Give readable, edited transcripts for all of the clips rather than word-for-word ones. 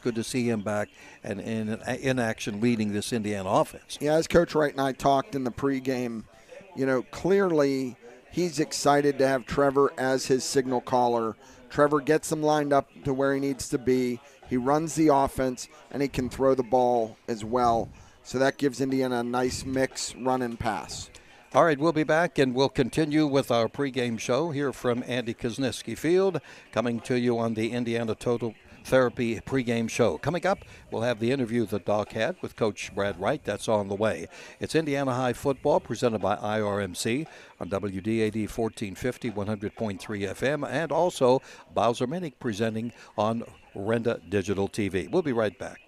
Good to see him back and in action leading this Indiana offense. Yeah, as Coach Wright and I talked in the pregame, clearly he's excited to have Trevor as his signal caller. Trevor gets him lined up to where he needs to be. He runs the offense, and he can throw the ball as well. So that gives Indiana a nice mix, run and pass. All right, we'll be back, and we'll continue with our pregame show here from Andy Kuzniski Field, coming to you on the Indiana Total Therapy pregame show. Coming up, we'll have the interview that Doc had with Coach Brad Wright. That's on the way. It's Indiana High Football presented by IRMC on WDAD 1450, 100.3 FM, and also Bowser Minnick presenting on Renda Digital TV. We'll be right back.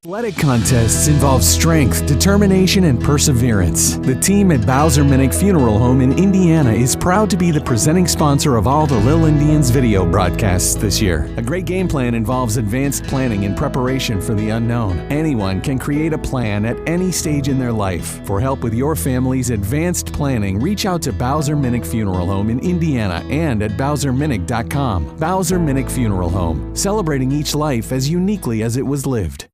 Athletic contests involve strength, determination, and perseverance. The team at Bowser Minnick Funeral Home in Indiana is proud to be the presenting sponsor of all the Lil Indians video broadcasts this year. A great game plan involves advanced planning and preparation for the unknown. Anyone can create a plan at any stage in their life. For help with your family's advanced planning, reach out to Bowser Minnick Funeral Home in Indiana and at BowserMinnick.com. Bowser Minnick Funeral Home, celebrating each life as uniquely as it was lived.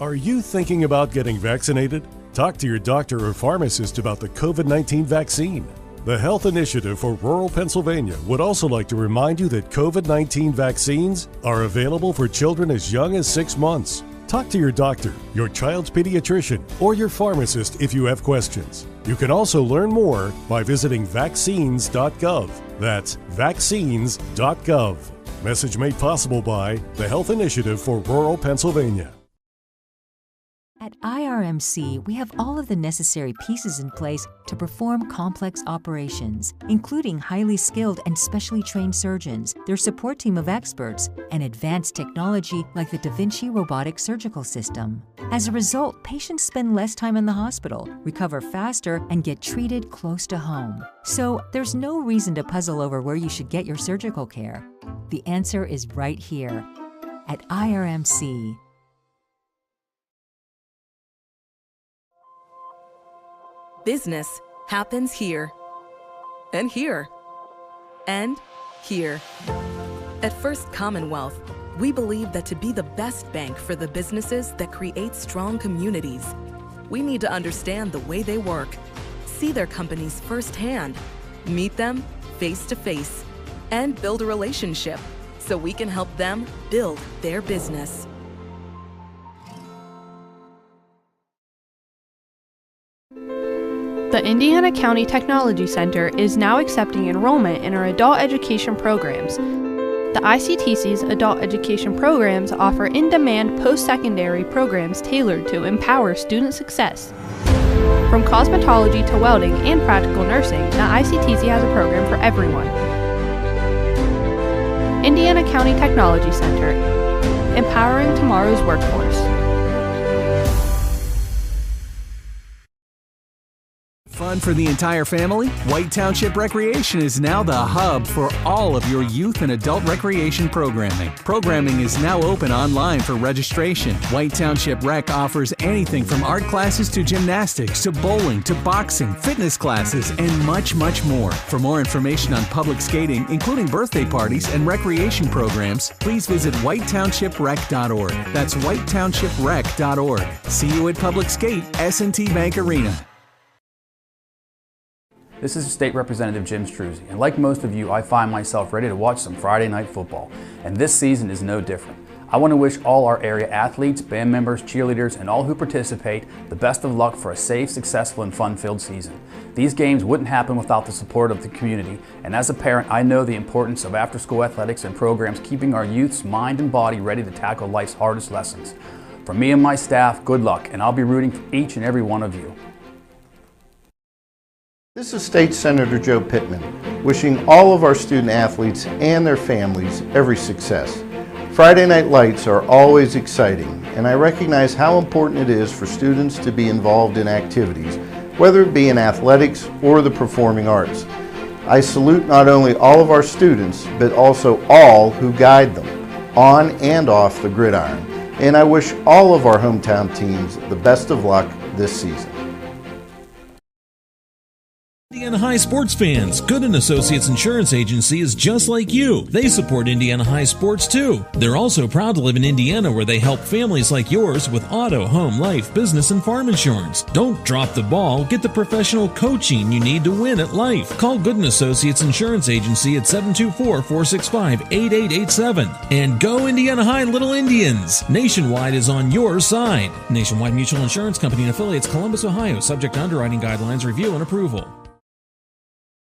Are you thinking about getting vaccinated? Talk to your doctor or pharmacist about the COVID-19 vaccine. The Health Initiative for Rural Pennsylvania would also like to remind you that COVID-19 vaccines are available for children as young as 6 months. Talk to your doctor, your child's pediatrician, or your pharmacist if you have questions. You can also learn more by visiting vaccines.gov. That's vaccines.gov. Message made possible by the Health Initiative for Rural Pennsylvania. At IRMC, we have all of the necessary pieces in place to perform complex operations, including highly skilled and specially trained surgeons, their support team of experts, and advanced technology like the Da Vinci robotic surgical system. As a result, patients spend less time in the hospital, recover faster, and get treated close to home. So there's no reason to puzzle over where you should get your surgical care. The answer is right here at IRMC. Business happens here, and here, and here. At First Commonwealth, we believe that to be the best bank for the businesses that create strong communities, we need to understand the way they work, see their companies firsthand, meet them face to face, and build a relationship so we can help them build their business. The Indiana County Technology Center is now accepting enrollment in our adult education programs. The ICTC's adult education programs offer in-demand post-secondary programs tailored to empower student success. From cosmetology to welding and practical nursing, the ICTC has a program for everyone. Indiana County Technology Center, empowering tomorrow's workforce. Fun for the entire family? White Township Recreation is now the hub for all of your youth and adult recreation programming. Programming is now open online for registration. White Township Rec offers anything from art classes to gymnastics to bowling to boxing, fitness classes, and much, much more. For more information on public skating, including birthday parties and recreation programs, please visit whitetownshiprec.org. That's whitetownshiprec.org. See you at Public Skate, S&T Bank Arena. This is State Representative Jim Struzzi, and like most of you, I find myself ready to watch some Friday night football, and this season is no different. I want to wish all our area athletes, band members, cheerleaders, and all who participate the best of luck for a safe, successful, and fun-filled season. These games wouldn't happen without the support of the community, and as a parent, I know the importance of after-school athletics and programs keeping our youth's mind and body ready to tackle life's hardest lessons. From me and my staff, good luck, and I'll be rooting for each and every one of you. This is State Senator Joe Pittman, wishing all of our student athletes and their families every success. Friday Night Lights are always exciting, and I recognize how important it is for students to be involved in activities, whether it be in athletics or the performing arts. I salute not only all of our students, but also all who guide them, on and off the gridiron, and I wish all of our hometown teams the best of luck this season. Indiana High sports fans, Gooden Associates Insurance Agency is just like you. They support Indiana High sports too. They're also proud to live in Indiana, where they help families like yours with auto, home, life, business, and farm insurance. Don't drop the ball. Get the professional coaching you need to win at life. Call Gooden Associates Insurance Agency at 724-465-8887. And go Indiana High Little Indians. Nationwide is on your side. Nationwide Mutual Insurance Company and affiliates, Columbus, Ohio. Subject to underwriting guidelines, review, and approval.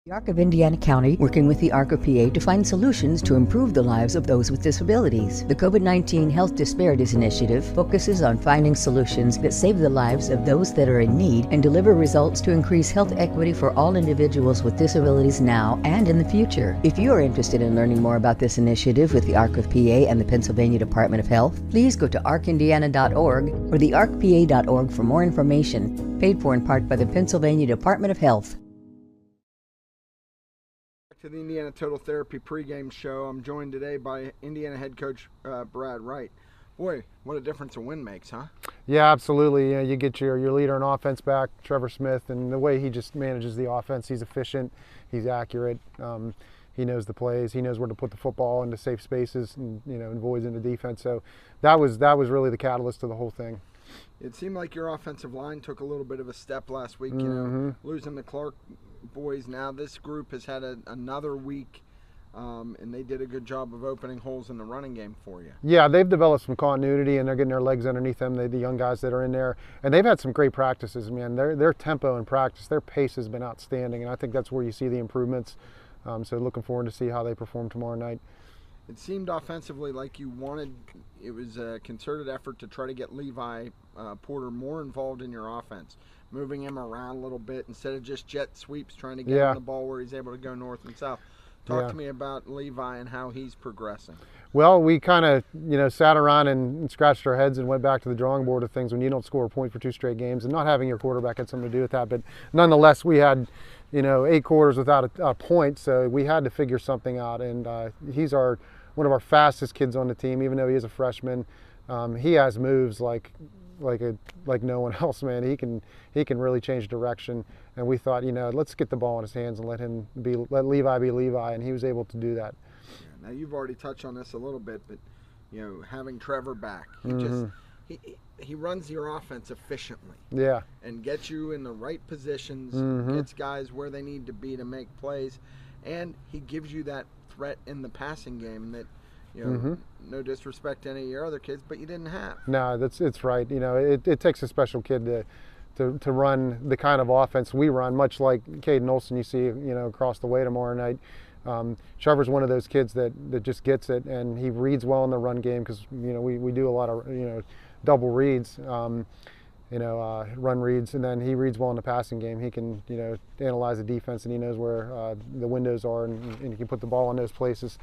The ARC of Indiana County, working with the ARC of PA to find solutions to improve the lives of those with disabilities. The COVID-19 Health Disparities Initiative focuses on finding solutions that save the lives of those that are in need and deliver results to increase health equity for all individuals with disabilities now and in the future. If you are interested in learning more about this initiative with the ARC of PA and the Pennsylvania Department of Health, please go to arcindiana.org or thearcpa.org for more information. Paid for in part by the Pennsylvania Department of Health. To the Indiana Total Therapy pregame show. I'm joined today by Indiana head coach Brad Wright. Boy, what a difference a win makes, huh? Yeah, absolutely. You get your leader on offense back, Trevor Smith, and the way he just manages the offense, he's efficient, he's accurate, he knows the plays, he knows where to put the football into safe spaces and and voids into defense. So that was really the catalyst to the whole thing. It seemed like your offensive line took a little bit of a step last week. Losing the Clark boys. Now this group has had another week, and they did a good job of opening holes in the running game for you. Yeah, they've developed some continuity, and they're getting their legs underneath them. The young guys that are in there, and they've had some great practices. Man, their tempo in practice, their pace has been outstanding, and I think that's where you see the improvements. So looking forward to see how they perform tomorrow night. It seemed offensively like you wanted. It was a concerted effort to try to get Levi Porter more involved in your offense, moving him around a little bit instead of just jet sweeps, trying to get him the ball where he's able to go north and south. Talk to me about Levi and how he's progressing. Well, we kind of sat around and scratched our heads and went back to the drawing board of things when you don't score a point for 2 straight games, and not having your quarterback had something to do with that. But nonetheless, we had 8 quarters without a point, so we had to figure something out. And he's one of our fastest kids on the team, even though he is a freshman. He has moves like no one else, man. He can really change direction, and we thought, let's get the ball in his hands and let Levi be Levi, and he was able to do that. Yeah, now you've already touched on this a little bit, but having Trevor back, he runs your offense efficiently. Yeah, and gets you in the right positions, gets guys where they need to be to make plays, and he gives you that threat in the passing game that. No disrespect to any of your other kids, but you didn't have. No, it's right. It takes a special kid to run the kind of offense we run, much like Caden Olson you see across the way tomorrow night. Trevor's one of those kids that just gets it, and he reads well in the run game because we do a lot of double reads, run reads, and then he reads well in the passing game. He can analyze the defense, and he knows where the windows are, and he can put the ball in those places.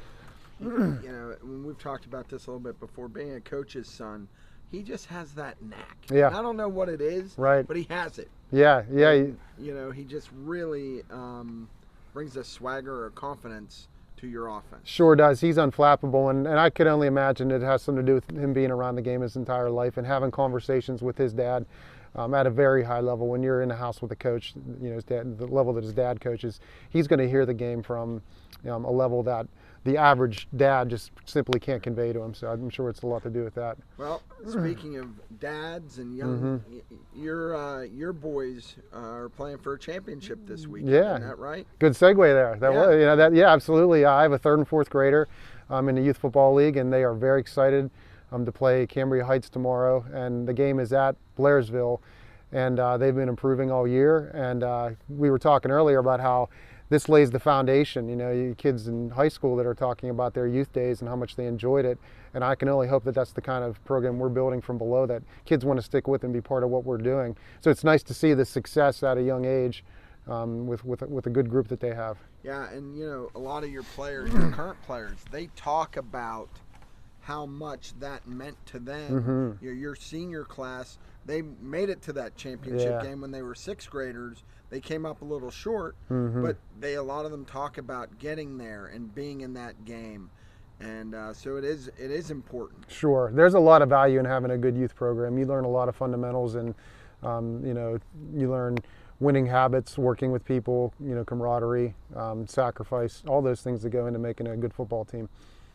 We've talked about this a little bit before, being a coach's son, he just has that knack. Yeah. And I don't know what it is, right, but he has it. Yeah. And, he just really brings a swagger or confidence to your offense. Sure does. He's unflappable, and I could only imagine it has something to do with him being around the game his entire life and having conversations with his dad at a very high level. When you're in the house with a coach, his dad, the level that his dad coaches, he's going to hear the game from a level that the average dad just simply can't convey to him. So I'm sure it's a lot to do with that. Well, speaking of dads and young, your boys are playing for a championship this week. Yeah, isn't that right? Good segue there. Absolutely. I have a 3rd and 4th grader in the youth football league, and they are very excited to play Cambria Heights tomorrow. And the game is at Blairsville, and they've been improving all year. And we were talking earlier about how this lays the foundation. You kids in high school that are talking about their youth days and how much they enjoyed it. And I can only hope that that's the kind of program we're building from below, that kids want to stick with and be part of what we're doing. So it's nice to see the success at a young age with a good group that they have. Yeah, and a lot of your players, your current players, they talk about how much that meant to them. Your senior class, they made it to that championship game when they were 6th graders. They came up a little short, but a lot of them talk about getting there and being in that game, and so it is important. Sure, there's a lot of value in having a good youth program. You learn a lot of fundamentals, and you learn winning habits, working with people, camaraderie, sacrifice, all those things that go into making a good football team.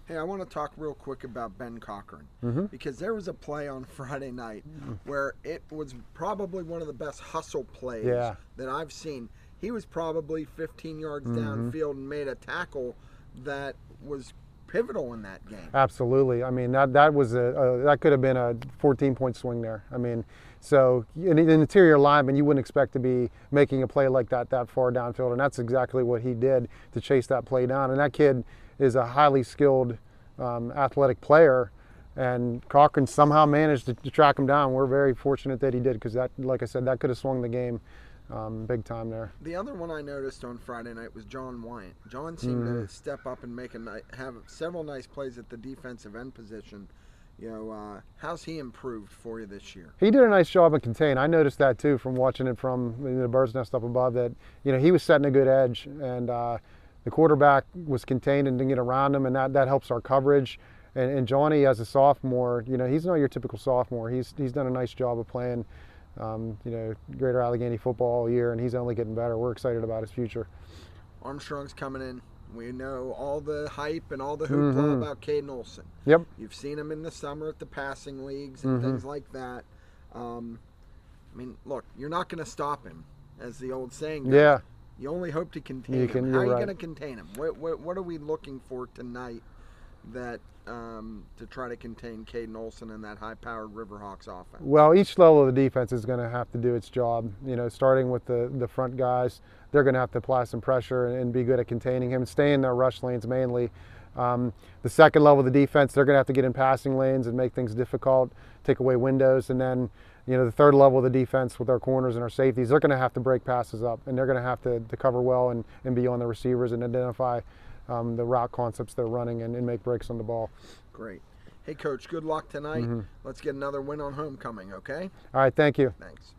Hey, I want to talk real quick about Ben Cochran, because there was a play on Friday night where it was probably one of the best hustle plays that I've seen. He was probably 15 yards downfield and made a tackle that was pivotal in that game. Absolutely. I mean, that was that could have been a 14-point swing there. I mean, so an interior lineman, you wouldn't expect to be making a play like that far downfield, and that's exactly what he did to chase that play down. And that kid is a highly skilled athletic player, and Cochran somehow managed to track him down. We're very fortunate that he did, because that, like I said, that could have swung the game big time there. The other one I noticed on Friday night was John Wyatt. John seemed to step up and have several nice plays at the defensive end position. How's he improved for you this year? He did a nice job in contain. I noticed that too from watching it from the bird's nest up above, that he was setting a good edge, and the quarterback was contained and didn't get around him, and that helps our coverage. And Johnny, as a sophomore, he's not your typical sophomore. He's done a nice job of playing Greater Allegheny football all year, and he's only getting better. We're excited about his future. Armstrong's coming in. We know all the hype and all the hoopla about Caden Olson. Yep. You've seen him in the summer at the passing leagues and things like that. Look, you're not going to stop him, as the old saying goes. Yeah. You only hope to contain him. How are you going to contain him? What are we looking for tonight that to try to contain Caden Olson and that high-powered Riverhawks offense? Well, each level of the defense is going to have to do its job. Starting with the front guys, they're going to have to apply some pressure and be good at containing him, stay in their rush lanes mainly. The second level of the defense, they're going to have to get in passing lanes and make things difficult, take away windows. And then, the third level of the defense with our corners and our safeties, they're going to have to break passes up, and they're going to have to cover well and be on the receivers and identify the route concepts they're running and make breaks on the ball. Great. Hey, Coach, good luck tonight. Let's get another win on homecoming, okay? All right, thank you. Thanks.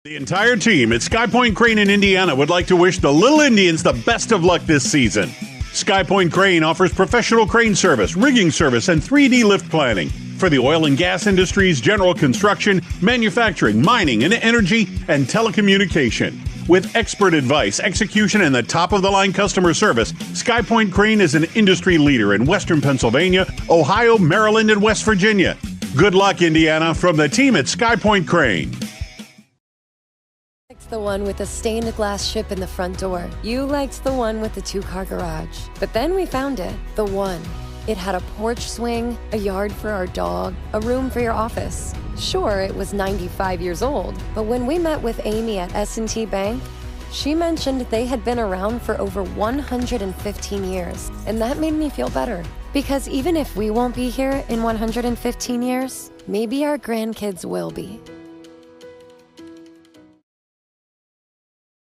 The entire team at Sky Point Crane in Indiana would like to wish the Little Indians the best of luck this season. Sky Point Crane offers professional crane service, rigging service, and 3D lift planning for the oil and gas industries, general construction, manufacturing, mining, and energy, and telecommunication. With expert advice, execution, and the top-of-the-line customer service, Sky Point Crane is an industry leader in Western Pennsylvania, Ohio, Maryland, and West Virginia. Good luck, Indiana, from the team at Sky Point Crane. The one with the stained glass ship in the front door. You liked the one with the 2-car garage. But then we found it. The one. It had a porch swing, a yard for our dog, a room for your office. Sure, it was 95 years old, but when we met with Amy at S&T Bank, she mentioned they had been around for over 115 years. And that made me feel better. Because even if we won't be here in 115 years, maybe our grandkids will be.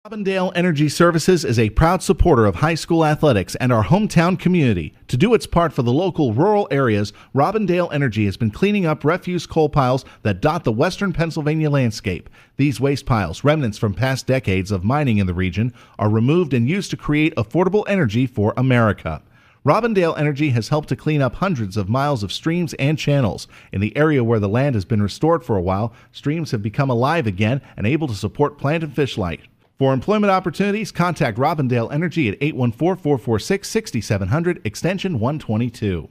Robindale Energy Services is a proud supporter of high school athletics and our hometown community. To do its part for the local rural areas, Robindale Energy has been cleaning up refuse coal piles that dot the western Pennsylvania landscape. These waste piles, remnants from past decades of mining in the region, are removed and used to create affordable energy for America. Robindale Energy has helped to clean up hundreds of miles of streams and channels. In the area where the land has been restored for a while, streams have become alive again and able to support plant and fish life. For employment opportunities, contact Robindale Energy at 814-446-6700, extension 122.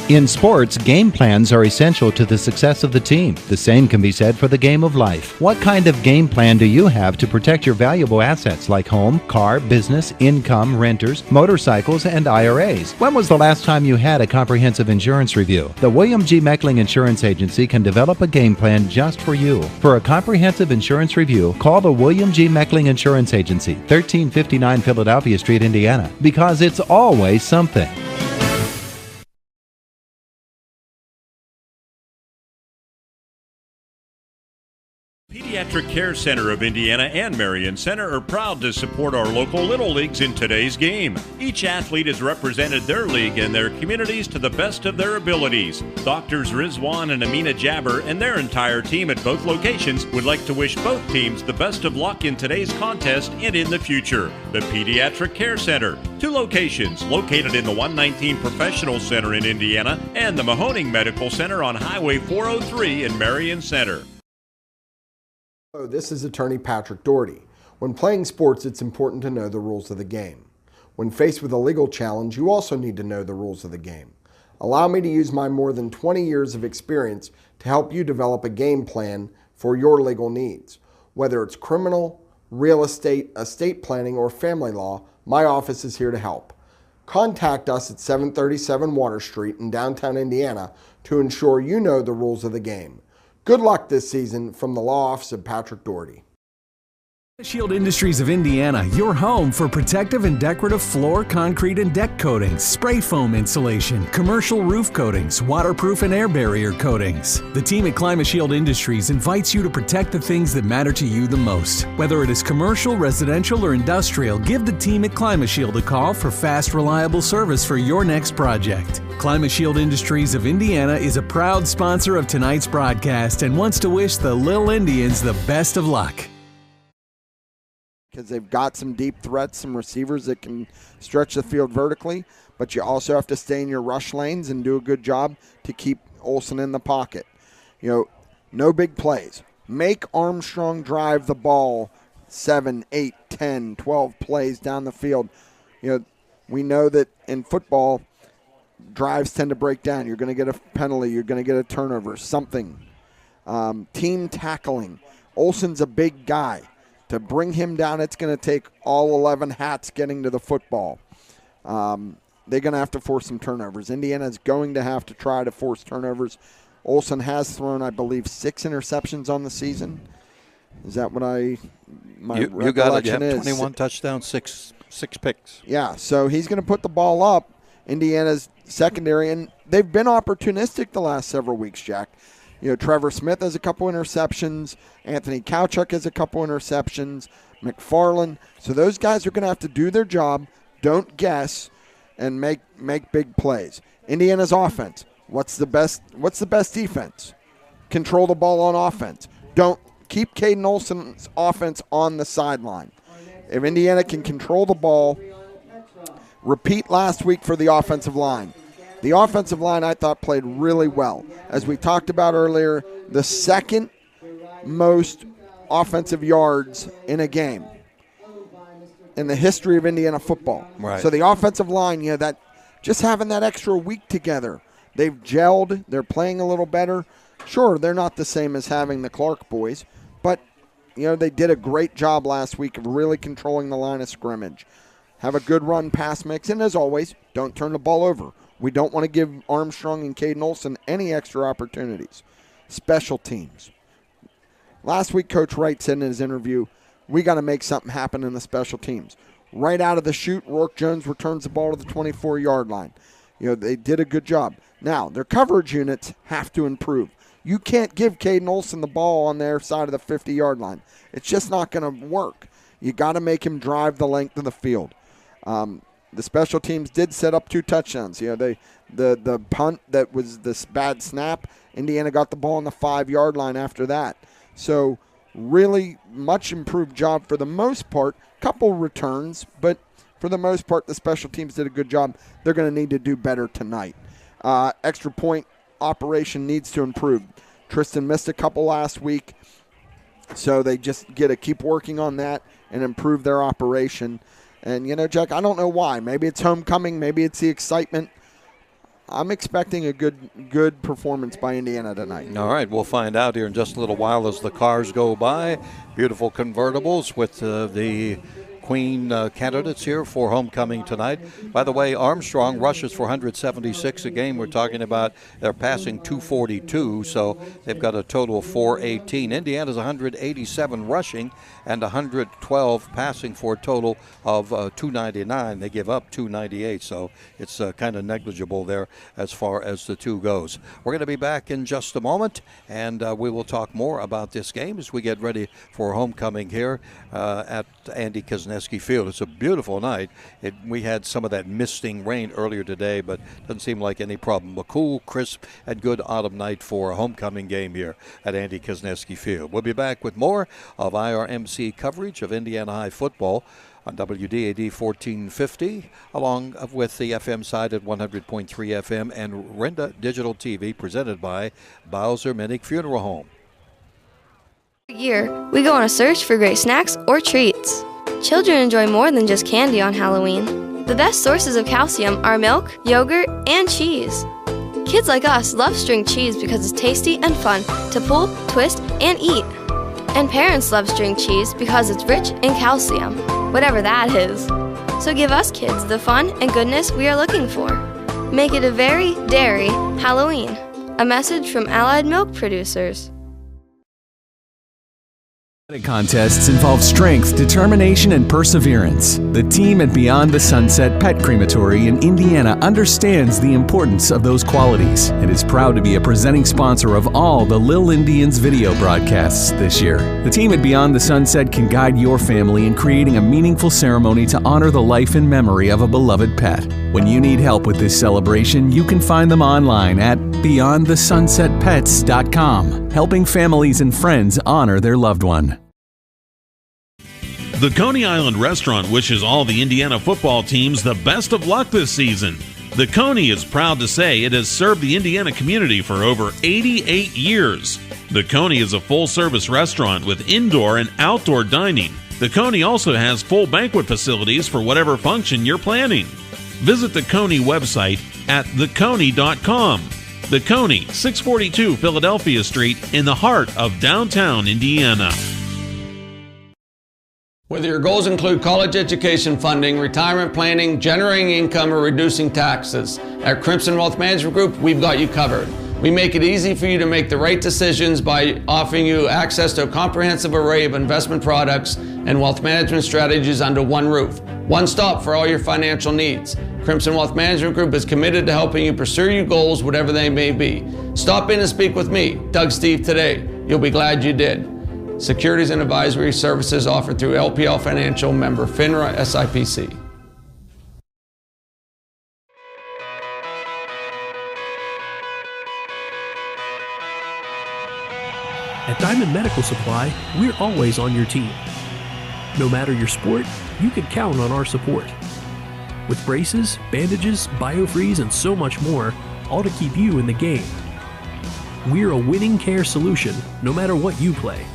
In sports, game plans are essential to the success of the team. The same can be said for the game of life. What kind of game plan do you have to protect your valuable assets like home, car, business, income, renters, motorcycles, and IRAs? When was the last time you had a comprehensive insurance review? The William G. Meckling Insurance Agency can develop a game plan just for you. For a comprehensive insurance review, call the William G. Meckling Insurance Agency, 1359 Philadelphia Street, Indiana, because it's always something. Pediatric Care Center of Indiana and Marion Center are proud to support our local Little Leagues in today's game. Each athlete has represented their league and their communities to the best of their abilities. Doctors Rizwan and Amina Jabber and their entire team at both locations would like to wish both teams the best of luck in today's contest and in the future. The Pediatric Care Center, 2 locations located in the 119 Professional Center in Indiana and the Mahoning Medical Center on Highway 403 in Marion Center. Hello, this is attorney Patrick Doherty. When playing sports, it's important to know the rules of the game. When faced with a legal challenge, you also need to know the rules of the game. Allow me to use my more than 20 years of experience to help you develop a game plan for your legal needs. Whether it's criminal, real estate, estate planning, or family law, my office is here to help. Contact us at 737 Water Street in downtown Indiana to ensure you know the rules of the game. Good luck this season from the Law Office of Patrick Doherty. Shield Industries of Indiana, your home for protective and decorative floor, concrete, and deck coatings, spray foam insulation, commercial roof coatings, waterproof and air barrier coatings. The team at ClimaShield Industries invites you to protect the things that matter to you the most. Whether it is commercial, residential, or industrial, give the team at ClimaShield a call for fast, reliable service for your next project. ClimaShield Industries of Indiana is a proud sponsor of tonight's broadcast and wants to wish the Little Indians the best of luck. Because they've got some deep threats, some receivers that can stretch the field vertically, but you also have to stay in your rush lanes and do a good job to keep Olsen in the pocket. You know, no big plays. Make Armstrong drive the ball 7, 8, 10, 12 plays down the field. You know, we know that in football, drives tend to break down. You're going to get a penalty. You're going to get a turnover, something. Team tackling. Olsen's a big guy. To bring him down, it's going to take all 11 hats getting to the football. They're going to have to force some turnovers. Indiana's going to have to try to force turnovers. Olsen has thrown, I believe, 6 interceptions on the season. Is that what my you got it. You have is? 21 touchdowns, six picks. Yeah, so he's going to put the ball up. Indiana's secondary, and they've been opportunistic the last several weeks, Jack. You know, Trevor Smith has a couple interceptions. Anthony Kowchuk has a couple interceptions. McFarland. So those guys are going to have to do their job, don't guess, and make big plays. Indiana's offense. What's the best defense? Control the ball on offense. Don't keep Caden Olsen's offense on the sideline. If Indiana can control the ball, repeat last week for the offensive line. The offensive line, I thought, played really well. As we talked about earlier, the second most offensive yards in a game in the history of Indiana football. Right. So the offensive line, you know, that just having that extra week together, they've gelled. They're playing a little better. Sure, they're not the same as having the Clark boys, but, you know, they did a great job last week of really controlling the line of scrimmage. Have a good run-pass mix, and as always, don't turn the ball over. We don't want to give Armstrong and Caden Olsen any extra opportunities. Special teams. Last week, Coach Wright said in his interview, we got to make something happen in the special teams. Right out of the chute, Rourke Jones returns the ball to the 24-yard line. You know, they did a good job. Now, their coverage units have to improve. You can't give Caden Olsen the ball on their side of the 50-yard line. It's just not going to work. You got to make him drive the length of the field. The special teams did set up 2 touchdowns. You know, the punt that was this bad snap, Indiana got the ball on the 5-yard line after that. So really much improved job for the most part. Couple returns, but for the most part, the special teams did a good job. They're going to need to do better tonight. Extra point operation needs to improve. Tristan missed a couple last week, so they just get to keep working on that and improve their operation. And, you know, Jack, I don't know why. Maybe it's homecoming. Maybe it's the excitement. I'm expecting a good performance by Indiana tonight. All right, we'll find out here in just a little while as the cars go by. Beautiful convertibles with the Queen candidates here for homecoming tonight. By the way, Armstrong rushes for 176 a game. We're talking about they're passing 242, so they've got a total of 418. Indiana's 187 rushing and 112 passing for a total of 299. They give up 298, so it's kind of negligible there as far as the two goes. We're going to be back in just a moment, and we will talk more about this game as we get ready for homecoming here at Andy Kuzneski Field. It's a beautiful night. We had some of that misting rain earlier today, but doesn't seem like any problem. A cool, crisp, and good autumn night for a homecoming game here at Andy Kuzneski Field. We'll be back with more of IRMC coverage of Indiana High football on WDAD 1450, along with the FM side at 100.3 FM and Renda Digital TV, presented by Bowser Minnick Funeral Home. Year, we go on a search for great snacks or treats. Children enjoy more than just candy on Halloween. The best sources of calcium are milk, yogurt, and cheese. Kids like us love string cheese because it's tasty and fun to pull, twist, and eat. And parents love string cheese because it's rich in calcium, whatever that is. So give us kids the fun and goodness we are looking for. Make it a very dairy Halloween. A message from Allied Milk Producers. Contests involve strength, determination, and perseverance. The team at Beyond the Sunset Pet Crematory in Indiana understands the importance of those qualities and is proud to be a presenting sponsor of all the Lil Indians video broadcasts this year. The team at Beyond the Sunset can guide your family in creating a meaningful ceremony to honor the life and memory of a beloved pet. When you need help with this celebration, you can find them online at beyondthesunsetpets.com, helping families and friends honor their loved one. The Coney Island Restaurant wishes all the Indiana football teams the best of luck this season. The Coney is proud to say it has served the Indiana community for over 88 years. The Coney is a full-service restaurant with indoor and outdoor dining. The Coney also has full banquet facilities for whatever function you're planning. Visit the Coney website at theconey.com. The Coney, 642 Philadelphia Street, in the heart of downtown Indiana. Whether your goals include college education funding, retirement planning, generating income, or reducing taxes, at Crimson Wealth Management Group, we've got you covered. We make it easy for you to make the right decisions by offering you access to a comprehensive array of investment products and wealth management strategies under one roof. One stop for all your financial needs. Crimson Wealth Management Group is committed to helping you pursue your goals, whatever they may be. Stop in and speak with me, Doug Steve, today. You'll be glad you did. Securities and advisory services offered through LPL Financial, member FINRA SIPC. At Diamond Medical Supply, we're always on your team. No matter your sport, you can count on our support. With braces, bandages, biofreeze, and so much more, all to keep you in the game. We're a winning care solution, no matter what you play.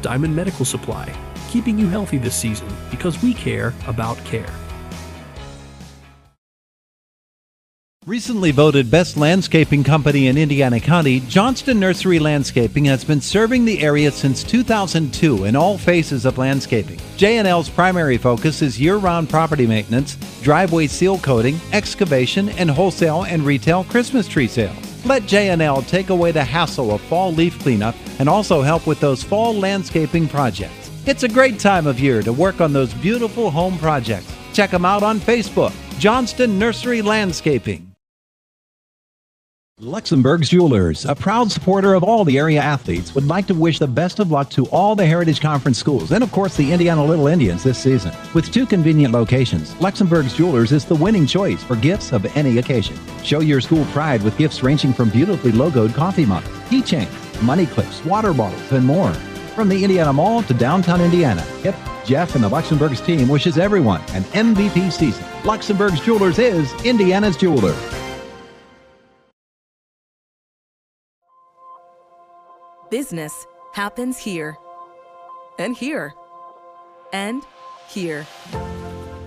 Diamond Medical Supply, keeping you healthy this season because we care about care. Recently voted Best Landscaping Company in Indiana County, Johnston Nursery Landscaping has been serving the area since 2002 in all phases of landscaping. J&L's primary focus is year-round property maintenance, driveway seal coating, excavation, and wholesale and retail Christmas tree sales. Let J&L take away the hassle of fall leaf cleanup and also help with those fall landscaping projects. It's a great time of year to work on those beautiful home projects. Check them out on Facebook, Johnston Nursery Landscaping. Luxembourg's Jewelers, a proud supporter of all the area athletes, would like to wish the best of luck to all the Heritage Conference schools and, of course, the Indiana Little Indians this season. With 2 convenient locations, Luxembourg's Jewelers is the winning choice for gifts of any occasion. Show your school pride with gifts ranging from beautifully logoed coffee mugs, keychains, money clips, water bottles, and more. From the Indiana Mall to downtown Indiana, Hip, Jeff, and the Luxembourg's team wishes everyone an MVP season. Luxembourg's Jewelers is Indiana's jeweler. Business happens here, and here, and here.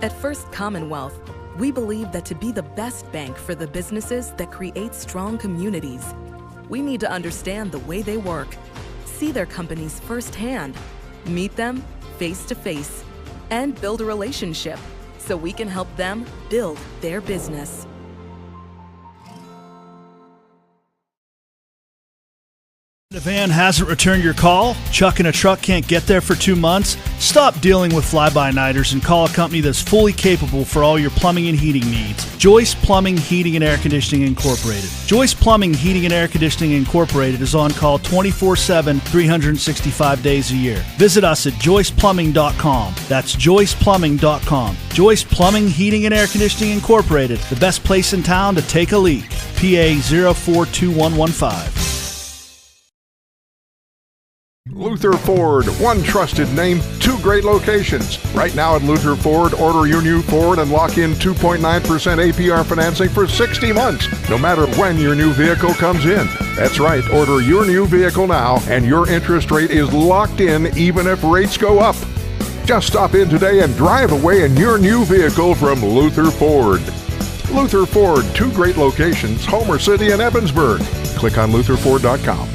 At First Commonwealth, we believe that to be the best bank for the businesses that create strong communities, we need to understand the way they work, see their companies firsthand, meet them face to face, and build a relationship so we can help them build their business. The van hasn't returned your call? Chuck and a truck can't get there for 2 months? Stop dealing with fly-by-nighters and call a company that's fully capable for all your plumbing and heating needs. Joyce Plumbing, Heating, and Air Conditioning Incorporated. Joyce Plumbing, Heating, and Air Conditioning Incorporated is on call 24/7, 365 days a year. Visit us at joyceplumbing.com. That's joyceplumbing.com. Joyce Plumbing, Heating, and Air Conditioning Incorporated, the best place in town to take a leak. PA 042115. Luther Ford, one trusted name, 2 great locations. Right now at Luther Ford, order your new Ford and lock in 2.9% APR financing for 60 months, no matter when your new vehicle comes in. That's right, order your new vehicle now, and your interest rate is locked in even if rates go up. Just stop in today and drive away in your new vehicle from Luther Ford. Luther Ford, 2 great locations, Homer City and Evansburg. Click on lutherford.com.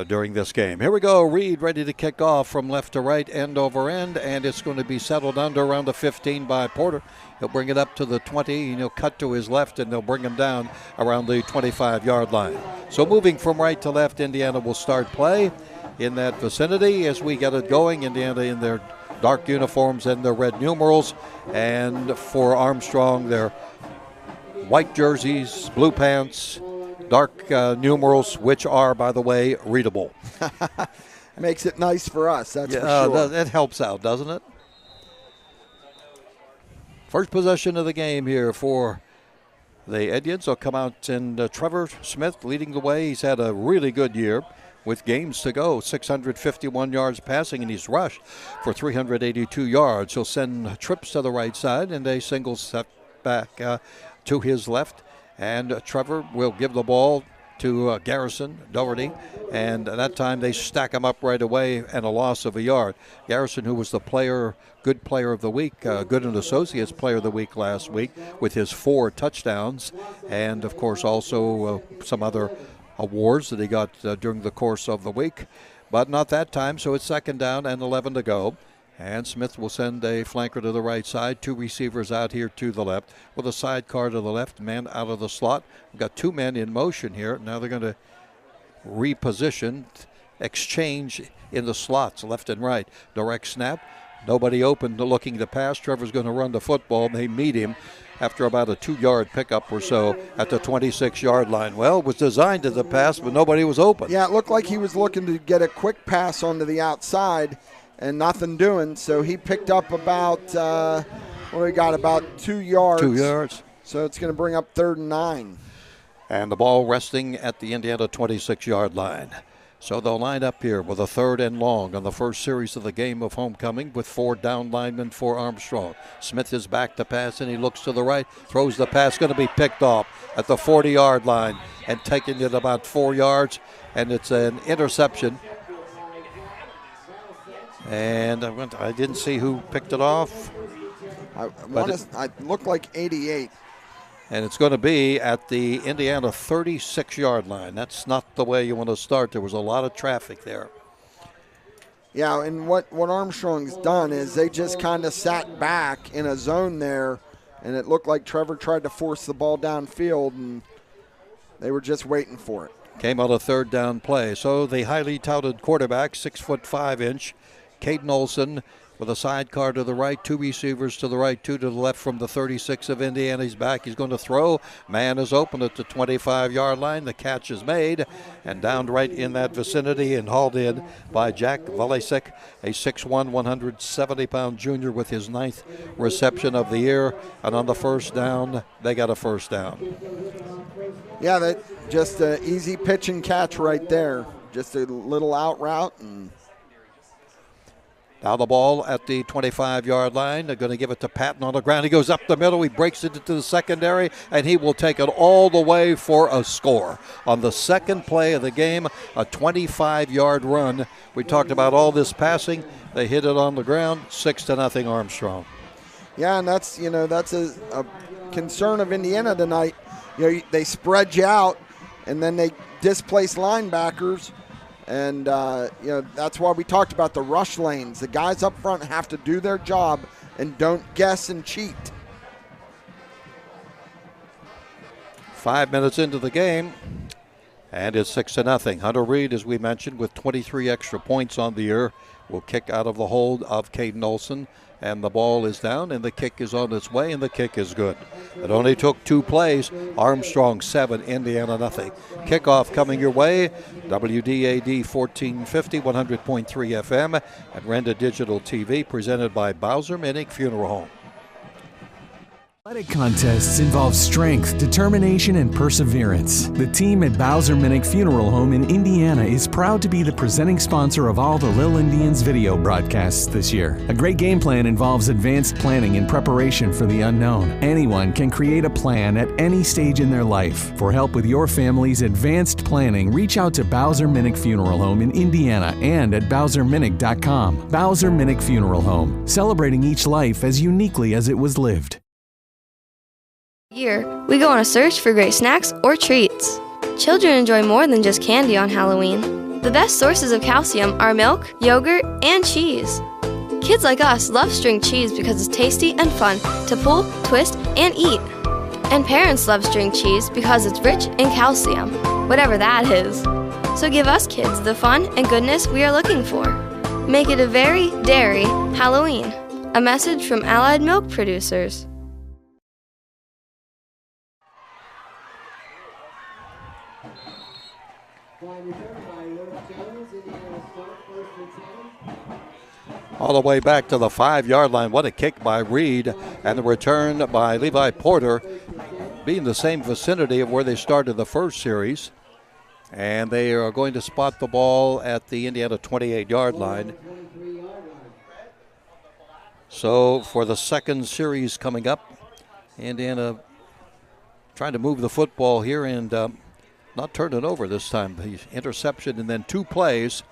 During this game. Here we go. Reed ready to kick off from left to right, end over end, and it's going to be settled under around the 15 by Porter. He'll bring it up to the 20, and he'll cut to his left, and they'll bring him down around the 25-yard line. So moving from right to left, Indiana will start play in that vicinity as we get it going. Indiana in their dark uniforms and their red numerals, and for Armstrong, their white jerseys, blue pants, dark numerals, which are, by the way, readable. Makes it nice for us, that's for sure. That helps out, doesn't it? First possession of the game here for the Indians. They'll come out, and Trevor Smith leading the way. He's had a really good year with games to go. 651 yards passing, and he's rushed for 382 yards. He'll send trips to the right side, and a single step back to his left. And Trevor will give the ball to Garrison Doherty, and that time they stack him up right away, and a loss of a yard. Garrison, who was the good player of the week, good and associates player of the week last week with his 4 touchdowns, and of course also some other awards that he got during the course of the week, but not that time. So it's second down and 11 to go. And Smith will send a flanker to the right side. 2 receivers out here to the left with a sidecar to the left, man out of the slot. We've got 2 men in motion here. Now they're going to reposition, exchange in the slots, left and right. Direct snap. Nobody open looking to pass. Trevor's going to run the football. They meet him after about a 2-yard pickup or so at the 26-yard line. Well, it was designed as a pass, but nobody was open. Yeah, it looked like he was looking to get a quick pass onto the outside, and nothing doing, so he picked up about, about 2 yards. 2 yards. So it's going to bring up 3rd and 9. And the ball resting at the Indiana 26-yard line. So they'll line up here with a 3rd and long on the first series of the game of homecoming with 4 down linemen for Armstrong. Smith is back to pass, and he looks to the right, throws the pass, going to be picked off at the 40-yard line and taken it about 4 yards, and it's an interception. And I didn't see who picked it off. I looked like 88. And it's going to be at the Indiana 36-yard line. That's not the way you want to start. There was a lot of traffic there. Yeah, and what Armstrong's done is they just kind of sat back in a zone there, and it looked like Trevor tried to force the ball downfield, and they were just waiting for it. Came out a 3rd down play. So the highly touted quarterback, 6'5" Caden Olson, with a sidecar to the right, 2 receivers to the right, 2 to the left from the 36 of Indiana. He's back. He's going to throw. Man is open at the 25-yard line. The catch is made and downed right in that vicinity and hauled in by Jack Valesek, a 6'1", 170-pound junior with his 9th reception of the year. And on the first down, they got a first down. Yeah, that just an easy pitch and catch right there. Just a little out route, and now the ball at the 25-yard line. They're going to give it to Patton on the ground. He goes up the middle. He breaks it into the secondary, and he will take it all the way for a score. On the second play of the game, a 25-yard run. We talked about all this passing. They hit it on the ground, 6-0 Armstrong. Yeah, and that's a concern of Indiana tonight. They spread you out, and then they displace linebackers. And, that's why we talked about the rush lanes. The guys up front have to do their job and don't guess and cheat. 5 minutes into the game, and it's 6-0. Hunter Reed, as we mentioned, with 23 extra points on the year, will kick out of the hold of Caden Olson. And the ball is down, and the kick is on its way, and the kick is good. It only took 2 plays. Armstrong 7, Indiana nothing. Kickoff coming your way. WDAD 1450, 100.3 FM, and Renda Digital TV, presented by Bowser Minnick Funeral Home. Athletic contests involve strength, determination, and perseverance. The team at Bowser Minnick Funeral Home in Indiana is proud to be the presenting sponsor of all the Lil Indians video broadcasts this year. A great game plan involves advanced planning and preparation for the unknown. Anyone can create a plan at any stage in their life. For help with your family's advanced planning, reach out to Bowser Minnick Funeral Home in Indiana and at BowserMinnick.com. Bowser Minnick Funeral Home, celebrating each life as uniquely as it was lived. Year, we go on a search for great snacks or treats. Children enjoy more than just candy on Halloween. The best sources of calcium are milk, yogurt, and cheese. Kids like us love string cheese because it's tasty and fun to pull, twist, and eat. And parents love string cheese because it's rich in calcium, whatever that is. So give us kids the fun and goodness we are looking for. Make it a very dairy Halloween. A message from Allied Milk Producers. All the way back to the 5-yard line. What a kick by Reed, and the return by Levi Porter, being the same vicinity of where they started the first series. And they are going to spot the ball at the Indiana 28-yard line. So for the second series coming up, Indiana trying to move the football here and not turn it over this time. The interception and then 2 plays.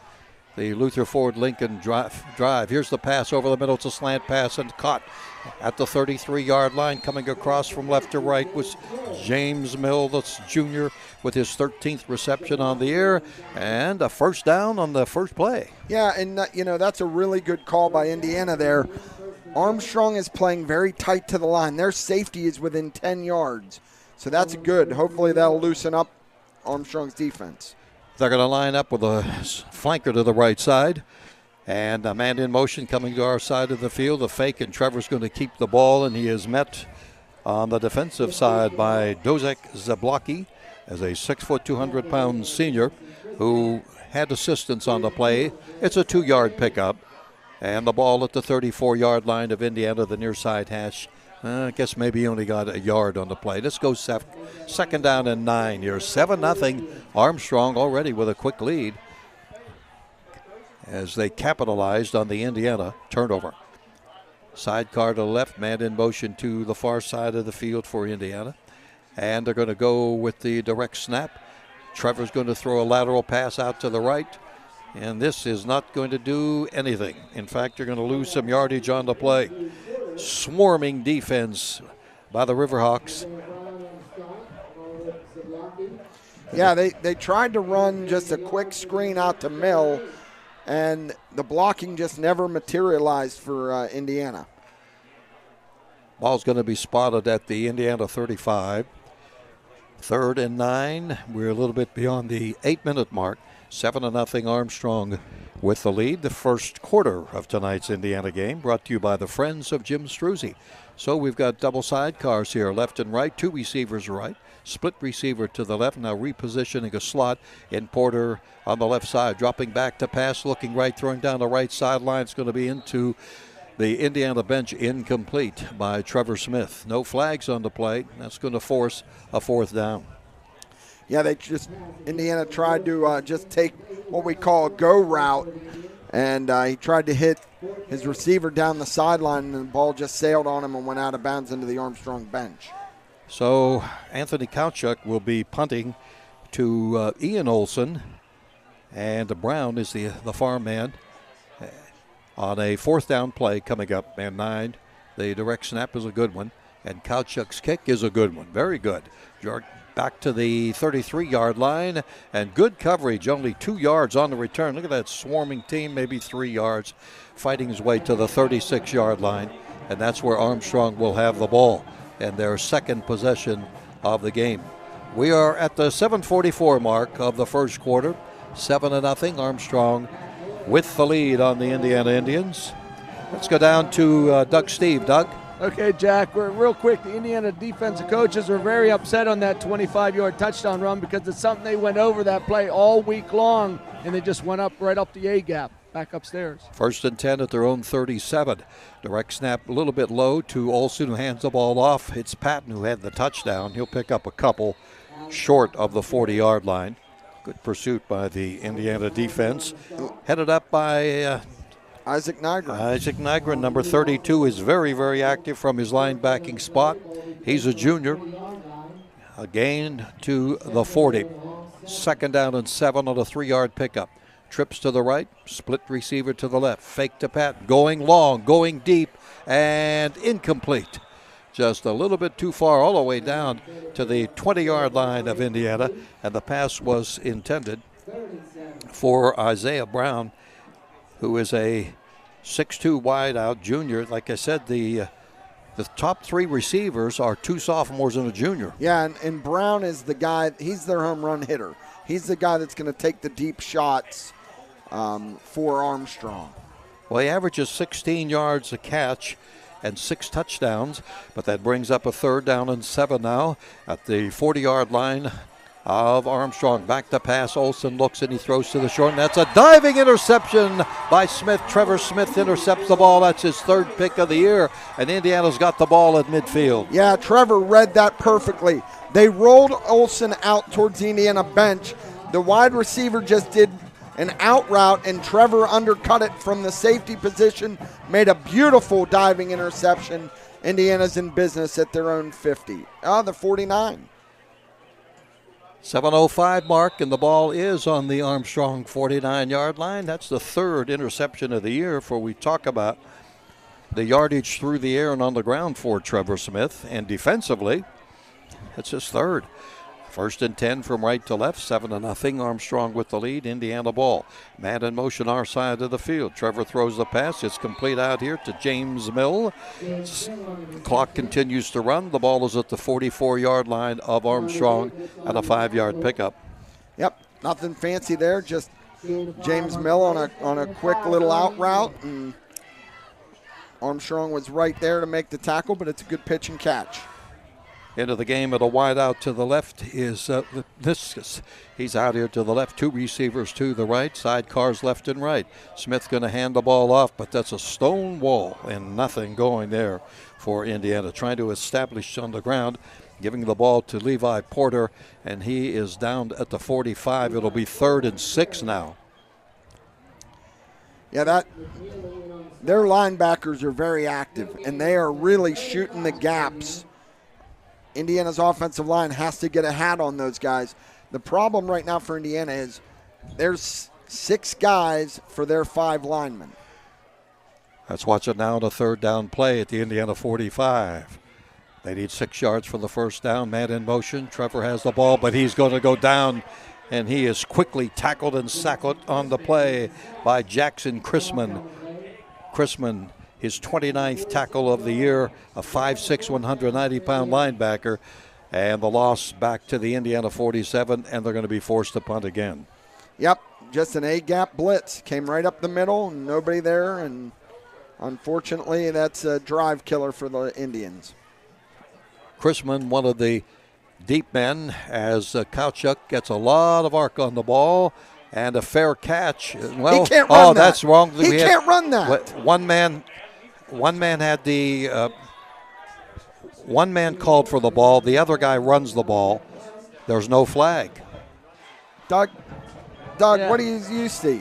The Luther Ford Lincoln drive. Here's the pass over the middle. It's a slant pass and caught at the 33-yard line. Coming across from left to right was James Mills Jr. with his 13th reception on the year and a first down on the first play. Yeah, and that's a really good call by Indiana there. Armstrong is playing very tight to the line. Their safety is within 10 yards. So that's good. Hopefully that'll loosen up Armstrong's defense. They're going to line up with a flanker to the right side. And a man in motion coming to our side of the field. The fake, and Trevor's going to keep the ball, and he is met on the defensive side by Dozek Zablocki as a 6', 200-pound senior who had assistance on the play. It's a 2-yard pickup. And the ball at the 34-yard line of Indiana, the near side hash. I guess maybe he only got a yard on the play. Let's go second down and 9 here. 7-0. Armstrong already with a quick lead as they capitalized on the Indiana turnover. Sidecar to the left, man in motion to the far side of the field for Indiana. And they're going to go with the direct snap. Trevor's going to throw a lateral pass out to the right. And this is not going to do anything. In fact, you're going to lose some yardage on the play. Swarming defense by the Riverhawks. Yeah, they tried to run just a quick screen out to Mill, and the blocking just never materialized for Indiana. Ball's going to be spotted at the Indiana 35. 3rd and 9. We're a little bit beyond the 8-minute mark. 7-0 Armstrong with the lead. The first quarter of tonight's Indiana game brought to you by the Friends of Jim Struzzi. So we've got double sidecars here, left and right, 2 receivers right, split receiver to the left, now repositioning a slot in Porter on the left side, dropping back to pass, looking right, throwing down the right sideline. It's going to be into the Indiana bench, incomplete by Trevor Smith. No flags on the play. That's going to force a 4th down. Yeah, Indiana tried to just take what we call a go route, and he tried to hit his receiver down the sideline, and the ball just sailed on him and went out of bounds into the Armstrong bench. So Anthony Kauchuk will be punting to Ian Olson, and Brown is the farm man on a 4th down play coming up, man 9. The direct snap is a good one, and Kauchuk's kick is a good one, very good. Back to the 33-yard line, and good coverage, only 2 yards on the return. Look at that swarming team, maybe 3 yards, fighting his way to the 36-yard line, and that's where Armstrong will have the ball and their second possession of the game. We are at the 7:44 mark of the first quarter. 7-0 Armstrong with the lead on the Indiana Indians. Let's go down to Doug Steve. Doug? Okay, Jack, real quick, the Indiana defensive coaches were very upset on that 25-yard touchdown run because it's something they went over that play all week long, and they just went up right up the A-gap. back upstairs. 1st and 10 at their own 37. Direct snap a little bit low to Olsen, who hands the ball off. It's Patton who had the touchdown. He'll pick up a couple short of the 40-yard line. Good pursuit by the Indiana defense. Headed up by Isaac Nygren. Isaac Nygren, number 32, is very, very active from his linebacking spot. He's a junior. A gain to the 40. 2nd down and 7 on a 3-yard pickup. Trips to the right, split receiver to the left. Fake to Patton, going long, going deep, and incomplete. Just a little bit too far, all the way down to the 20-yard line of Indiana. And the pass was intended for Isaiah Brown, who is a 6'2 wideout junior. Like I said, the top 3 receivers are 2 sophomores and a junior. Yeah, and Brown is the guy, he's their home run hitter. He's the guy that's going to take the deep shots for Armstrong. Well, he averages 16 yards a catch and 6 touchdowns, but that brings up a 3rd down and 7 now at the 40-yard line of Armstrong. Back to pass. Olsen looks and he throws to the short, and that's a diving interception by Smith. Trevor Smith intercepts the ball. That's his 3rd pick of the year, and Indiana's got the ball at midfield. Yeah, Trevor read that perfectly. They rolled Olsen out towards the Indiana bench. The wide receiver just did an out route, and Trevor undercut it from the safety position, made a beautiful diving interception. Indiana's in business at their own 50. The 49. 7:05 mark, and the ball is on the Armstrong 49-yard line. That's the 3rd interception of the year, for we talk about the yardage through the air and on the ground for Trevor Smith, and defensively, it's his 3rd. 1st and 10 from right to left, 7-0. Armstrong with the lead. Indiana ball. Man in motion our side of the field. Trevor throws the pass. It's complete out here to James Mill. Clock continues to run. The ball is at the 44-yard line of Armstrong at a 5-yard pickup. Yep, nothing fancy there. Just James Mill on a quick little out route, and Armstrong was right there to make the tackle, but it's a good pitch and catch. Into the game at a wide out to the left is Viscus. He's out here to the left. 2 receivers to the right. Sidecars left and right. Smith going to hand the ball off, but that's a stone wall and nothing going there for Indiana. Trying to establish on the ground, giving the ball to Levi Porter, and he is down at the 45. It'll be 3rd and 6 now. Yeah, their linebackers are very active, and they are really shooting the gaps. Indiana's offensive line has to get a hat on those guys. The problem right now for Indiana is there's 6 guys for their 5 linemen. Let's watch it now on a 3rd down play at the Indiana 45. They need 6 yards for the 1st down. Man in motion. Trevor has the ball, but he's going to go down, and he is quickly tackled and sackled on the play by Jackson Chrisman. Chrisman, his 29th tackle of the year, a 5'6", 190-pound linebacker. And the loss back to the Indiana 47, and they're going to be forced to punt again. Yep, just an A-gap blitz. Came right up the middle, nobody there, and unfortunately that's a drive killer for the Indians. Chrisman, one of the deep men, as Kauchuk gets a lot of arc on the ball. And a fair catch. Well, he can't run that. That's wrong. He can't run that. One man had the one man called for the ball. The other guy runs the ball. There's no flag. Doug, yeah. What do you see?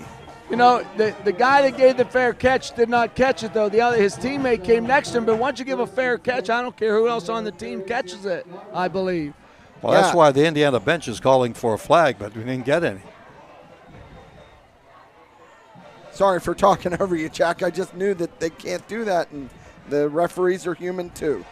You know, the guy that gave the fair catch did not catch it, though. His teammate came next to him, but once you give a fair catch, I don't care who else on the team catches it, I believe. Well, that's why the Indiana bench is calling for a flag, but we didn't get any. Sorry for talking over you, Jack. I just knew that they can't do that, and the referees are human too.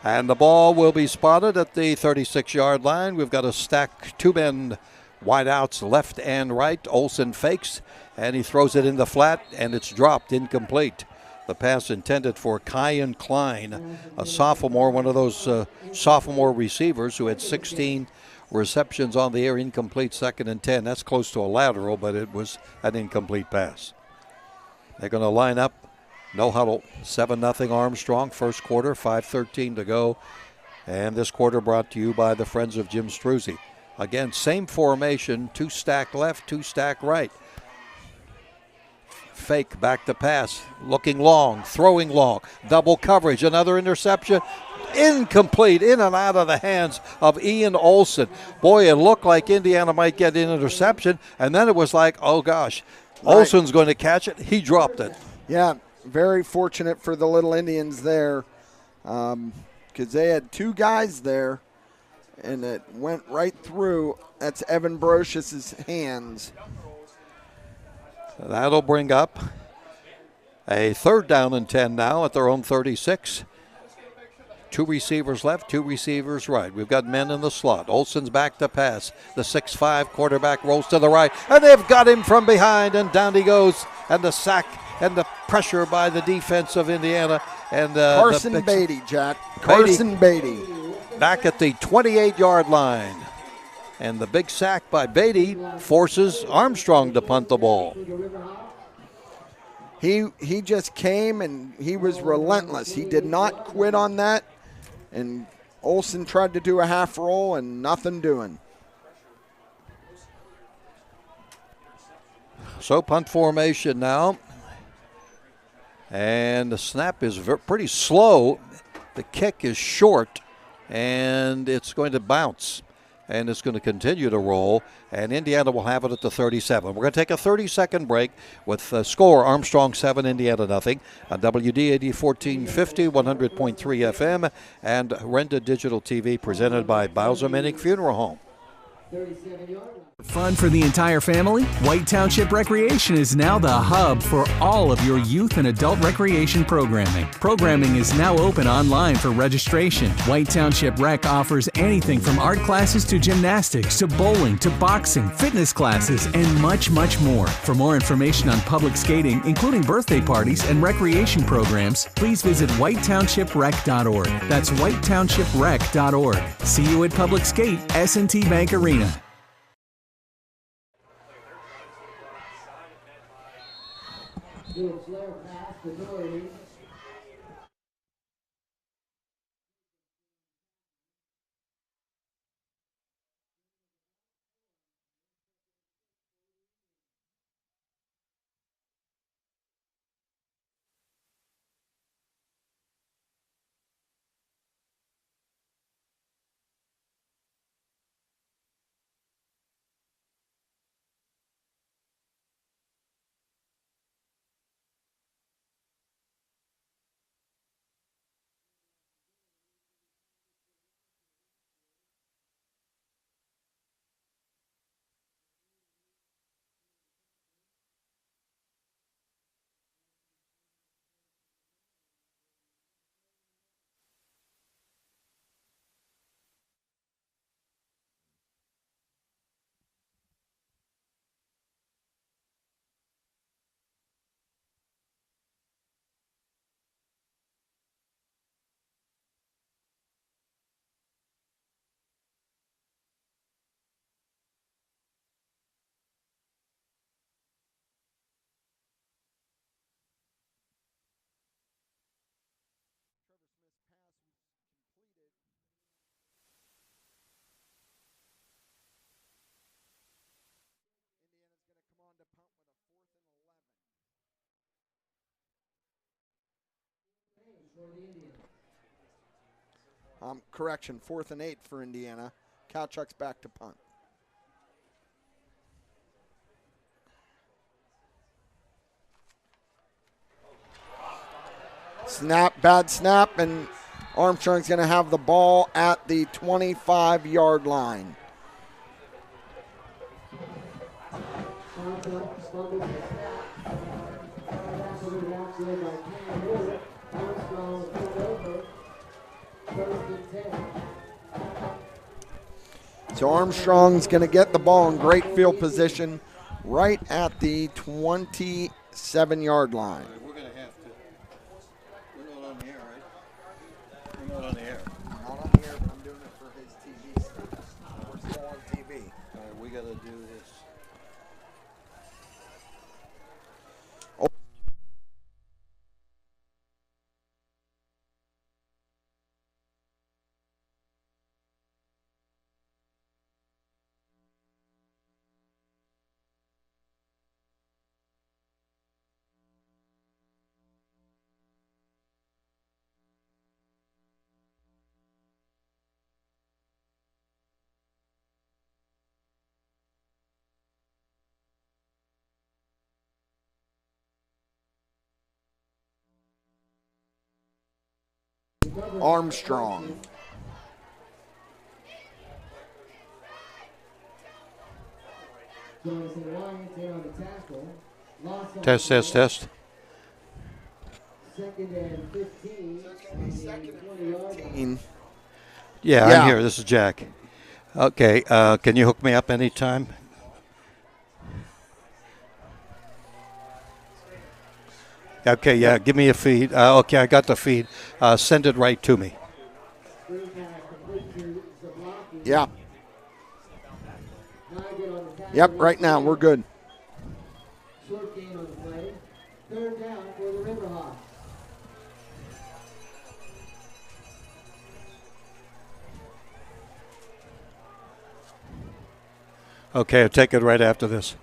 And the ball will be spotted at the 36-yard line. We've got a stack, 2 men wide outs left and right. Olsen fakes, and he throws it in the flat, and it's dropped, incomplete. The pass intended for Kyan Klein, a sophomore, one of those sophomore receivers who had 16 receptions on the air, incomplete, 2nd and 10. That's close to a lateral, but it was an incomplete pass. They're going to line up, no huddle, 7-0 Armstrong, first quarter, 5:13 to go. And this quarter brought to you by the Friends of Jim Struzzi. Again, same formation, 2 stack left, 2 stack right. Fake back to pass, looking long, throwing long, double coverage, another interception. Incomplete, in and out of the hands of Ian Olson. Boy, it looked like Indiana might get an interception, and then it was like, oh gosh, Right. Olson's going to catch it. He dropped it. Yeah, very fortunate for the Little Indians there, because they had two guys there, and it went right through. That's Evan Brocious' hands. That'll bring up a 3rd down and 10 now at their own 36. 2 receivers left, 2 receivers right. We've got men in the slot. Olson's back to pass. The 6'5 quarterback rolls to the right, and they've got him from behind, and down he goes. And the sack and the pressure by the defense of Indiana. And Carson Beatty, Jack. Carson Beatty. Back at the 28-yard line. And the big sack by Beatty forces Armstrong to punt the ball. He just came and he was relentless. He did not quit on that. And Olson tried to do a half roll and nothing doing. So punt formation now. And the snap is pretty slow. The kick is short and it's going to bounce. And it's going to continue to roll, and Indiana will have it at the 37. We're going to take a 30-second break with the score, Armstrong 7, Indiana nothing, on WDAD 1450, 100.3 FM, and Renda Digital TV, presented by Bowser Minnick Funeral Home. Fun for the entire family? White Township Recreation is now the hub for all of your youth and adult recreation programming. Programming is now open online for registration. White Township Rec offers anything from art classes to gymnastics to bowling to boxing, fitness classes, and much, much more. For more information on public skating, including birthday parties and recreation programs, please visit whitetownshiprec.org. That's whitetownshiprec.org. See you at Public Skate, S&T Bank Arena. Correction, 4th and 8 for Indiana. Kowchuk's back to punt. Snap, bad snap, and Armstrong's going to have the ball at the 25-yard line. So Armstrong's going to get the ball in great field position right at the 27-yard line. We're going to have to. We're not on the air, right? We're not on the air. I'm not on the air, but I'm doing it for his TV stuff. We're still on TV. All right, we got to do this. Armstrong. Test, test, test. Yeah, I'm here. This is Jack. Okay, can you hook me up anytime? Okay, yeah, give me a feed. Okay, I got the feed. Send it right to me. Yeah. Yep, right now, we're good. Okay, I'll take it right after this.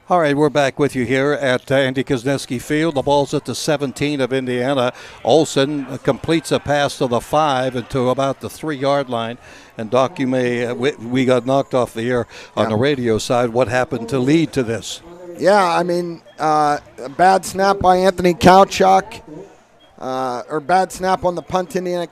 All right, we're back with you here at Andy Kozneski Field. The ball's at the 17 of Indiana. Olsen completes a pass to the 5 and to about the 3-yard line. And Doc, you may we got knocked off the air on the radio side. What happened to lead to this? Yeah, I mean, a bad snap by Anthony Kowchuk, or bad snap on the punt. Indiana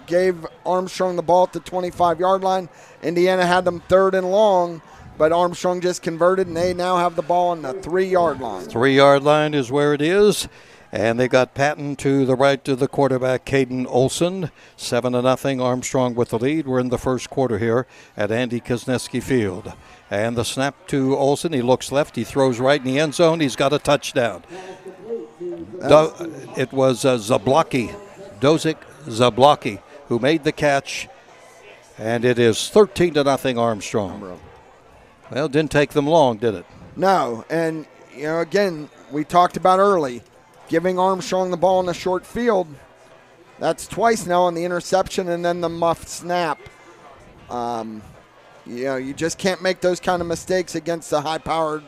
gave Armstrong the ball at the 25-yard line. Indiana had them 3rd and long. But Armstrong just converted, and they now have the ball on the 3-yard line. 3-yard line is where it is. And they got Patton to the right to the quarterback, Caden Olsen. 7-0, Armstrong with the lead. We're in the first quarter here at Andy Kozneski Field. And the snap to Olsen. He looks left. He throws right in the end zone. He's got a touchdown. It was Dozik Zablocki, who made the catch. And it is 13-0 Armstrong. Well, it didn't take them long, did it? No, and, again, we talked about early, giving Armstrong the ball in the short field. That's twice now on the interception and then the muffed snap. You just can't make those kind of mistakes against a high-powered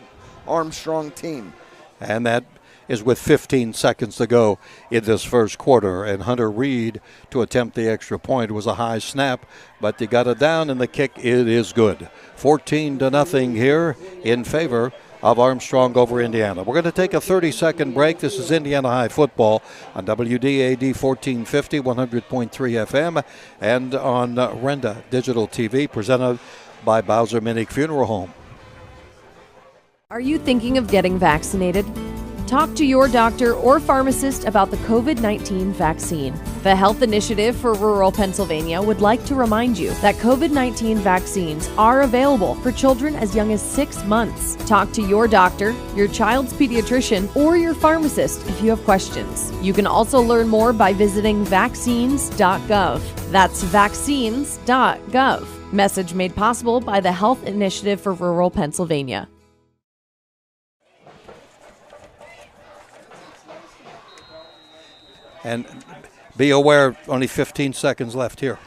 Armstrong team. And that is with 15 seconds to go in this first quarter. And Hunter Reed, to attempt the extra point, was a high snap, but they got it down, and the kick, it is good. 14-0 here in favor of Armstrong over Indiana. We're going to take a 30-second break. This is Indiana High football on WDAD 1450, 100.3 FM, and on Renda Digital TV, presented by Bowser Minnick Funeral Home. Are you thinking of getting vaccinated? Talk to your doctor or pharmacist about the COVID-19 vaccine. The Health Initiative for Rural Pennsylvania would like to remind you that COVID-19 vaccines are available for children as young as 6 months. Talk to your doctor, your child's pediatrician, or your pharmacist if you have questions. You can also learn more by visiting vaccines.gov. That's vaccines.gov. Message made possible by the Health Initiative for Rural Pennsylvania. And be aware, only 15 seconds left here.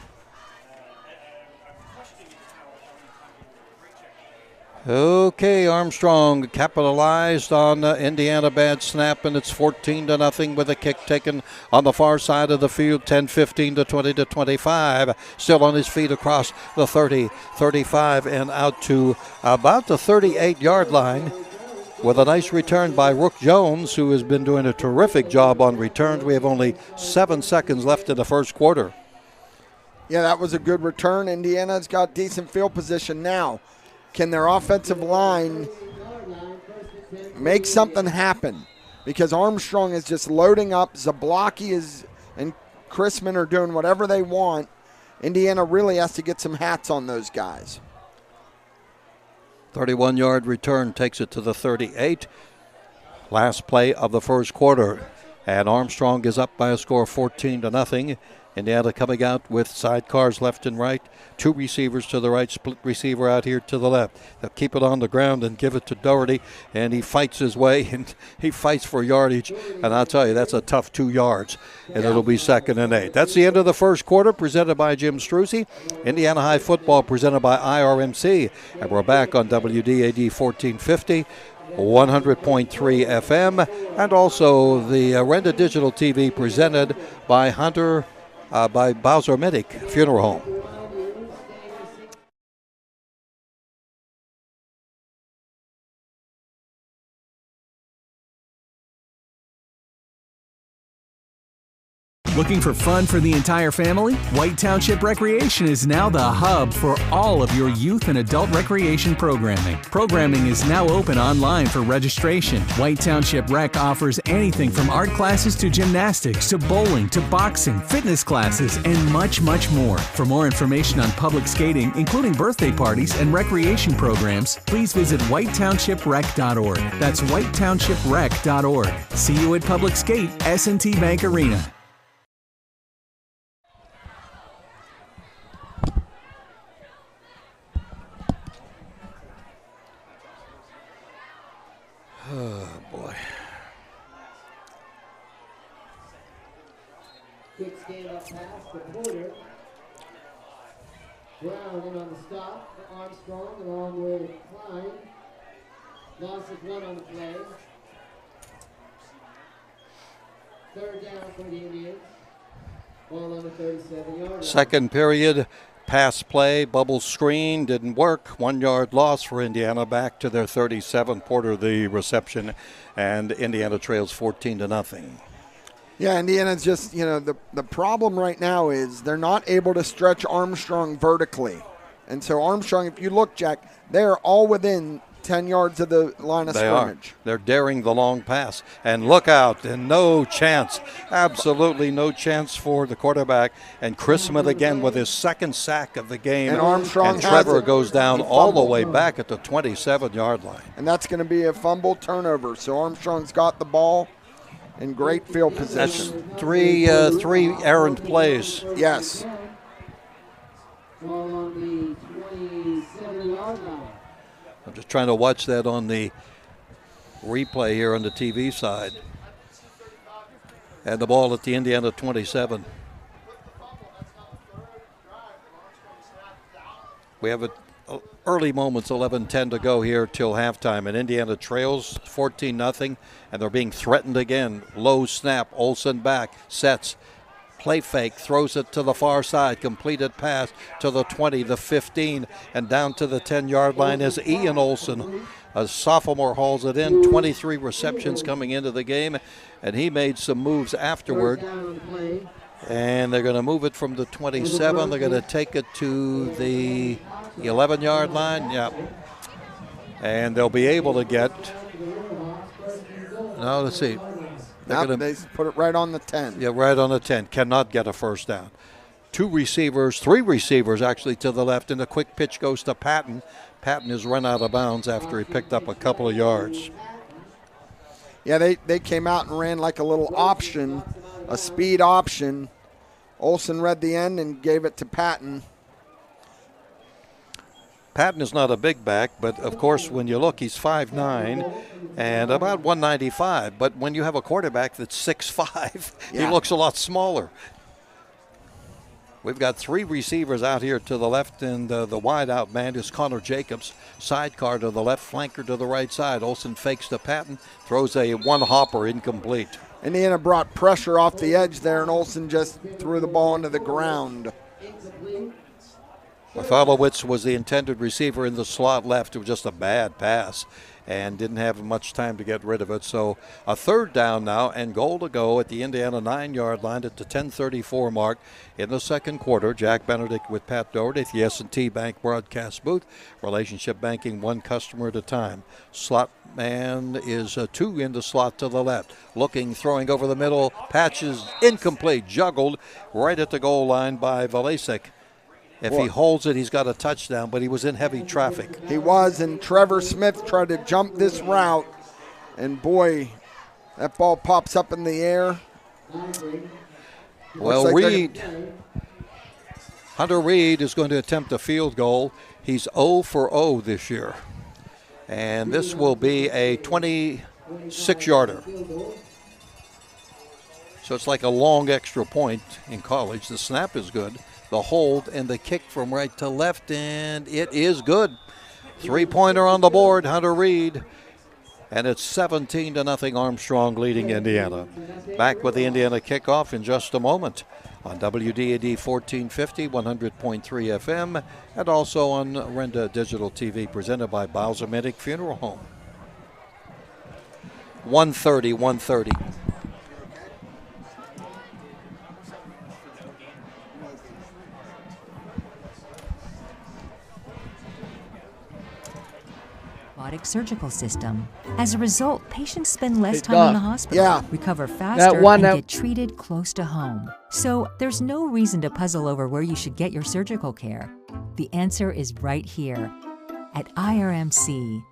Okay, Armstrong capitalized on Indiana bad snap, and it's 14-0 with a kick taken on the far side of the field, 10-15 to 20-25. Still on his feet across the 30, 35, and out to about the 38-yard line. With a nice return by Rook Jones, who has been doing a terrific job on returns. We have only 7 seconds left in the first quarter. Yeah, that was a good return. Indiana's got decent field position now. Can their offensive line make something happen? Because Armstrong is just loading up. Zablocki and Chrisman are doing whatever they want. Indiana really has to get some hats on those guys. 31-yard return takes it to the 38. Last play of the first quarter. And Armstrong is up by a score of 14-0. Indiana coming out with sidecars left and right. 2 receivers to the right, split receiver out here to the left. They'll keep it on the ground and give it to Doherty, and he fights his way, and he fights for yardage. And I'll tell you, that's a tough 2 yards, and it'll be 2nd and 8. That's the end of the first quarter, presented by Jim Struzzi. Indiana High football presented by IRMC. And we're back on WDAD 1450. 100.3 FM, and also the Renda Digital TV presented by by Bowser Minnick Funeral Home. Looking for fun for the entire family? White Township Recreation is now the hub for all of your youth and adult recreation programming. Programming is now open online for registration. White Township Rec offers anything from art classes to gymnastics to bowling to boxing, fitness classes, and much, much more. For more information on public skating, including birthday parties and recreation programs, please visit whitetownshiprec.org. That's whitetownshiprec.org. See you at Public Skate, S&T Bank Arena. Oh, boy. Quick stand up pass to Porter. Brown in on the stop for Armstrong along with Klein. Loss of 1 on the play. Third down for the Indians. Ball on the 37-yard line. Second period. Pass play, bubble screen, didn't work. 1 yard loss for Indiana. Back to their 37. Porter the reception, and Indiana trails 14-0. Yeah, Indiana's just, the problem right now is they're not able to stretch Armstrong vertically. And so Armstrong, if you look, Jack, they're all within 10 yards of the line of scrimmage. They're daring the long pass. And look out, and no chance. Absolutely no chance for the quarterback. And Chris Smith again with his second sack of the game. And Armstrong and Trevor goes down all the way back at the 27-yard line. And that's going to be a fumble turnover. So Armstrong's got the ball in great field position. That's three errant plays. Yes. Ball on the 27-yard line. I'm just trying to watch that on the replay here on the TV side. And the ball at the Indiana 27. We have early moments, 11-10 to go here till halftime. And Indiana trails 14-0, and they're being threatened again. Low snap, Olsen back, sets. Play fake, throws it to the far side, completed pass to the 20, the 15, and down to the 10-yard line is Ian Olsen. A sophomore hauls it in, 23 receptions coming into the game, and he made some moves afterward. And they're going to move it from the 27. They're going to take it to the 11-yard line. Yeah. And they'll be able to get, now let's see. They put it right on the 10. Yeah, right on the 10. Cannot get a first down. Three receivers actually to the left, and the quick pitch goes to Patton. Patton is run out of bounds after he picked up a couple of yards. Yeah, they came out and ran like a little option, a speed option. Olsen read the end and gave it to Patton. Patton is not a big back, but of course when you look, he's 5'9" and about 195. But when you have a quarterback that's 6'5", he looks a lot smaller. We've got three receivers out here to the left, and the wide out man is Connor Jacobs. Sidecar to the left, flanker to the right side. Olsen fakes to Patton, throws a one-hopper incomplete. Indiana brought pressure off the edge there, and Olsen just threw the ball into the ground. Bartholowicz was the intended receiver in the slot left. It was just a bad pass and didn't have much time to get rid of it. So a third down now and goal to go at the Indiana 9-yard line at the 10:34 mark in the second quarter. Jack Benedict with Pat Doherty at the S&T Bank broadcast booth. Relationship banking, one customer at a time. Slot man is 2 in the slot to the left. Looking, throwing over the middle. Patches incomplete, juggled right at the goal line by Valesic. If he holds it, he's got a touchdown, but he was in heavy traffic. He was, and Trevor Smith tried to jump this route, and boy, that ball pops up in the air. Well, like Hunter Reed is going to attempt a field goal. He's 0 for 0 this year, and this will be a 26-yarder. So it's like a long extra point in college. The snap is good. The hold and the kick from right to left, and it is good. 3-pointer on the board, Hunter Reed. And it's 17-0 Armstrong leading Indiana. Back with the Indiana kickoff in just a moment on WDAD 1450, 100.3 FM, and also on Renda Digital TV, presented by Bowser Minnick Funeral Home. 1:30. robotic surgical system. As a result, patients spend less Hey, time Doc. in the hospital, Yeah. recover faster, one and that- get treated close to home. So there's no reason to puzzle over where you should get your surgical care. The answer is right here at IRMC.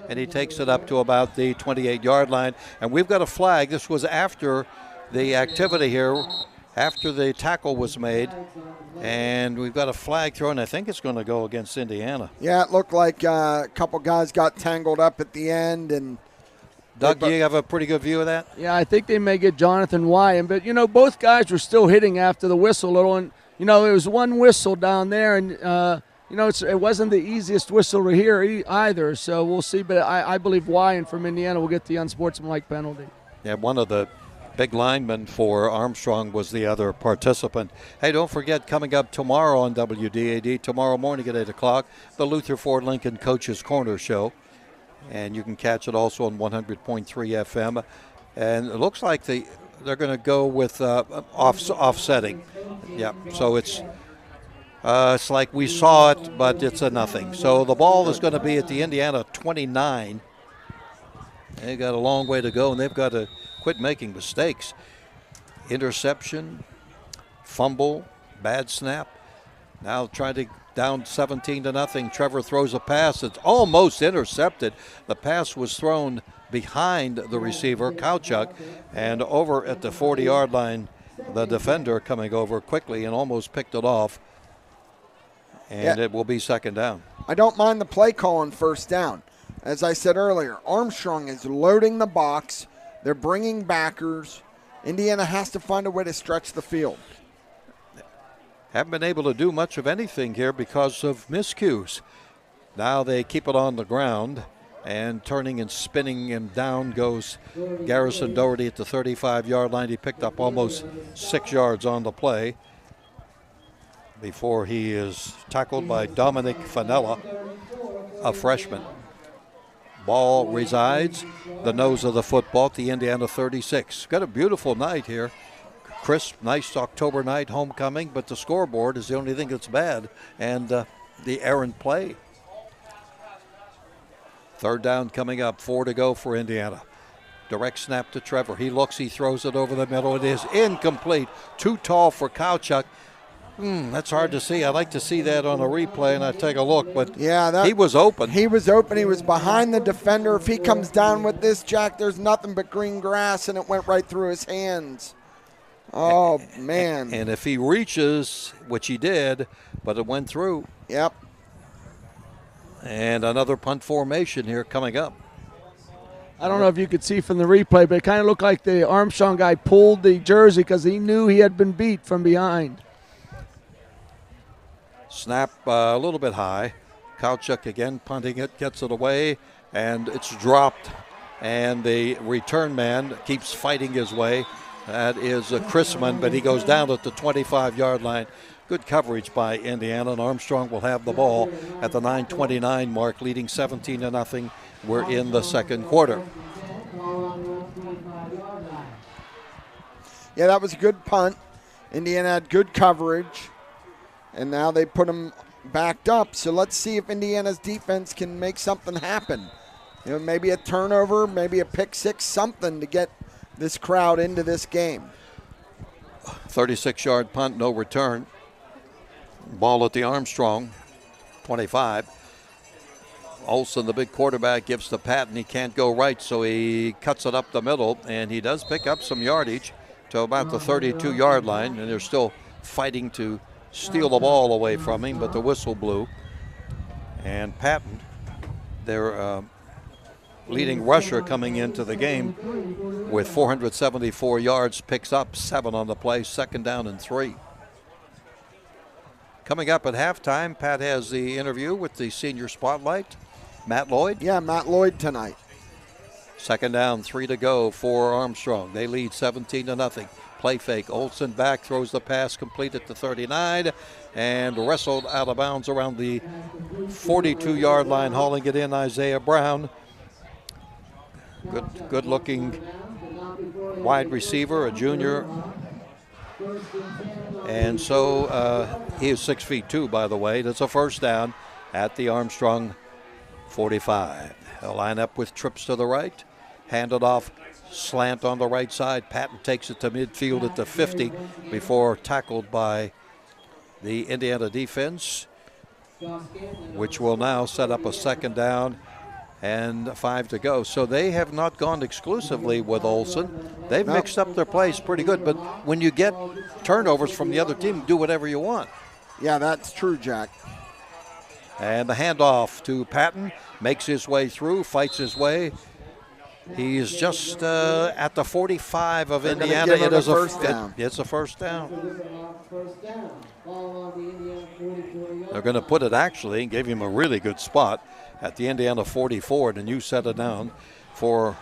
And he takes it up to about the 28-yard line. And we've got a flag. This was after the activity here, after the tackle was made. And we've got a flag thrown. I think it's going to go against Indiana. Yeah, it looked like a couple guys got tangled up at the end. And Doug, do you have a pretty good view of that? Yeah, I think they may get Jonathan Wyan. But, both guys were still hitting after the whistle a little. And, it was one whistle down there. And, it wasn't the easiest whistle to hear either. So we'll see. But I believe Wyan from Indiana will get the unsportsmanlike penalty. Yeah, one of the big linemen for Armstrong was the other participant. Hey, don't forget, coming up tomorrow on WDAD, tomorrow morning at 8 o'clock, the Luther Ford Lincoln Coach's Corner Show. And you can catch it also on 100.3 FM. And it looks like they're going to go with offsetting. Yeah, so it's like we saw it, but it's a nothing. So the ball is going to be at the Indiana 29. They got a long way to go, and they've got to quit making mistakes. Interception, fumble, bad snap. Now trying to down 17-0. Trevor throws a pass. It's almost intercepted. The pass was thrown behind the receiver, Kowchuk, and over at the 40-yard line, the defender coming over quickly and almost picked it off. And it will be second down. I don't mind the play call on first down. As I said earlier, Armstrong is loading the box. They're bringing backers. Indiana has to find a way to stretch the field. Haven't been able to do much of anything here because of miscues. Now they keep it on the ground, and turning and spinning, and down goes Garrison Doherty at the 35-yard line. He picked up almost 6 yards on the play before he is tackled by Dominic Fanella, a freshman. Ball resides the nose of the football at the Indiana 36. Got a beautiful night here. Crisp, nice October night, homecoming, but the scoreboard is the only thing that's bad, and the errant play. Third down coming up, 4 to go for Indiana. Direct snap to Trevor. He looks, he throws it over the middle. It is incomplete. Too tall for Kowchuk. That's hard to see. I'd like to see that on a replay, and I take a look, but he was open. He was open. He was behind the defender. If he comes down with this, Jack, there's nothing but green grass, and it went right through his hands. Oh, man. And if he reaches, which he did, but it went through. Yep. And another punt formation here coming up. I don't know if you could see from the replay, but it kind of looked like the Armstrong guy pulled the jersey because he knew he had been beat from behind. Snap a little bit high. Kowchuk again punting it, gets it away, and it's dropped. And the return man keeps fighting his way. That is Chrisman, but he goes down at the 25-yard line. Good coverage by Indiana, and Armstrong will have the ball at the 9:29 mark, leading 17-0. We're in the second quarter. Yeah, that was a good punt. Indiana had good coverage, and now they put them backed up. So let's see if Indiana's defense can make something happen. Maybe a turnover, maybe a pick six, something to get this crowd into this game. 36-yard punt, no return. Ball at the Armstrong, 25. Olsen, the big quarterback, gives to Patton. He can't go right, so he cuts it up the middle, and he does pick up some yardage to about the 32-yard line, and they're still fighting to steal the ball away from him, but the whistle blew. And Patton, their leading rusher coming into the game with 474 yards, picks up 7 on the play, second down and 3. Coming up at halftime, Pat has the interview with the senior spotlight, Matt Lloyd. Yeah, Matt Lloyd tonight. Second down, 3 to go for Armstrong. They lead 17-0. Play fake. Olsen back, throws the pass complete at the 39 and wrestled out of bounds around the 42-yard line, hauling it in Isaiah Brown. Good looking wide receiver, a junior. And so he is 6'2", by the way. That's a first down at the Armstrong 45. They'll line up with trips to the right. Hand it off, slant on the right side. Patton takes it to midfield at the 50 before tackled by the Indiana defense, which will now set up a second down and 5 to go. So they have not gone exclusively with Olsen. They've mixed up their plays pretty good, but when you get turnovers from the other team, do whatever you want. Yeah, that's true, Jack. And the handoff to Patton, makes his way through, fights his way. He's just at the 45 of Indiana. It is it's a first down. They're going to put it actually and gave him a really good spot at the Indiana 44, and you set it down for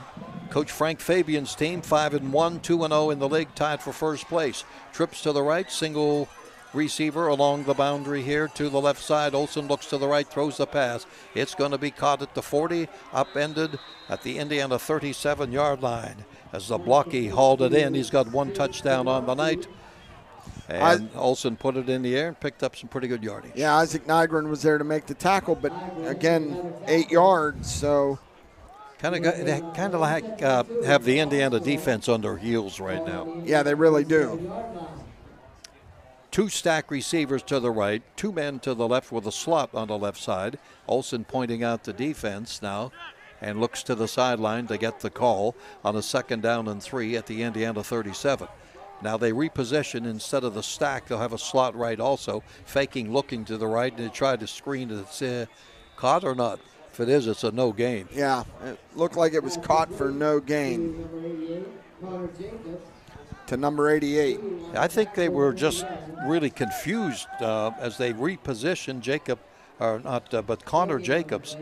Coach Frank Fabian's team. 5-1, 2-0 in the league, tied for first place. Trips to the right, single receiver along the boundary here to the left side. Olsen looks to the right, throws the pass. It's going to be caught at the 40, upended at the Indiana 37-yard line. As the blocky hauled it in, he's got one touchdown on the night. And Olsen put it in the air and picked up some pretty good yardage. Yeah, Isaac Nygren was there to make the tackle, but again, 8 yards, so. Kind of like have the Indiana defense on their heels right now. Yeah, they really do. 2 stack receivers to the right, 2 men to the left with a slot on the left side. Olsen pointing out the defense now and looks to the sideline to get the call on a 2nd down and 3 at the Indiana 37. Now they reposition. Instead of the stack, they'll have a slot right also, faking, looking to the right, and they try to screen it. It's caught or not. If it is, it's a no gain. Yeah, it looked like it was caught for no gain. To number 88. I think they were just really confused as they repositioned but Connor Jacobs,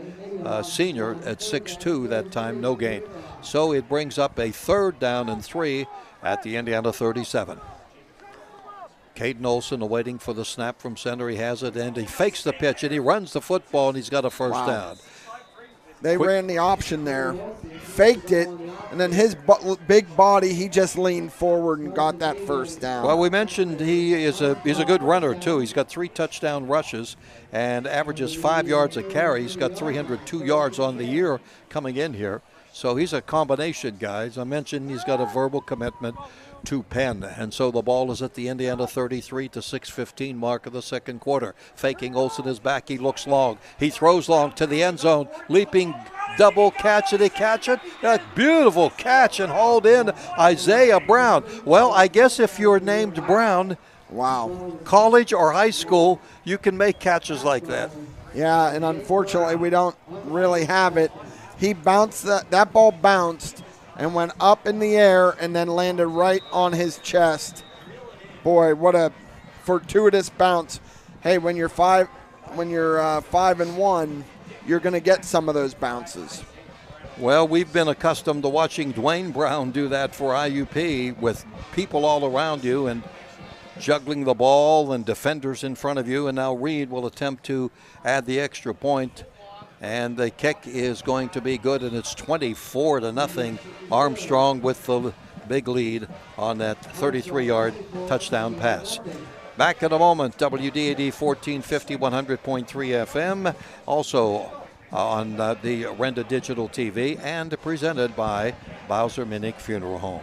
senior at 6'2", that time, no gain. So it brings up a 3rd down and 3 at the Indiana 37. Caden Olsen awaiting for the snap from center. He has it, and he fakes the pitch, and he runs the football, and he's got a first down. They ran the option there, faked it, and then his big body, he just leaned forward and got that first down. Well, we mentioned he's a good runner, too. He's got 3 touchdown rushes and averages 5 yards a carry. He's got 302 yards on the year coming in here. So he's a combination guy. As I mentioned, he's got a verbal commitment to Penn. And so the ball is at the Indiana 33 to 6:15 mark of the second quarter. Faking, Olsen is back. He looks long. He throws long to the end zone. Leaping double catch. Did he catch it? That beautiful catch and hauled in Isaiah Brown. Well, I guess if you're named Brown, wow, college or high school, you can make catches like that. Yeah, and unfortunately we don't really have it. He bounced, that ball bounced and went up in the air and then landed right on his chest. Boy, what a fortuitous bounce. Hey, when you're 5-1, you're going to get some of those bounces. Well, we've been accustomed to watching Dwayne Brown do that for IUP with people all around you and juggling the ball and defenders in front of you. And now Reed will attempt to add the extra point. And the kick is going to be good, and it's 24-0. Armstrong with the big lead on that 33-yard touchdown pass. Back in a moment, WDAD 1450, 100.3 FM. Also on the Renda Digital TV and presented by Bowser Minnick Funeral Home.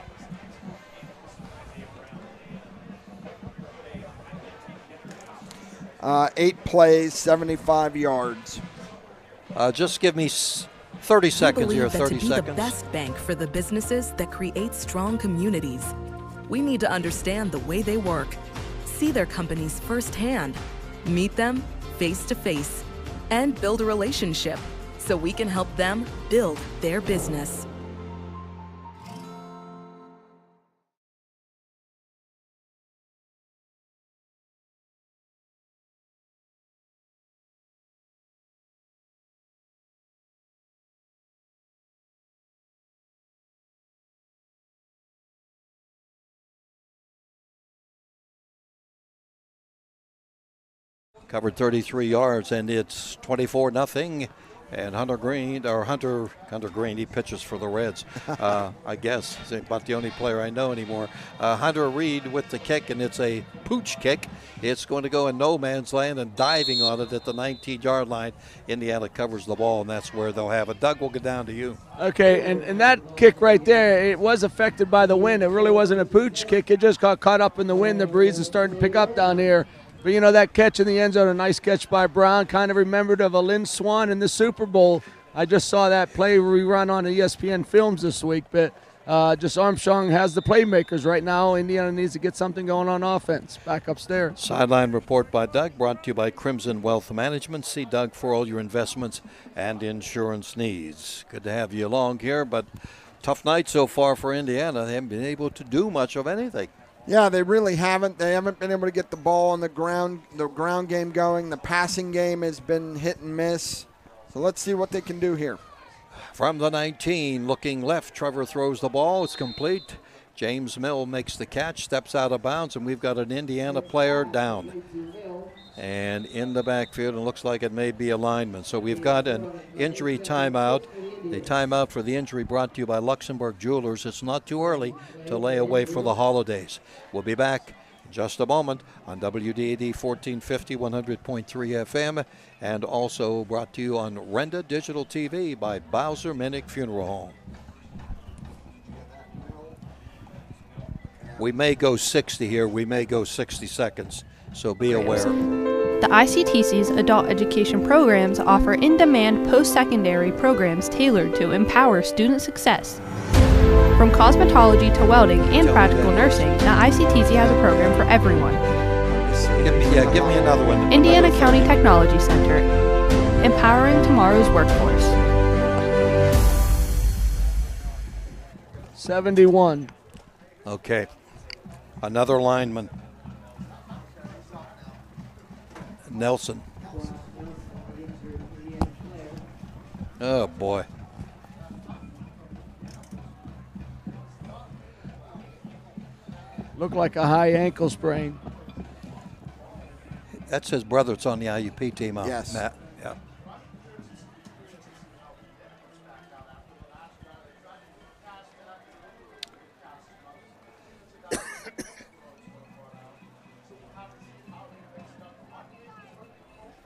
Eight plays, 75 yards. Just give me 30 seconds here, 30 seconds. To be the best bank for the businesses that create strong communities, we need to understand the way they work, see their companies firsthand, meet them face to face, and build a relationship so we can help them build their business. covered 33 yards, and it's 24-0. And Hunter Green, he pitches for the Reds, I guess. He's about the only player I know anymore. Hunter Reed with the kick, and it's a pooch kick. It's going to go in no man's land, and diving on it at the 19-yard line. Indiana covers the ball, and that's where they'll have it. Doug, we'll get down to you. Okay, and that kick right there, it was affected by the wind. It really wasn't a pooch kick. It just got caught up in the wind. The breeze is starting to pick up down here. But, you know, that catch in the end zone, a nice catch by Brown, kind of remembered of a Lynn Swan in the Super Bowl. I just saw that play rerun on ESPN Films this week. But just Armstrong has the playmakers right now. Indiana needs to get something going on offense. Back upstairs. Sideline report by Doug, brought to you by Crimson Wealth Management. See Doug for all your investments and insurance needs. Good to have you along here, but tough night so far for Indiana. They haven't been able to do much of anything. Yeah, they really haven't. They haven't been able to get the ball on the ground game going. The passing game has been hit and miss. So let's see what they can do here. From the 19, looking left, Trevor throws the ball. It's complete. James Mill makes the catch, steps out of bounds, and we've got an Indiana player down. And in the backfield, it looks like it may be a lineman. So we've got an injury timeout. The timeout for the injury brought to you by Luxembourg Jewelers. It's not too early to lay away for the holidays. We'll be back in just a moment on WDAD 1450, 100.3 FM, and also brought to you on Renda Digital TV by Bowser Minnick Funeral Home. We may go 60 here. We may go 60 seconds. So be aware. The ICTC's adult education programs offer in-demand post-secondary programs tailored to empower student success. From cosmetology to welding and practical nursing, the ICTC has a program for everyone. Give me another one. Indiana County Technology Center, empowering tomorrow's workforce. 71. Okay. Another lineman. Nelson. Oh, boy. Looked like a high ankle sprain. That's his brother. It's on the IUP team. Yes. Matt. Yeah.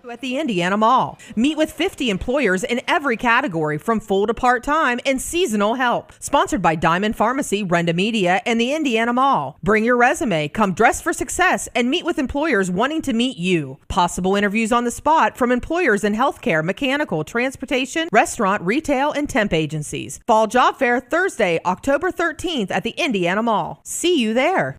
At the Indiana Mall. Meet with 50 employers in every category from full to part-time and seasonal help. Sponsored by Diamond Pharmacy, Renda Media, and the Indiana Mall. Bring your resume, come dressed for success, and meet with employers wanting to meet you. Possible interviews on the spot from employers in healthcare, mechanical, transportation, restaurant, retail, and temp agencies. Fall Job Fair Thursday, October 13th at the Indiana Mall. See you there.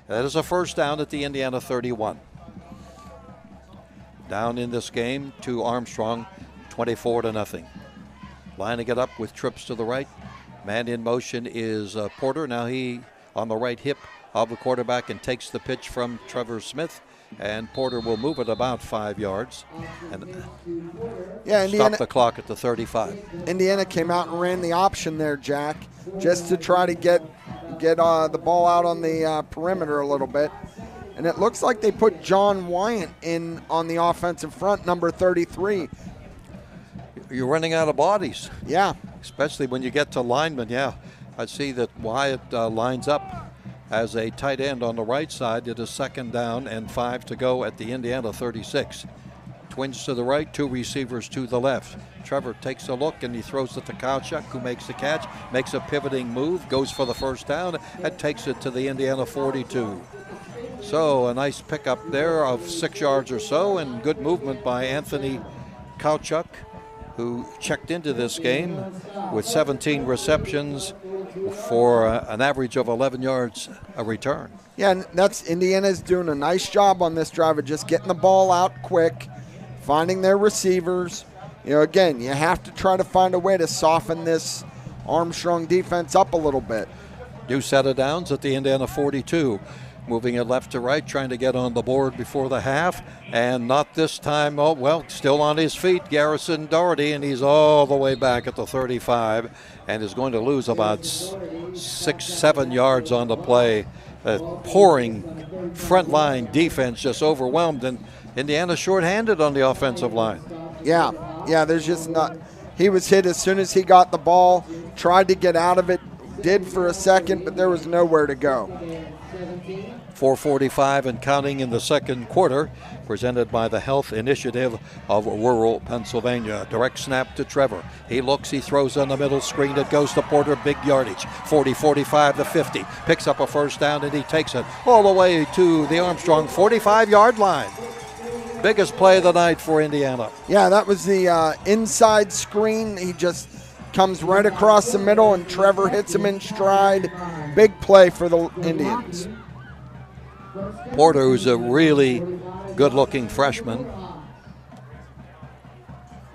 That is a first down at the Indiana 31. Down in this game to Armstrong, 24-0. Lining it up with trips to the right. Man in motion is Porter. Now he on the right hip of the quarterback and takes the pitch from Trevor Smith. And Porter will move it about 5 yards and stop the clock at the 35. Indiana came out and ran the option there, Jack, just to try to get the ball out on the perimeter a little bit. And it looks like they put John Wyant in on the offensive front, number 33. You're running out of bodies. Yeah. Especially when you get to linemen, yeah. I see that Wyatt lines up as a tight end on the right side. It is second down and 5 to go at the Indiana 36. Twins to the right, 2 receivers to the left. Trevor takes a look and he throws it to Kowchuk, who makes the catch, makes a pivoting move, goes for the first down, and takes it to the Indiana 42. So a nice pickup there of 6 yards or so, and good movement by Anthony Kowchuk, who checked into this game with 17 receptions for an average of 11 yards a return. Yeah, and that's Indiana's doing a nice job on this drive of just getting the ball out quick, finding their receivers. You know, again, you have to try to find a way to soften this Armstrong defense up a little bit. New set of downs at the Indiana 42. moving it left to right, trying to get on the board before the half, and not this time. Oh, well, still on his feet, Garrison Doherty, and he's all the way back at the 35 and is going to lose about 6-7 yards on the play. Pouring front line defense just overwhelmed, and Indiana shorthanded on the offensive line. Yeah, there's just not. He was hit as soon as he got the ball, tried to get out of it, did for a second, but there was nowhere to go. 4:45 and counting in the second quarter, presented by the Health Initiative of Rural Pennsylvania. Direct snap to Trevor. He looks, he throws on the middle screen. It goes to Porter, big yardage. 40, 45 to 50. Picks up a first down and he takes it all the way to the Armstrong 45-yard line. Biggest play of the night for Indiana. Yeah, that was the inside screen. He just comes right across the middle and Trevor hits him in stride. Big play for the Indians. Porter, who's a really good-looking freshman.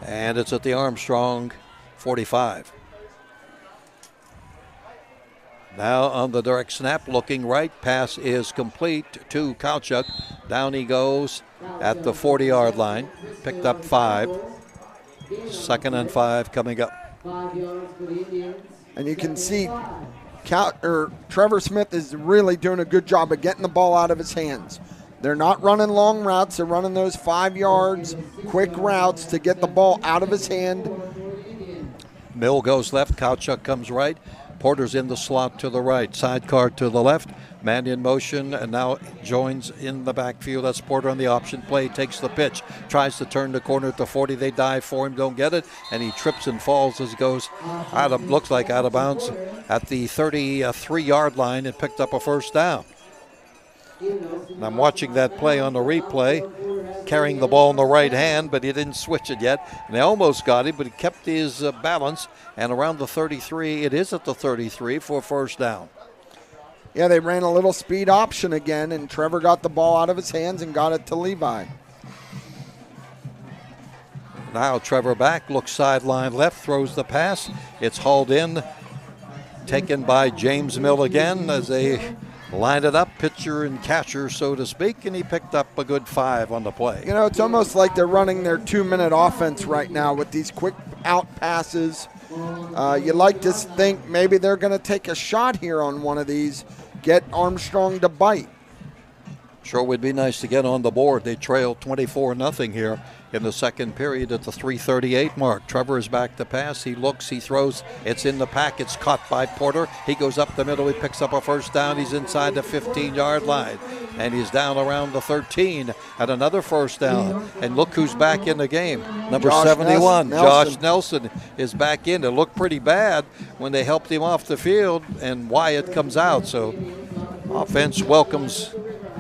And it's at the Armstrong 45. Now on the direct snap, looking right. Pass is complete to Kauchuk. Down he goes at the 40-yard line. Picked up 5. 2nd and 5 coming up. And you can see Trevor Smith is really doing a good job of getting the ball out of his hands. They're not running long routes. They're running those 5 yards, quick routes to get the ball out of his hand. Mill goes left. Kauchuk comes right. Porter's in the slot to the right. Sidecar to the left. Man in motion and now joins in the backfield. That's Porter on the option play. Takes the pitch. Tries to turn the corner at the 40. They dive for him. Don't get it. And he trips and falls as he goes looks like out of bounds at the 33-yard line and picked up a first down. And I'm watching that play on the replay, carrying the ball in the right hand, but he didn't switch it yet. And they almost got him, but he kept his balance. And around the 33, it is at the 33 for a first down. Yeah, they ran a little speed option again, and Trevor got the ball out of his hands and got it to Levi. Now Trevor back, looks sideline left, throws the pass. It's hauled in, taken by James Mill again as they line it up, pitcher and catcher, so to speak, and he picked up a good 5 on the play. You know, it's almost like they're running their 2-minute offense right now with these quick out passes. You like to think maybe they're going to take a shot here on one of these, get Armstrong to bite. Sure would be nice to get on the board. They trail 24-0 here in the second period at the 3:38 mark. Trevor is back to pass. He looks, he throws. It's in the pack. It's caught by Porter. He goes up the middle. He picks up a first down. He's inside the 15-yard line. And he's down around the 13 at another first down. And look who's back in the game. Number 71, Josh Nelson is back in. It looked pretty bad when they helped him off the field, and Wyatt comes out. So offense welcomes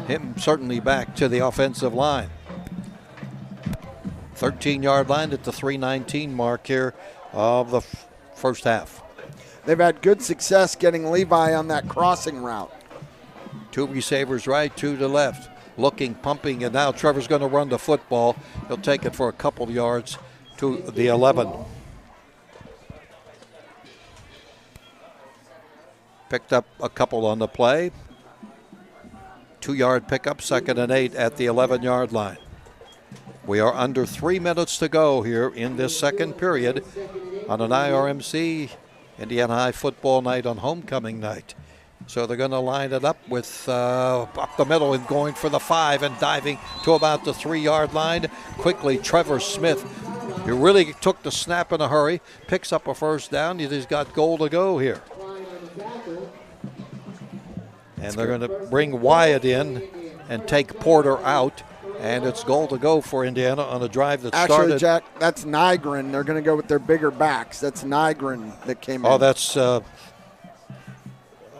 him certainly back to the offensive line. 13-yard line at the 3:19 mark here of the first half. They've had good success getting Levi on that crossing route. 2 receivers right, 2 to left. Looking, pumping, and now Trevor's going to run the football. He'll take it for a couple yards to the 11. Picked up a couple on the play. 2-yard pickup, 2nd and 8 at the 11-yard line. We are under 3 minutes to go here in this second period on an IRMC Indiana High football night on homecoming night. So they're going to line it up with up the middle and going for the 5 and diving to about the 3-yard line. Quickly, Trevor Smith, who really took the snap in a hurry, picks up a first down. He's got goal to go here. And they're going to bring Wyatt in and take Porter out. And it's goal to go for Indiana on a drive that started. Actually, Jack, that's Nygren. They're going to go with their bigger backs. That's Nygren that came in. Oh, that's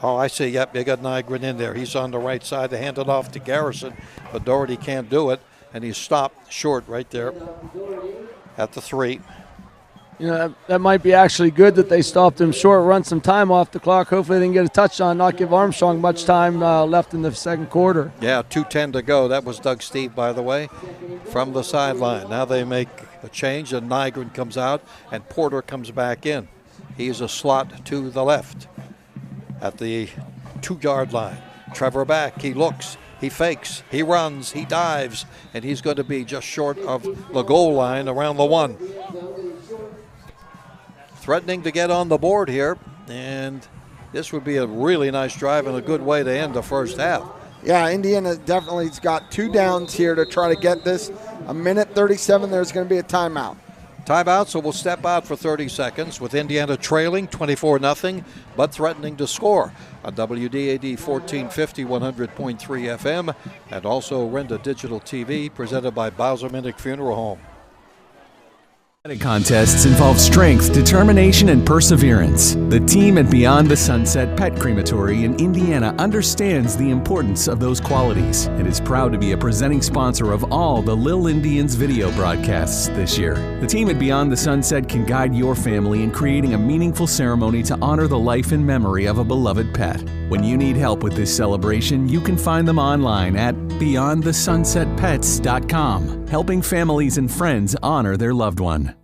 I see. Yep, they got Nygren in there. He's on the right side. They hand it off to Garrison, but Doherty can't do it. And he's stopped short right there at the 3. You know, that might be actually good that they stopped him short, run some time off the clock. Hopefully they can get a touchdown, not give Armstrong much time left in the second quarter. Yeah, 2:10 to go. That was Doug Steve, by the way, from the sideline. Now they make a change, and Nygren comes out, and Porter comes back in. He's a slot to the left at the 2-yard line. Trevor back. He looks. He fakes. He runs. He dives. And he's going to be just short of the goal line around the 1. Threatening to get on the board here. And this would be a really nice drive and a good way to end the first half. Yeah, Indiana definitely's got 2 downs here to try to get this. A minute 37, there's going to be a timeout. Timeout, so we'll step out for 30 seconds with Indiana trailing 24-0, but threatening to score on WDAD 1450, 100.3 FM, and also Renda Digital TV, presented by Bowser Minnick Funeral Home. Contests involve strength, determination, and perseverance. The team at Beyond the Sunset Pet Crematory in Indiana understands the importance of those qualities and is proud to be a presenting sponsor of all the Lil Indians video broadcasts this year. The team at Beyond the Sunset can guide your family in creating a meaningful ceremony to honor the life and memory of a beloved pet. When you need help with this celebration, you can find them online at beyondthesunsetpets.com, helping families and friends honor their loved one.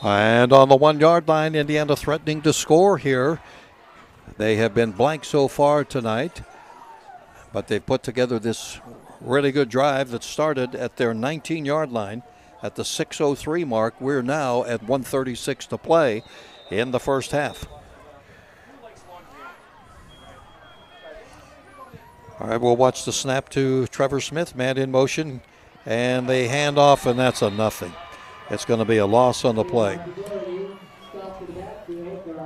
And on the 1-yard line, Indiana threatening to score here. They have been blank so far tonight, but they've put together this really good drive that started at their 19-yard line at the 6:03 mark. We're now at 1:36 to play in the first half. All right, we'll watch the snap to Trevor Smith, man in motion, and they hand off, and that's a nothing. It's going to be a loss on the play.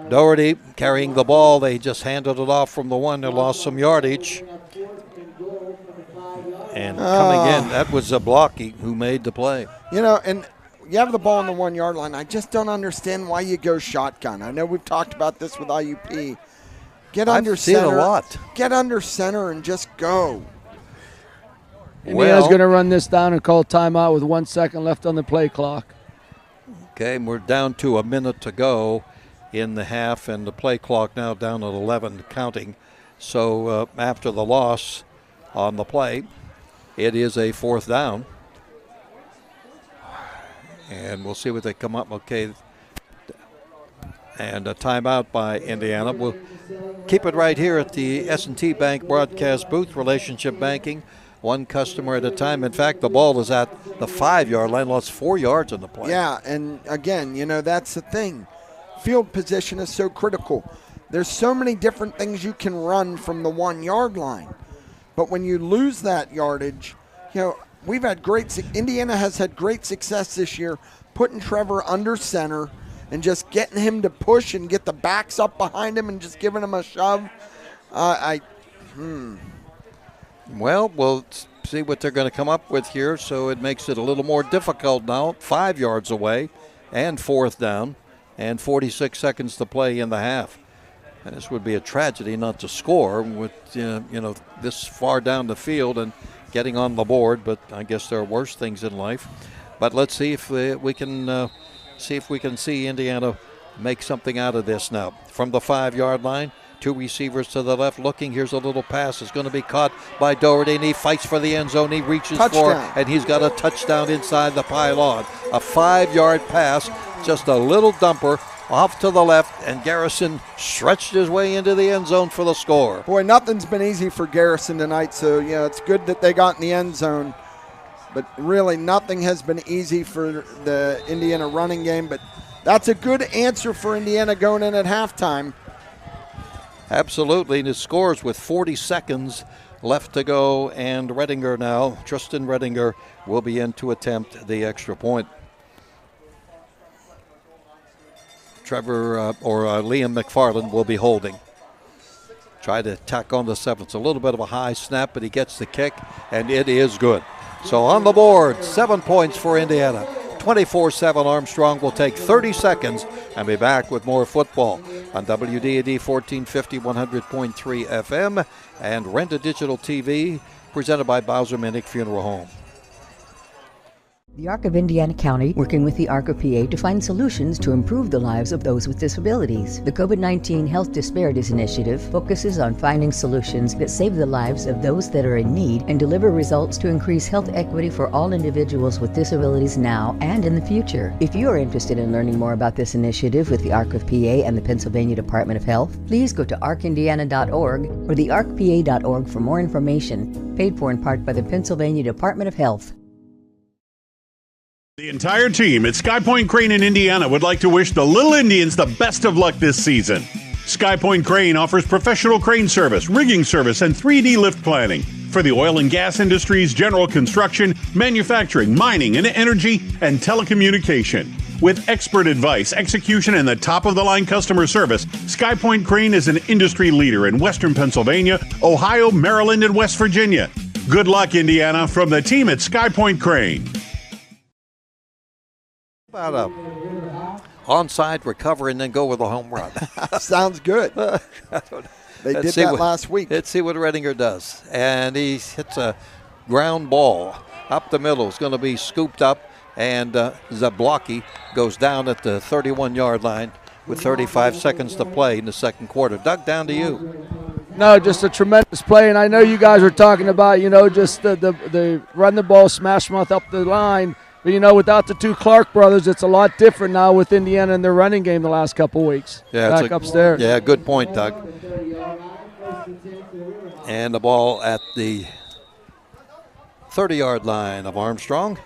Doherty carrying the ball. They just handed it off from the 1. They lost some yardage. And coming in, that was Zablocki who made the play. You know, and you have the ball on the 1-yard line. I just don't understand why you go shotgun. I know we've talked about this with IUP. Get under center. I've seen a lot. Get under center and just go. Indiana's going to run this down and call timeout with 1 second left on the play clock. Okay, and we're down to a minute to go in the half, and the play clock now down at 11 counting. So after the loss on the play, it is a 4th down. And we'll see what they come up. Okay, and a timeout by Indiana. We'll keep it right here at the S&T Bank broadcast booth, relationship banking. 1 customer at a time. In fact, the ball is at the 5-yard line, lost 4 yards on the play. Yeah, and again, you know, that's the thing. Field position is so critical. There's so many different things you can run from the 1-yard line. But when you lose that yardage, you know, Indiana has had great success this year putting Trevor under center and just getting him to push and get the backs up behind him and just giving him a shove. Well, we'll see what they're going to come up with here, so it makes it a little more difficult now. 5 yards away and 4th down and 46 seconds to play in the half. And this would be a tragedy not to score with, this far down the field and getting on the board, but I guess there are worse things in life. But let's see if we can see Indiana make something out of this now. From the 5-yard line, 2 receivers to the left looking. Here's a little pass. It's going to be caught by Doherty, and he fights for the end zone. He reaches for it, and he's got a touchdown inside the pylon. A 5-yard pass, just a little dumper off to the left, and Garrison stretched his way into the end zone for the score. Boy, nothing's been easy for Garrison tonight, so, it's good that they got in the end zone. But really, nothing has been easy for the Indiana running game. But that's a good answer for Indiana going in at halftime. Absolutely, and it scores with 40 seconds left to go, and Redinger now, Tristan Redinger, will be in to attempt the extra point. Liam McFarland will be holding. Try to tack on the 7th. It's a little bit of a high snap, but he gets the kick, and it is good. So on the board, 7 points for Indiana. 24-7 Armstrong will take 30 seconds and be back with more football on WDAD 1450, 100.3 FM and Renda Digital TV, presented by Bowser Minnick Funeral Home. The Arc of Indiana County, working with the Arc of PA to find solutions to improve the lives of those with disabilities. The COVID-19 Health Disparities Initiative focuses on finding solutions that save the lives of those that are in need and deliver results to increase health equity for all individuals with disabilities now and in the future. If you are interested in learning more about this initiative with the Arc of PA and the Pennsylvania Department of Health, please go to arcindiana.org or thearcpa.org for more information. Paid for in part by the Pennsylvania Department of Health. The entire team at Sky Point Crane in Indiana would like to wish the Little Indians the best of luck this season. Sky Point Crane offers professional crane service, rigging service, and 3D lift planning for the oil and gas industries, general construction, manufacturing, mining, and energy, and telecommunication. With expert advice, execution, and the top-of-the-line customer service, Sky Point Crane is an industry leader in Western Pennsylvania, Ohio, Maryland, and West Virginia. Good luck, Indiana, from the team at Sky Point Crane. About a onside, recover, and then go with a home run. Sounds good. They did that last week. Let's see what Redinger does. And he hits a ground ball up the middle. It's going to be scooped up, and Zablocki goes down at the 31-yard line with 35 seconds to play in the second quarter. Doug, down to you. No, just a tremendous play, and I know you guys are talking about, just the run the ball, smash mouth up the line. But, without the two Clark brothers, it's a lot different now with Indiana and their running game the last couple of weeks. Yeah, back upstairs. Yeah, good point, Doug. And the ball at the 30-yard line of Armstrong.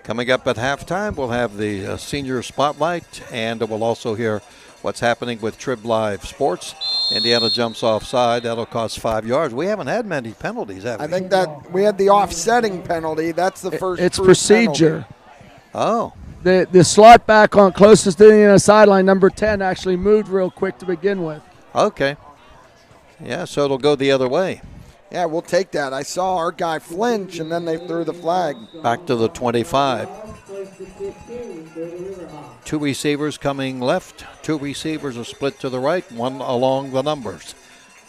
Coming up at halftime, we'll have the senior spotlight, and we'll also hear what's happening with Trib Live Sports. Indiana jumps offside. That'll cost 5 yards. We haven't had many penalties, have we? I think that we had the offsetting penalty. That's the first. It's procedure. Penalty. Oh. The slot back on closest to the Indiana sideline, number 10, actually moved real quick to begin with. Okay. Yeah, so it'll go the other way. Yeah, we'll take that. I saw our guy flinch, and then they threw the flag. Back to the 25. Two receivers coming left. Two receivers are split to the right, one along the numbers.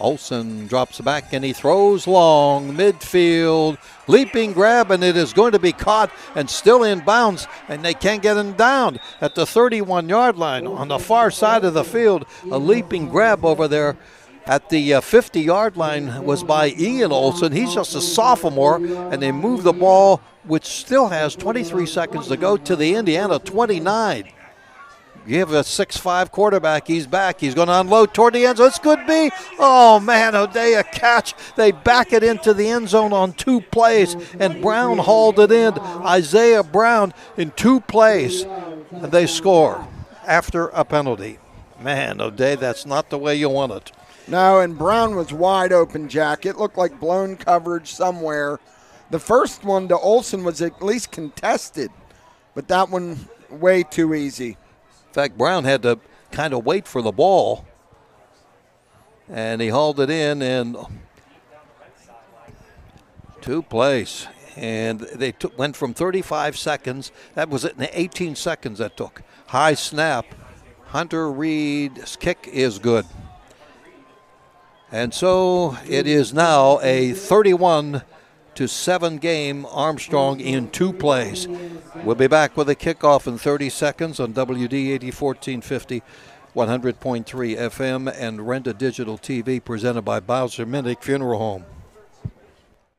Olsen drops back, and he throws long, midfield, leaping grab, and it is going to be caught and still in bounds, and they can't get him down at the 31-yard line. On the far side of the field, a leaping grab over there at the 50-yard line was by Ian Olsen. He's just a sophomore, and they move the ball, which still has 23 seconds to go, to the Indiana 29. You have a 6'5 quarterback. He's back. He's going to unload toward the end zone. This could be. Oh, man, O'Day, a catch. They back it into the end zone on 2 plays, and Brown hauled it in. Isaiah Brown in 2 plays, and they score after a penalty. Man, O'Day, that's not the way you want it. No, and Brown was wide open, Jack. It looked like blown coverage somewhere. The first one to Olsen was at least contested, but that one way too easy. In fact, Brown had to kind of wait for the ball, and he hauled it in 2 plays. And they went from 35 seconds. That was it in 18 seconds that took. High snap. Hunter Reed's kick is good. And so it is now a 31-7 game, Armstrong in 2 plays. We'll be back with a kickoff in 30 seconds on WD 80 1450, 100.3 FM, and Rent a Digital TV, presented by Bowser Minnick Funeral Home.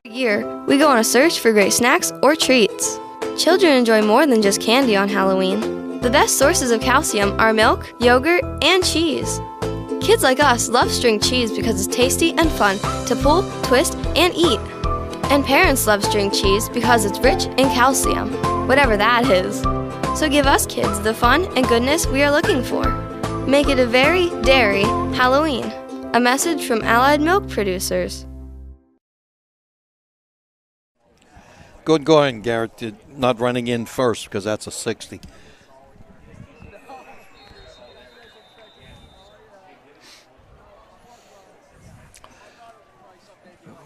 Year, we go on a search for great snacks or treats. Children enjoy more than just candy on Halloween. The best sources of calcium are milk, yogurt, and cheese. Kids like us love string cheese because it's tasty and fun to pull, twist, and eat. And parents love string cheese because it's rich in calcium, whatever that is. So give us kids the fun and goodness we are looking for. Make it a very dairy Halloween. A message from Allied Milk Producers. Good going, Garrett. Not running in first because that's a 60.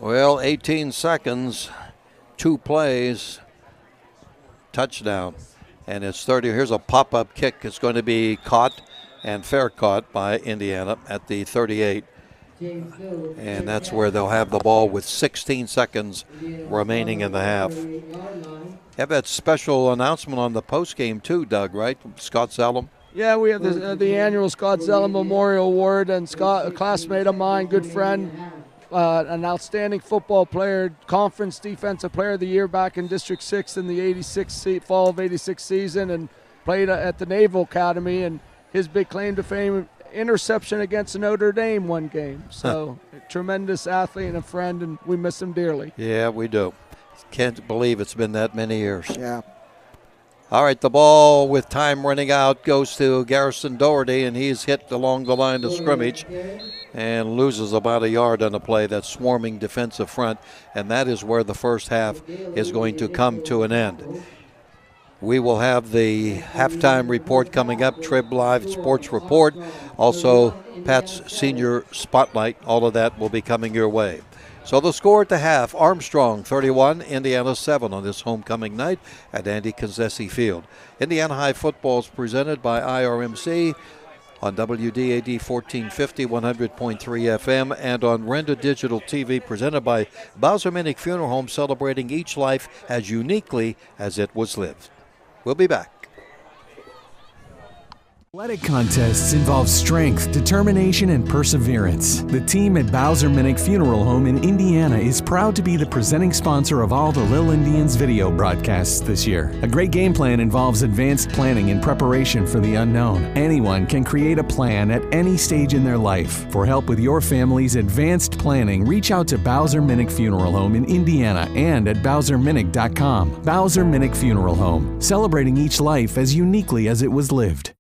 Well, 18 seconds, 2 plays, touchdown. And it's 30. Here's a pop-up kick. It's going to be caught and fair caught by Indiana at the 38. And that's where they'll have the ball with 16 seconds remaining in the half. Have that special announcement on the post game too, Doug, right? Scott Zellum. Yeah, we have the annual Scott Zellum Memorial Award, and Scott, a classmate of mine, good friend, an outstanding football player, conference defensive player of the year back in District 6 in the fall of 86 season, and played at the Naval Academy, and his big claim to fame, interception against Notre Dame one game. So tremendous athlete and a friend, and we miss him dearly. Yeah, we do. Can't believe it's been that many years. Yeah. All right, the ball with time running out goes to Garrison Doherty, and he's hit along the line of scrimmage and loses about a yard on the play. That swarming defensive front, and that is where the first half is going to come to an end. We will have the halftime report coming up, Trib Live Sports Report, also Pat's Senior Spotlight. All of that will be coming your way. So the score at the half, Armstrong 31, Indiana 7 on this homecoming night at Andy Kosneski Field. Indiana High football is presented by IRMC on WDAD 1450, 100.3 FM, and on Renda Digital TV, presented by Bowser Minnick Funeral Home, celebrating each life as uniquely as it was lived. We'll be back. Athletic contests involve strength, determination, and perseverance. The team at Bowser Minnick Funeral Home in Indiana is proud to be the presenting sponsor of all the Little Indians video broadcasts this year. A great game plan involves advanced planning and preparation for the unknown. Anyone can create a plan at any stage in their life. For help with your family's advanced planning, reach out to Bowser Minnick Funeral Home in Indiana and at BowserMinnick.com. Bowser Minnick Funeral Home, celebrating each life as uniquely as it was lived.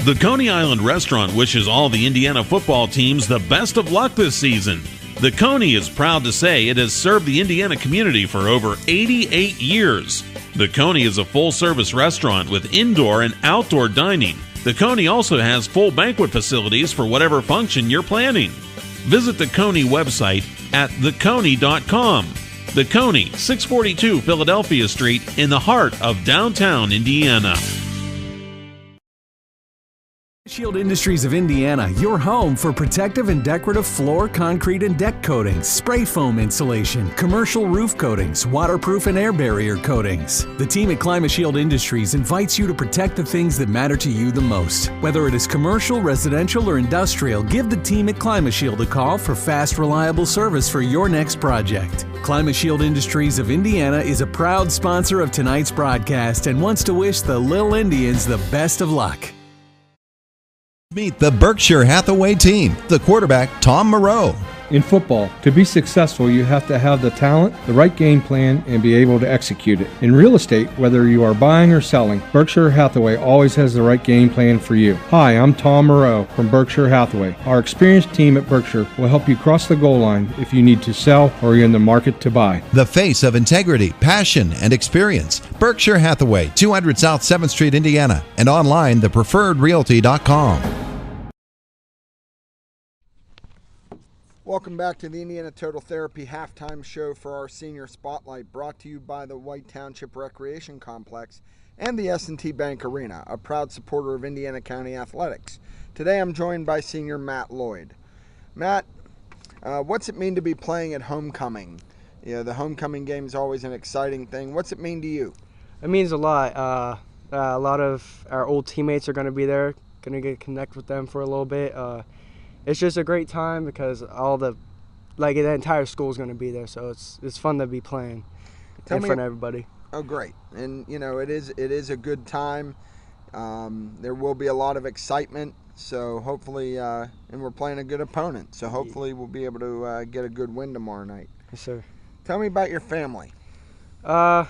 The Coney Island Restaurant wishes all the Indiana football teams the best of luck this season. The Coney is proud to say it has served the Indiana community for over 88 years. The Coney is a full-service restaurant with indoor and outdoor dining. The Coney also has full banquet facilities for whatever function you're planning. Visit the Coney website at theconey.com. The Coney, 642 Philadelphia Street in the heart of downtown Indiana. Shield Industries of Indiana, your home for protective and decorative floor, concrete, and deck coatings, spray foam insulation, commercial roof coatings, waterproof and air barrier coatings. The team at ClimaShield Industries invites you to protect the things that matter to you the most. Whether it is commercial, residential, or industrial, give the team at ClimaShield a call for fast, reliable service for your next project. ClimaShield Industries of Indiana is a proud sponsor of tonight's broadcast and wants to wish the Little Indians the best of luck. Meet the Berkshire Hathaway team, the quarterback, Tom Moreau. In football, to be successful, you have to have the talent, the right game plan, and be able to execute it. In real estate, whether you are buying or selling, Berkshire Hathaway always has the right game plan for you. Hi, I'm Tom Moreau from Berkshire Hathaway. Our experienced team at Berkshire will help you cross the goal line if you need to sell or you're in the market to buy. The face of integrity, passion, and experience. Berkshire Hathaway, 200 South 7th Street, Indiana, and online, thepreferredrealty.com. Welcome back to the Indiana Total Therapy halftime show for our Senior Spotlight, brought to you by the White Township Recreation Complex and the S&T Bank Arena, a proud supporter of Indiana County Athletics. Today I'm joined by Senior Matt Lloyd. Matt, what's it mean to be playing at homecoming? You know, the homecoming game is always an exciting thing. What's it mean to you? It means a lot. A lot of our old teammates are going to be there, going to get to connect with them for a little bit. It's just a great time because the entire school is going to be there, so it's fun to be playing in front of everybody. Oh, great! And you know, it is a good time. There will be a lot of excitement, so hopefully, and we're playing a good opponent, so hopefully we'll be able to get a good win tomorrow night. Yes, sir. Tell me about your family. Right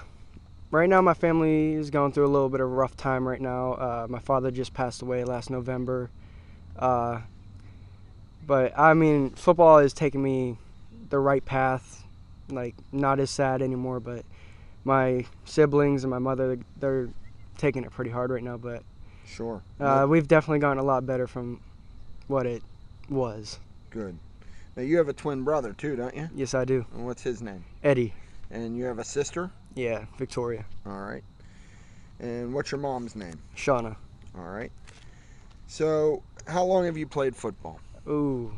now, my family is going through a little bit of a rough time right now. My father just passed away last November. But, I mean, football is taking me the right path, like, not as sad anymore, but my siblings and my mother, they're taking it pretty hard right now, but sure. We've definitely gotten a lot better from what it was. Good. Now, you have a twin brother, too, don't you? Yes, I do. And what's his name? Eddie. And you have a sister? Yeah, Victoria. All right. And what's your mom's name? Shauna. All right. So, how long have you played football? Ooh.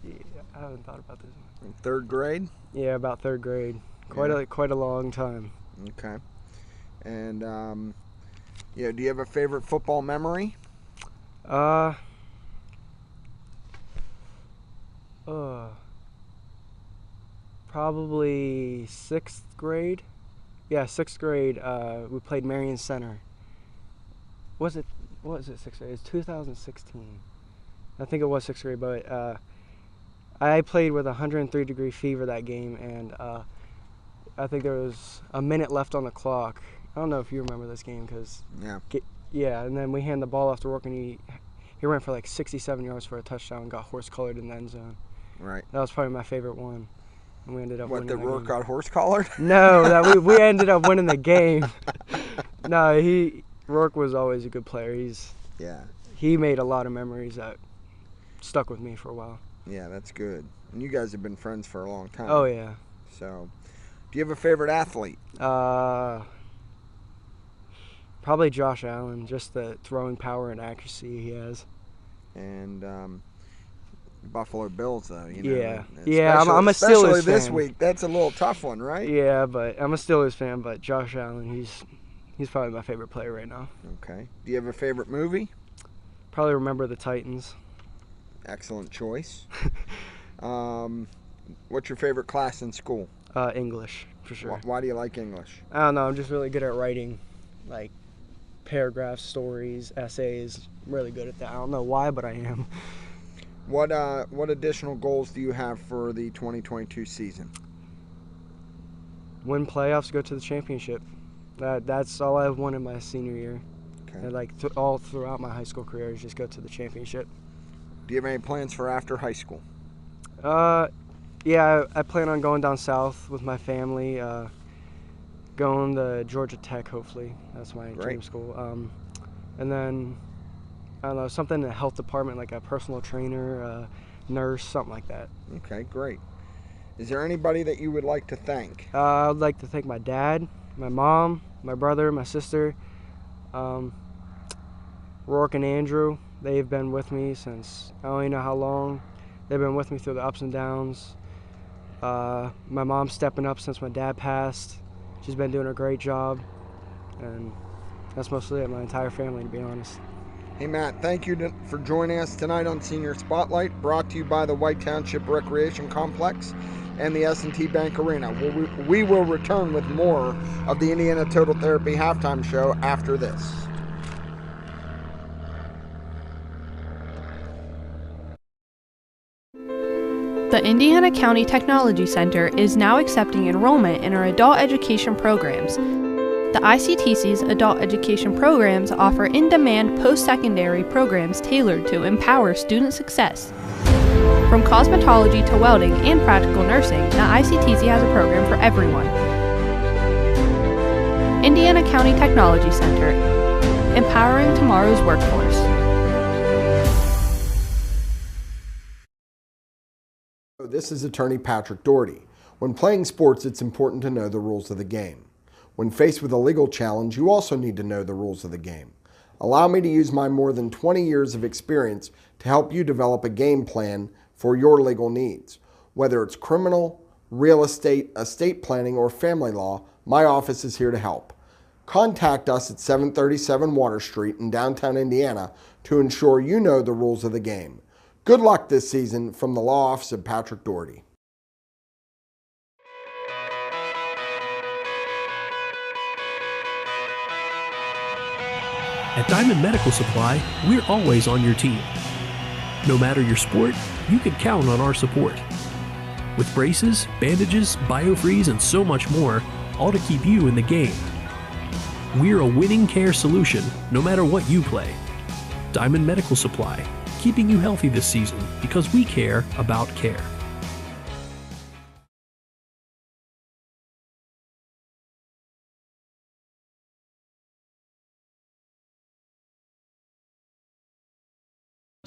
Yeah, I haven't thought about this. In third grade? Yeah, about third grade. Quite a long time. Okay. And do you have a favorite football memory? Probably 6th grade. Yeah, 6th grade. We played Marion Center. What was it 6th grade? It was 2016. I think it was 6th grade, but I played with 103-degree fever that game, and I think there was a minute left on the clock. I don't know if you remember this game, because and then we handed the ball off to Rourke, and he ran for like 67 yards for a touchdown and got horse-colored in the end zone. Right. That was probably my favorite one. And we ended up winning. What, that Rourke got horse-collared? No, that we ended up winning the game. No, Rourke was always a good player. He made a lot of memories that stuck with me for a while. Yeah, that's good. And you guys have been friends for a long time. Oh, yeah. So, do you have a favorite athlete? Probably Josh Allen, just the throwing power and accuracy he has. And Buffalo Bills, though. Yeah, I'm a Steelers fan. Especially this week. That's a little tough one, right? Yeah, but I'm a Steelers fan, but Josh Allen, he's probably my favorite player right now. Okay. Do you have a favorite movie? Probably Remember the Titans. Excellent choice. What's your favorite class in school? English, for sure. Why do you like English? I don't know. I'm just really good at writing, like paragraphs, stories, essays. I'm really good at that. I don't know why, but I am. What additional goals do you have for the 2022 season? Win playoffs, go to the championship. That's all I've wanted my senior year. Okay. And all throughout my high school career is just go to the championship. Do you have any plans for after high school? Yeah, I plan on going down south with my family, going to Georgia Tech, hopefully. That's my dream school. And then, I don't know, something in the health department, like a personal trainer, nurse, something like that. Okay, great. Is there anybody that you would like to thank? I would like to thank my dad, my mom, my brother, my sister, Rourke and Andrew. They've been with me since I don't even know how long. They've been with me through the ups and downs. My mom's stepping up since my dad passed. She's been doing a great job. And that's mostly it, my entire family, to be honest. Hey, Matt, thank you for joining us tonight on Senior Spotlight, brought to you by the White Township Recreation Complex and the S&T Bank Arena. We will return with more of the Indiana Total Therapy Halftime Show after this. The Indiana County Technology Center is now accepting enrollment in our adult education programs. The ICTC's adult education programs offer in-demand post-secondary programs tailored to empower student success. From cosmetology to welding and practical nursing, the ICTC has a program for everyone. Indiana County Technology Center, empowering tomorrow's workforce. This is attorney Patrick Doherty. When playing sports, it's important to know the rules of the game. When faced with a legal challenge, you also need to know the rules of the game. Allow me to use my more than 20 years of experience to help you develop a game plan for your legal needs. Whether it's criminal, real estate, estate planning, or family law, my office is here to help. Contact us at 737 Water Street in downtown Indiana to ensure you know the rules of the game. Good luck this season from the Law Office of Patrick Doherty. At Diamond Medical Supply, we're always on your team. No matter your sport, you can count on our support. With braces, bandages, biofreeze, and so much more, all to keep you in the game. We're a winning care solution, no matter what you play. Diamond Medical Supply, keeping you healthy this season because we care about care.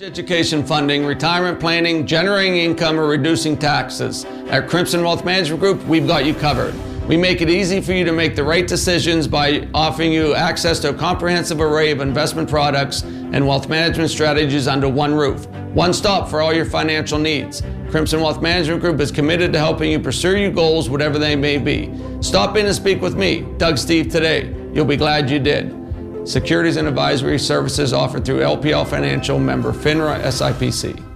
Education funding, retirement planning, generating income, or reducing taxes. At Crimson Wealth Management Group, we've got you covered. We make it easy for you to make the right decisions by offering you access to a comprehensive array of investment products and wealth management strategies under one roof. One stop for all your financial needs. Crimson Wealth Management Group is committed to helping you pursue your goals, whatever they may be. Stop in and speak with me, Doug Steve, today. You'll be glad you did. Securities and advisory services offered through LPL Financial, member FINRA SIPC.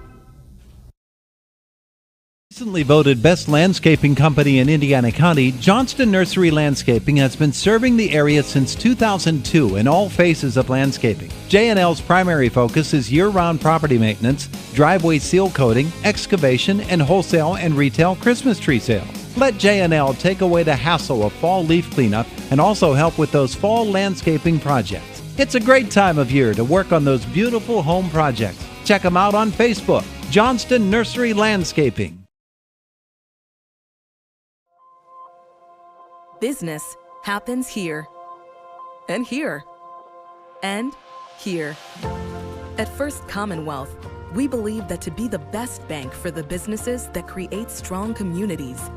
Recently voted best landscaping company in Indiana County, Johnston Nursery Landscaping has been serving the area since 2002 in all phases of landscaping. J&L's primary focus is year-round property maintenance, driveway seal coating, excavation, and wholesale and retail Christmas tree sales. Let J&L take away the hassle of fall leaf cleanup and also help with those fall landscaping projects. It's a great time of year to work on those beautiful home projects. Check them out on Facebook, Johnston Nursery Landscaping. Business happens here, and here, and here. At First Commonwealth, we believe that to be the best bank for the businesses that create strong communities,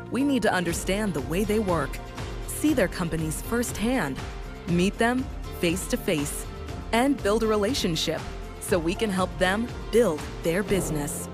we need to understand the way they work, see their companies firsthand, meet them face to face, and build a relationship so we can help them build their business.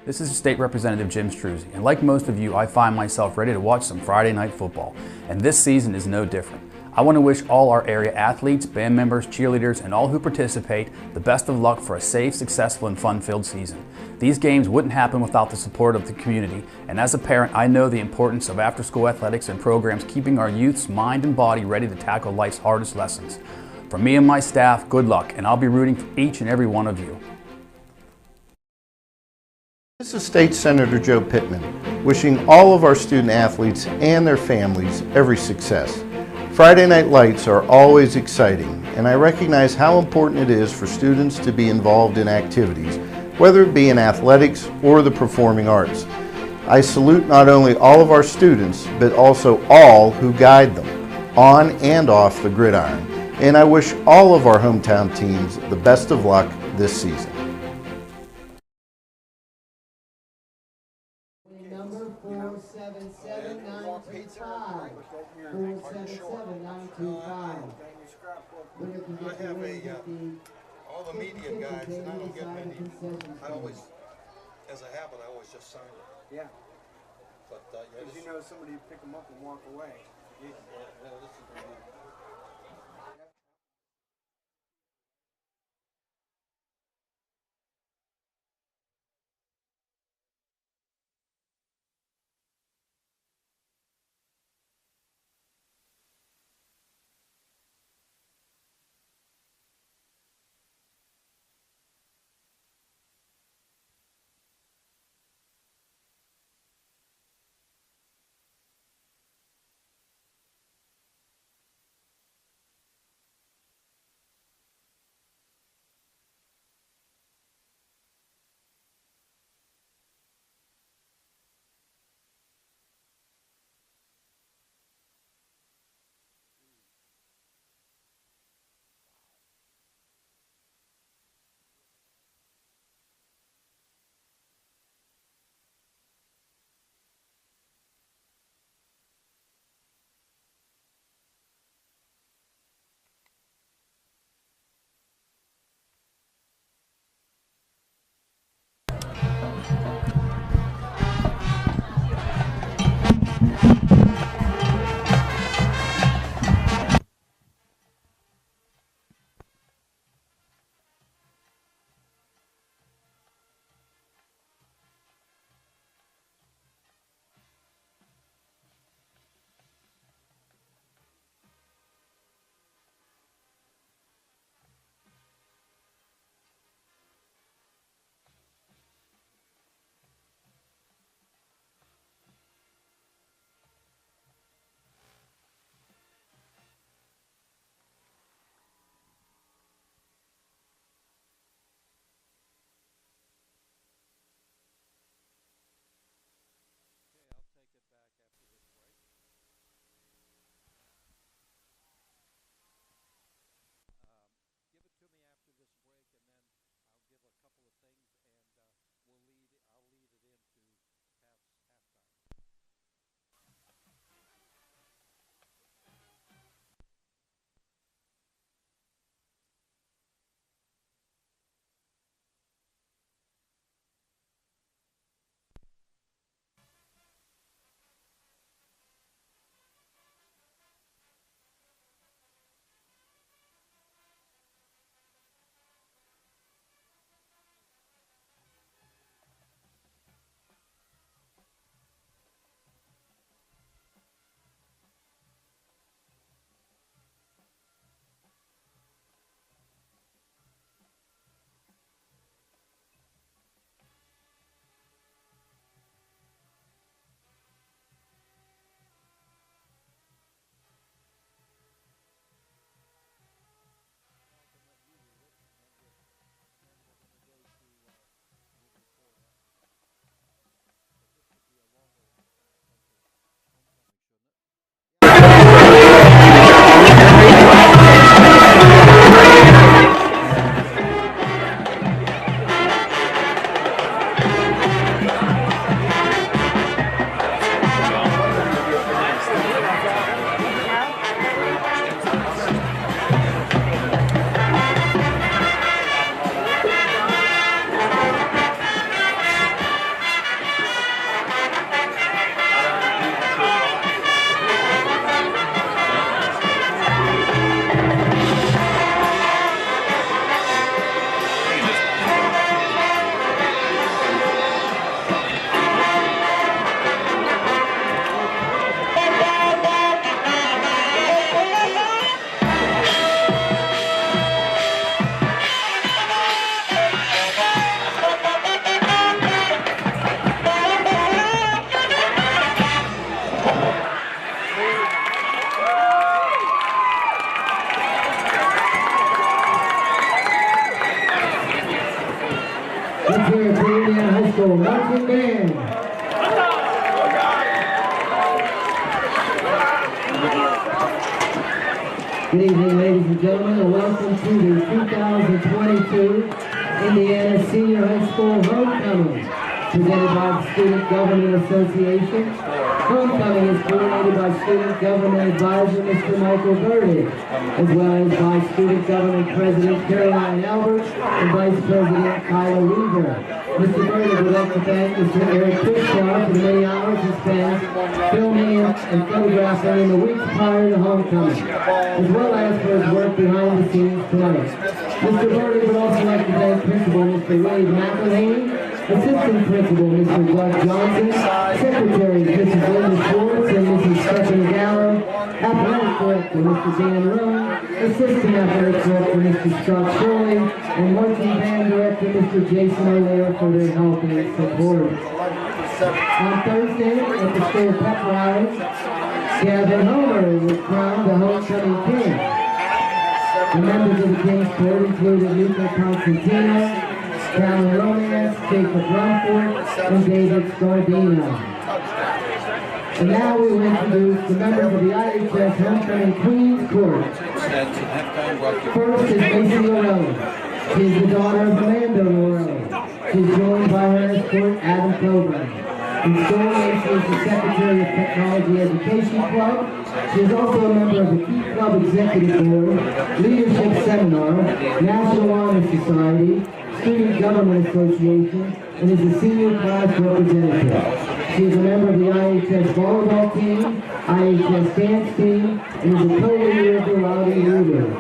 This is State Representative Jim Struzzi, and like most of you, I find myself ready to watch some Friday night football, and this season is no different. I want to wish all our area athletes, band members, cheerleaders, and all who participate the best of luck for a safe, successful, and fun-filled season. These games wouldn't happen without the support of the community, and as a parent, I know the importance of after-school athletics and programs keeping our youth's mind and body ready to tackle life's hardest lessons. From me and my staff, good luck, and I'll be rooting for each and every one of you. This is State Senator Joe Pittman, wishing all of our student athletes and their families every success. Friday Night Lights are always exciting, and I recognize how important it is for students to be involved in activities, whether it be in athletics or the performing arts. I salute not only all of our students, but also all who guide them, on and off the gridiron, and I wish all of our hometown teams the best of luck this season. Number 477925. 477925. I have all the media guys, and I don't get many. I always, as a habit, I always just sign it. Yeah. But because you know somebody pick them up and walk away. Yeah, this is really School Marching Band. Good evening, ladies and gentlemen, and welcome to the 2022 Indiana Senior High School Homecoming, presented by the Student Government Association. Homecoming is coordinated by Student Government Advisor Mr. Michael Burdick, as well as by Student Government President Caroline Albert and Vice President Kyla Weaver. Mr. Burdick would like to thank Mr. Eric Fishbar for the many hours he spent filming and photographing in the weeks prior to homecoming, as well as for his work behind the scenes tonight. Mr. Burdick would also like to thank Principal Mr. Wade McElhaney, Assistant Principal Mr. Doug Johnson, Secretaries Mrs. Linda Schwartz and Mrs. Stephanie Gallo, Athletic Director Mr. Dan Rowan, Assistant Athletic Director Mr. Scott Shirley, and Marching Band Director Mr. Jason O'Leary for their help and support. On Thursday at the school pep rally, Gavin Homer was crowned the homecoming king. The members of the King's Court included Luca Constantino, Callan Romance, Jacob Rumford, and David Scardino. And now we will introduce the members of the IHS Homecoming Queen's Court. First is Macy Lorelli. She is the daughter of Amanda Lorelli. She is joined by her escort, Adam Coburn. In school, Macy is the Secretary of Technology Education Club. She is also a member of the Key Club Executive Board, Leadership Seminar, National Honor Society, Student Government Association, and is a senior class representative. She is a member of the IHS volleyball team, IHS dance team, and is a co-leader of the Rowdy Rooters.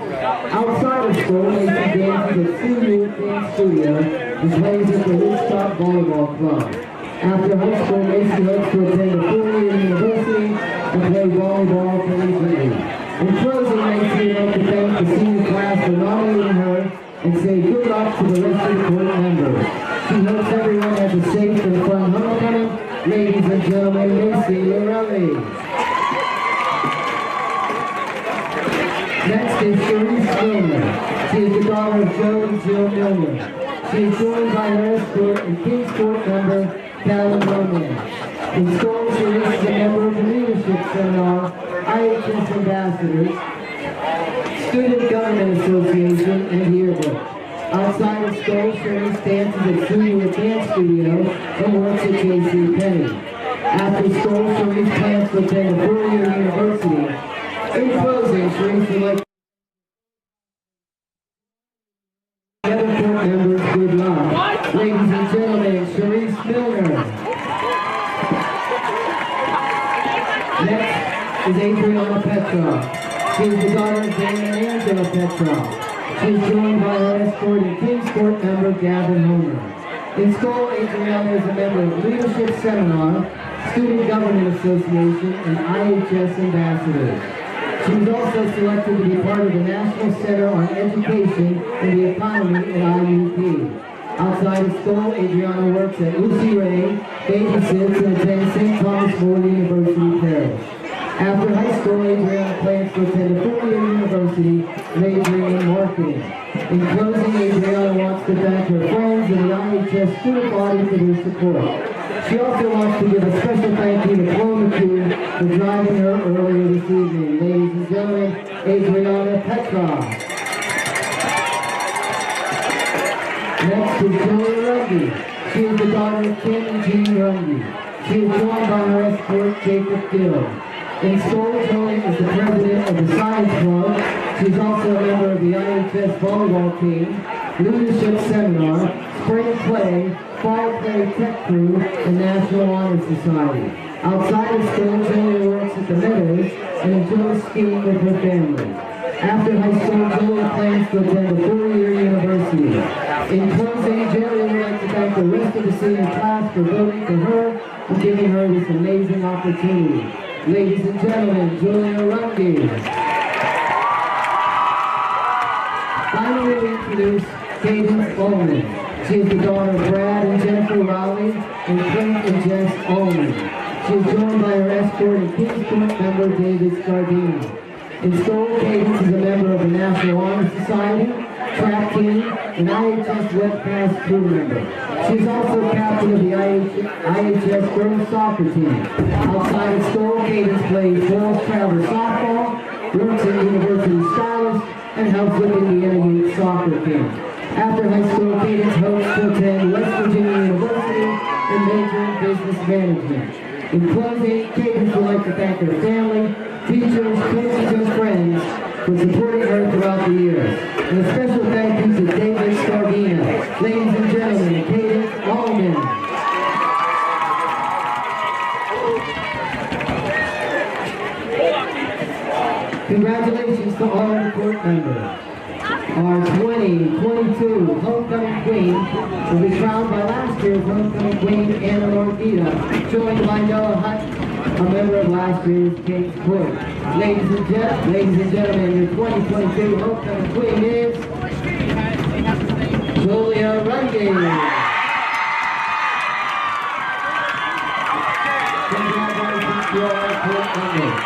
Outside of school, Macy dances at Senior Dance Studio and plays at the Woodstock Volleyball Club. After high school, Macy hopes to attend a four-year university and play volleyball collegiately. In closing, Macy would like to thank the senior class for nominating her and say good luck to the rest of the court members. She hopes everyone has a safe and fun homecoming. Ladies and gentlemen, Macy Lorelli. Next is Sharice Milner. She is the daughter of Joe and Jill Milner. She is joined by her escort and King's Court member, Callan Romance. In school, Sharice is a member of the Leadership Seminar, IHS Ambassadors, Student Government Association, and Yearbook. Outside of school, Sharice dances at Senior Dance Studio and works at J.C. Penney. After school, Sharice plans to attend a four-year university. In closing, Sharice would like the other court members good luck. Ladies and gentlemen, Sharice Milner. Next is Adriana Petrov. She is the daughter of Dan and Angela Petrov. She is joined by her escort and King's Court member, Gavin Homer. In school, Adriana is a member of Leadership Seminar, Student Government Association, and IHS Ambassadors. She was also selected to be part of the National Center on Education and the Economy at IUP. Outside of school, Adriana works at Lucy Ray, babysits, and attends St. Thomas More University Parish. After high school, Adriana plans to attend a four-year university majoring in marketing. In closing, Adriana wants to thank her friends and the IHS student body for their support. She also wants to give a special thank you to Flo McHugh for driving her earlier this evening. Ladies and gentlemen, Adriana Petrov. Next is Julia Runge. She is the daughter of Kim and Jean Runge. She is joined by her escort, Jacob Gill. In school, Julie is the president of the Science Club. She's also a member of the IHS volleyball team, Leadership Seminar, Spring Play, Fall Play Tech Crew, and National Honor Society. Outside of school, Julie works at the Meadows and enjoys skiing with her family. After high school, Julie plans to attend a four-year university. In closing, Julie would like to thank the rest of the senior class for voting for her and giving her this amazing opportunity. Ladies and gentlemen, Julia Runge. Finally, we introduce Cadence Ullman. She is the daughter of Brad and Jennifer Rowley and Clint and Jess Ullman. She is joined by her escort and King's Court member, David Scardino. In school, Cadence is a member of the National Honor Society, track team, and IHS webcast crew member. She's also captain of the IHS girls soccer team. Outside of school, Cadence plays girls travel softball, works at University Scholars, and helps with Indiana Youth Soccer Camp. After high school, Cadence hopes to attend West Virginia University and major in business management. In closing, Cadence would like to thank her family, teachers, coaches, and friends for supporting her throughout the years. And a special thank you to David Stargina. Ladies and gentlemen, Cadence Allman. Congratulations to all the court members. Our 2022 homecoming queen will be crowned by last year's homecoming queen, Anna Morgita, joined by Noah Hutt, a member of last year's King's Court. Ladies and gentlemen, your 2022 homecoming queen is Julia Runge. Congratulations to all court members.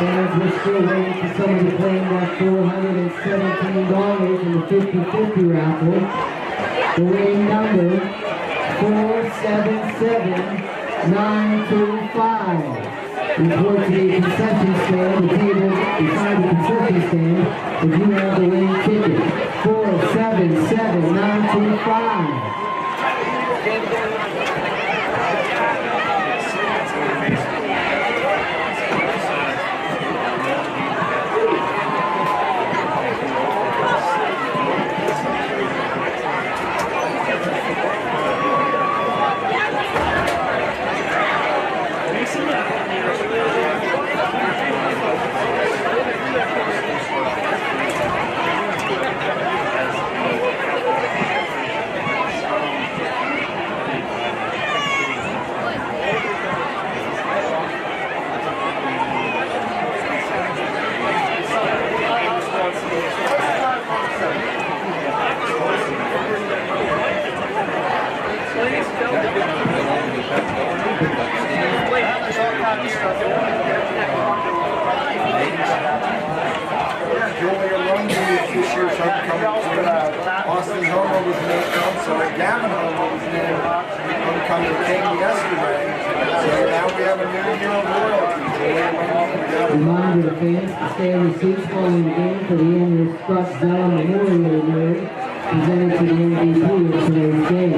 Fans, we're still waiting for someone to claim that $417 in the 50-50 raffle. The winning number, 477925. Report to the concession stand, the table beside the concession stand, if you have the winning ticket. 477925. Julia Runge is this year's homecoming queen. Austin Homer was named, Gavin Homer was named homecoming king yesterday. So now we have a new year of royalty. Reminder to fans to stay on the seats following the game for the annual Scott Zella Memorial Award presented to the MVP of today's game.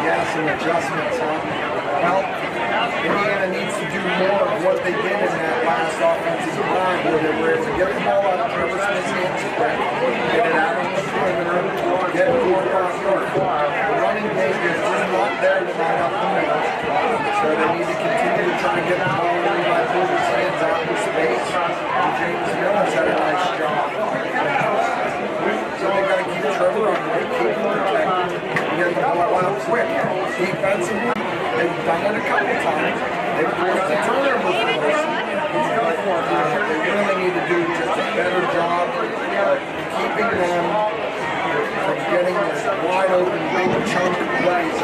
Yes, and adjustments, huh? Well, Indiana needs to do more of what they did in that last offensive line, where they were able to get the ball out of Trevor Smith's hands, get it out on the perimeter, get it more across the court. The running game is just not there tonight up the middle, so they need to continue to try and get the ball in Levi Porter's hands out in space. And James Mills had a nice job. So they got to keep Trevor on there, keep him protected. Get the ball out quick. Defensively, they've done it a couple times. They've forced a turnover for this. They really need to do just a better job of keeping them from getting this wide open big chunk of plays.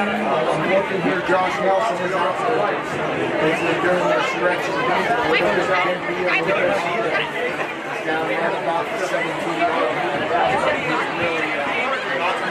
I'm looking here, Josh Nelson is out for lights. They're doing their stretch of the game. He's down at about the 17-yard line. He's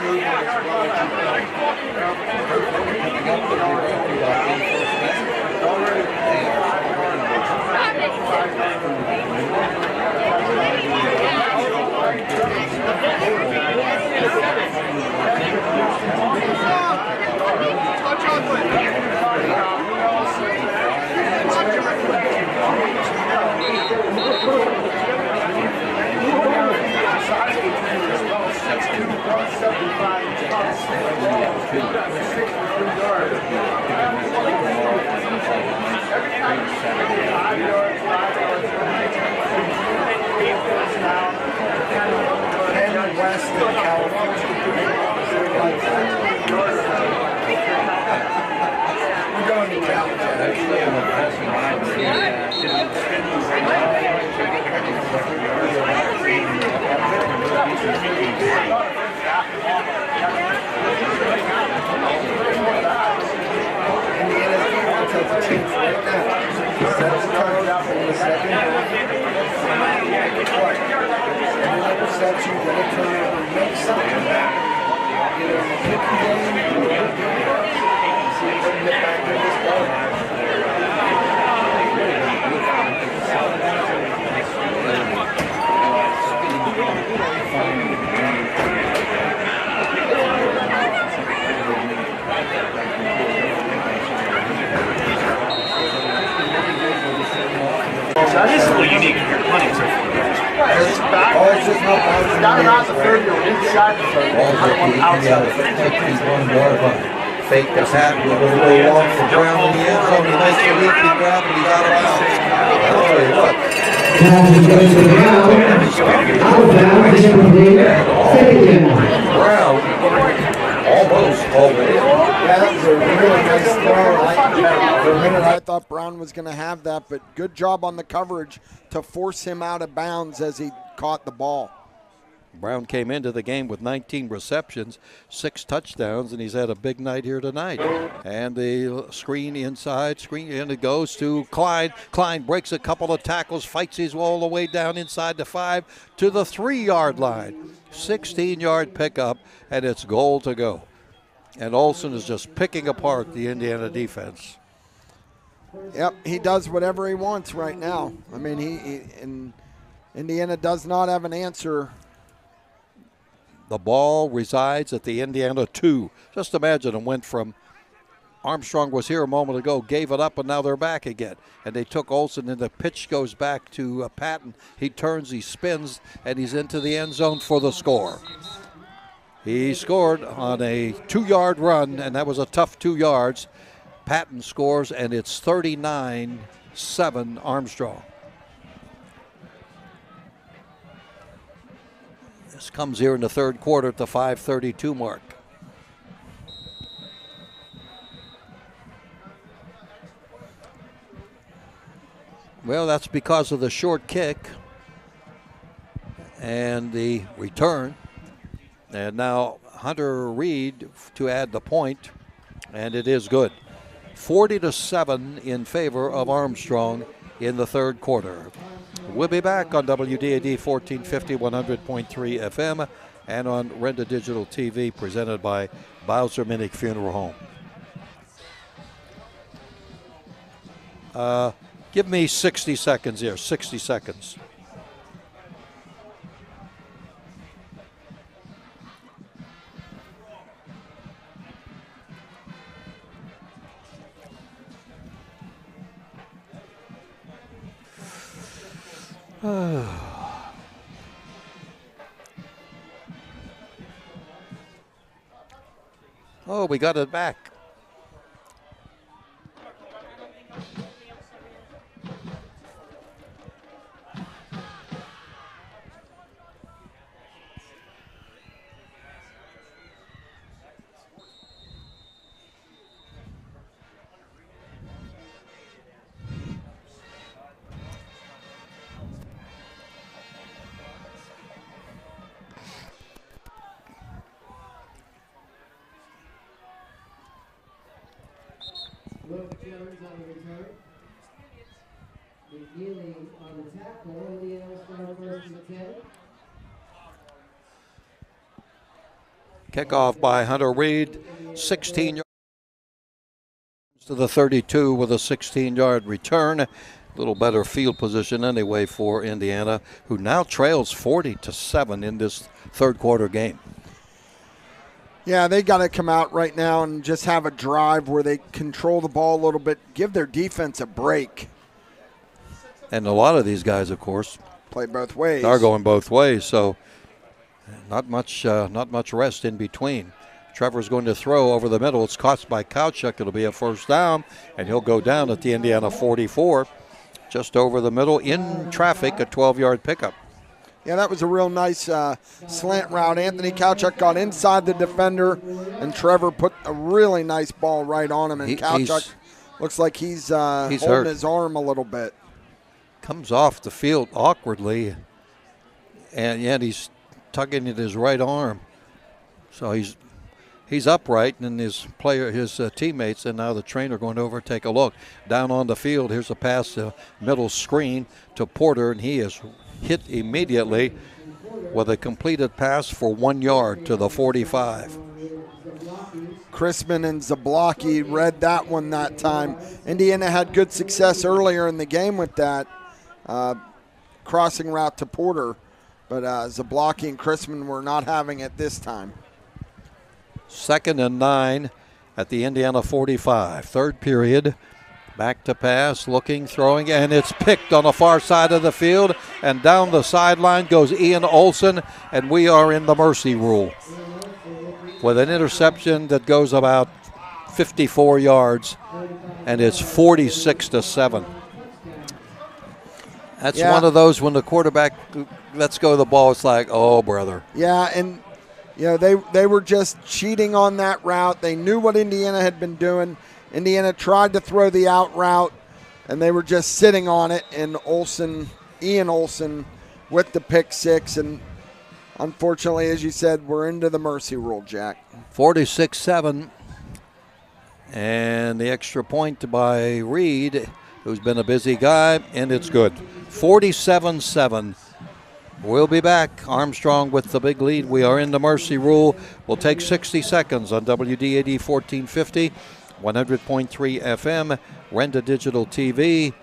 really not moving as well as That is a little unique in your punting so far. It's back. It's down around the 30 or inside the 30. Outside the 30. Fake the hat, a little long for Brown in the end zone. He makes a leaping grab, and he's out of bounds. I'll tell you what. Brown almost over it. That was a really nice throw. For a minute, I thought Brown was going to have that, but good job on the coverage to force him out of bounds as he caught the ball. Brown came into the game with 19 receptions, 6 touchdowns, and he's had a big night here tonight. And the screen inside, and it goes to Klein. Klein breaks a couple of tackles, fights his way all the way down inside the 5 to the 3-yard line. 16-yard pickup, and it's goal to go. And Olsen is just picking apart the Indiana defense. Yep, he does whatever he wants right now. I mean, Indiana does not have an answer. The ball resides at the Indiana 2. Just imagine it went from Armstrong was here a moment ago, gave it up, and now they're back again. And they took Olsen, and the pitch goes back to Patton. He turns, he spins, and he's into the end zone for the score. He scored on a 2-yard run, and that was a tough 2 yards. Patton scores, and it's 39-7 Armstrong. This comes here in the third quarter at the 5:32 mark. Well, that's because of the short kick and the return. And now Hunter Reed to add the point, and it is good. 40-7 in favor of Armstrong in the third quarter. We'll be back on WDAD 1450, 100.3 FM, and on Renda Digital TV, presented by Bowser Minnick Funeral Home. Give me 60 seconds here, 60 seconds. Oh, we got it back. Kickoff by Hunter Reed, 16 yards to the 32 with a 16-yard return. A little better field position anyway for Indiana, who now trails 40-7 in this third quarter game. Yeah, they got to come out right now and just have a drive where they control the ball a little bit, give their defense a break. And a lot of these guys, of course, play both ways. Are going both ways, so not much rest in between. Trevor's going to throw over the middle. It's caught by Kowchuk. It'll be a first down, and he'll go down at the Indiana 44, just over the middle in traffic, a 12-yard pickup. Yeah, that was a real nice slant route. Anthony Kowchuk got inside the defender, and Trevor put a really nice ball right on him, and Kowchuk looks like he's holding hurt. his arm a little bit. Comes off the field awkwardly, and yet he's tugging at his right arm. So he's upright, and his teammates, and now the trainer going over to take a look. Down on the field, here's a pass to middle screen to Porter, and he is hit immediately with a completed pass for 1 yard to the 45. Chrisman and Zablocki read that one that time. Indiana had good success earlier in the game with that crossing route to Porter, but Zablocki and Chrisman were not having it this time. 2nd and 9 at the Indiana 45. Third period. Back to pass, looking, throwing, and it's picked on the far side of the field. And down the sideline goes Ian Olson, and we are in the mercy rule with an interception that goes about 54 yards, and it's 46-7. That's one of those when the quarterback lets go of the ball, it's like, oh, brother. Yeah, and they were just cheating on that route. They knew what Indiana had been doing. Indiana tried to throw the out route, and they were just sitting on it. And Ian Olson with the pick six. And unfortunately, as you said, we're into the mercy rule, Jack. 46-7. And the extra point by Reed, who's been a busy guy, and it's good. 47-7. We'll be back. Armstrong with the big lead. We are in the mercy rule. We'll take 60 seconds on WDAD 1450. 100.3 FM, Renda Digital TV,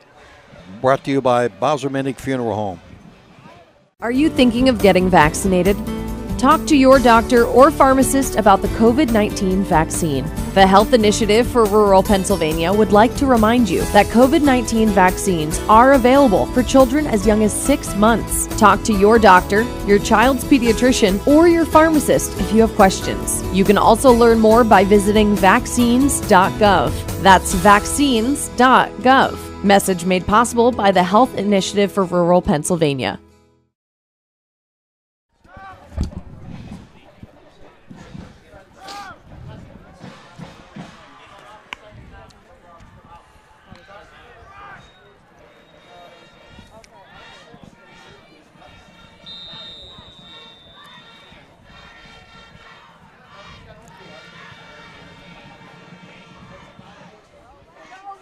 brought to you by Bowser-Minnick Funeral Home. Are you thinking of getting vaccinated? Talk to your doctor or pharmacist about the COVID-19 vaccine. The Health Initiative for Rural Pennsylvania would like to remind you that COVID-19 vaccines are available for children as young as 6 months. Talk to your doctor, your child's pediatrician, or your pharmacist if you have questions. You can also learn more by visiting vaccines.gov. That's vaccines.gov. Message made possible by the Health Initiative for Rural Pennsylvania.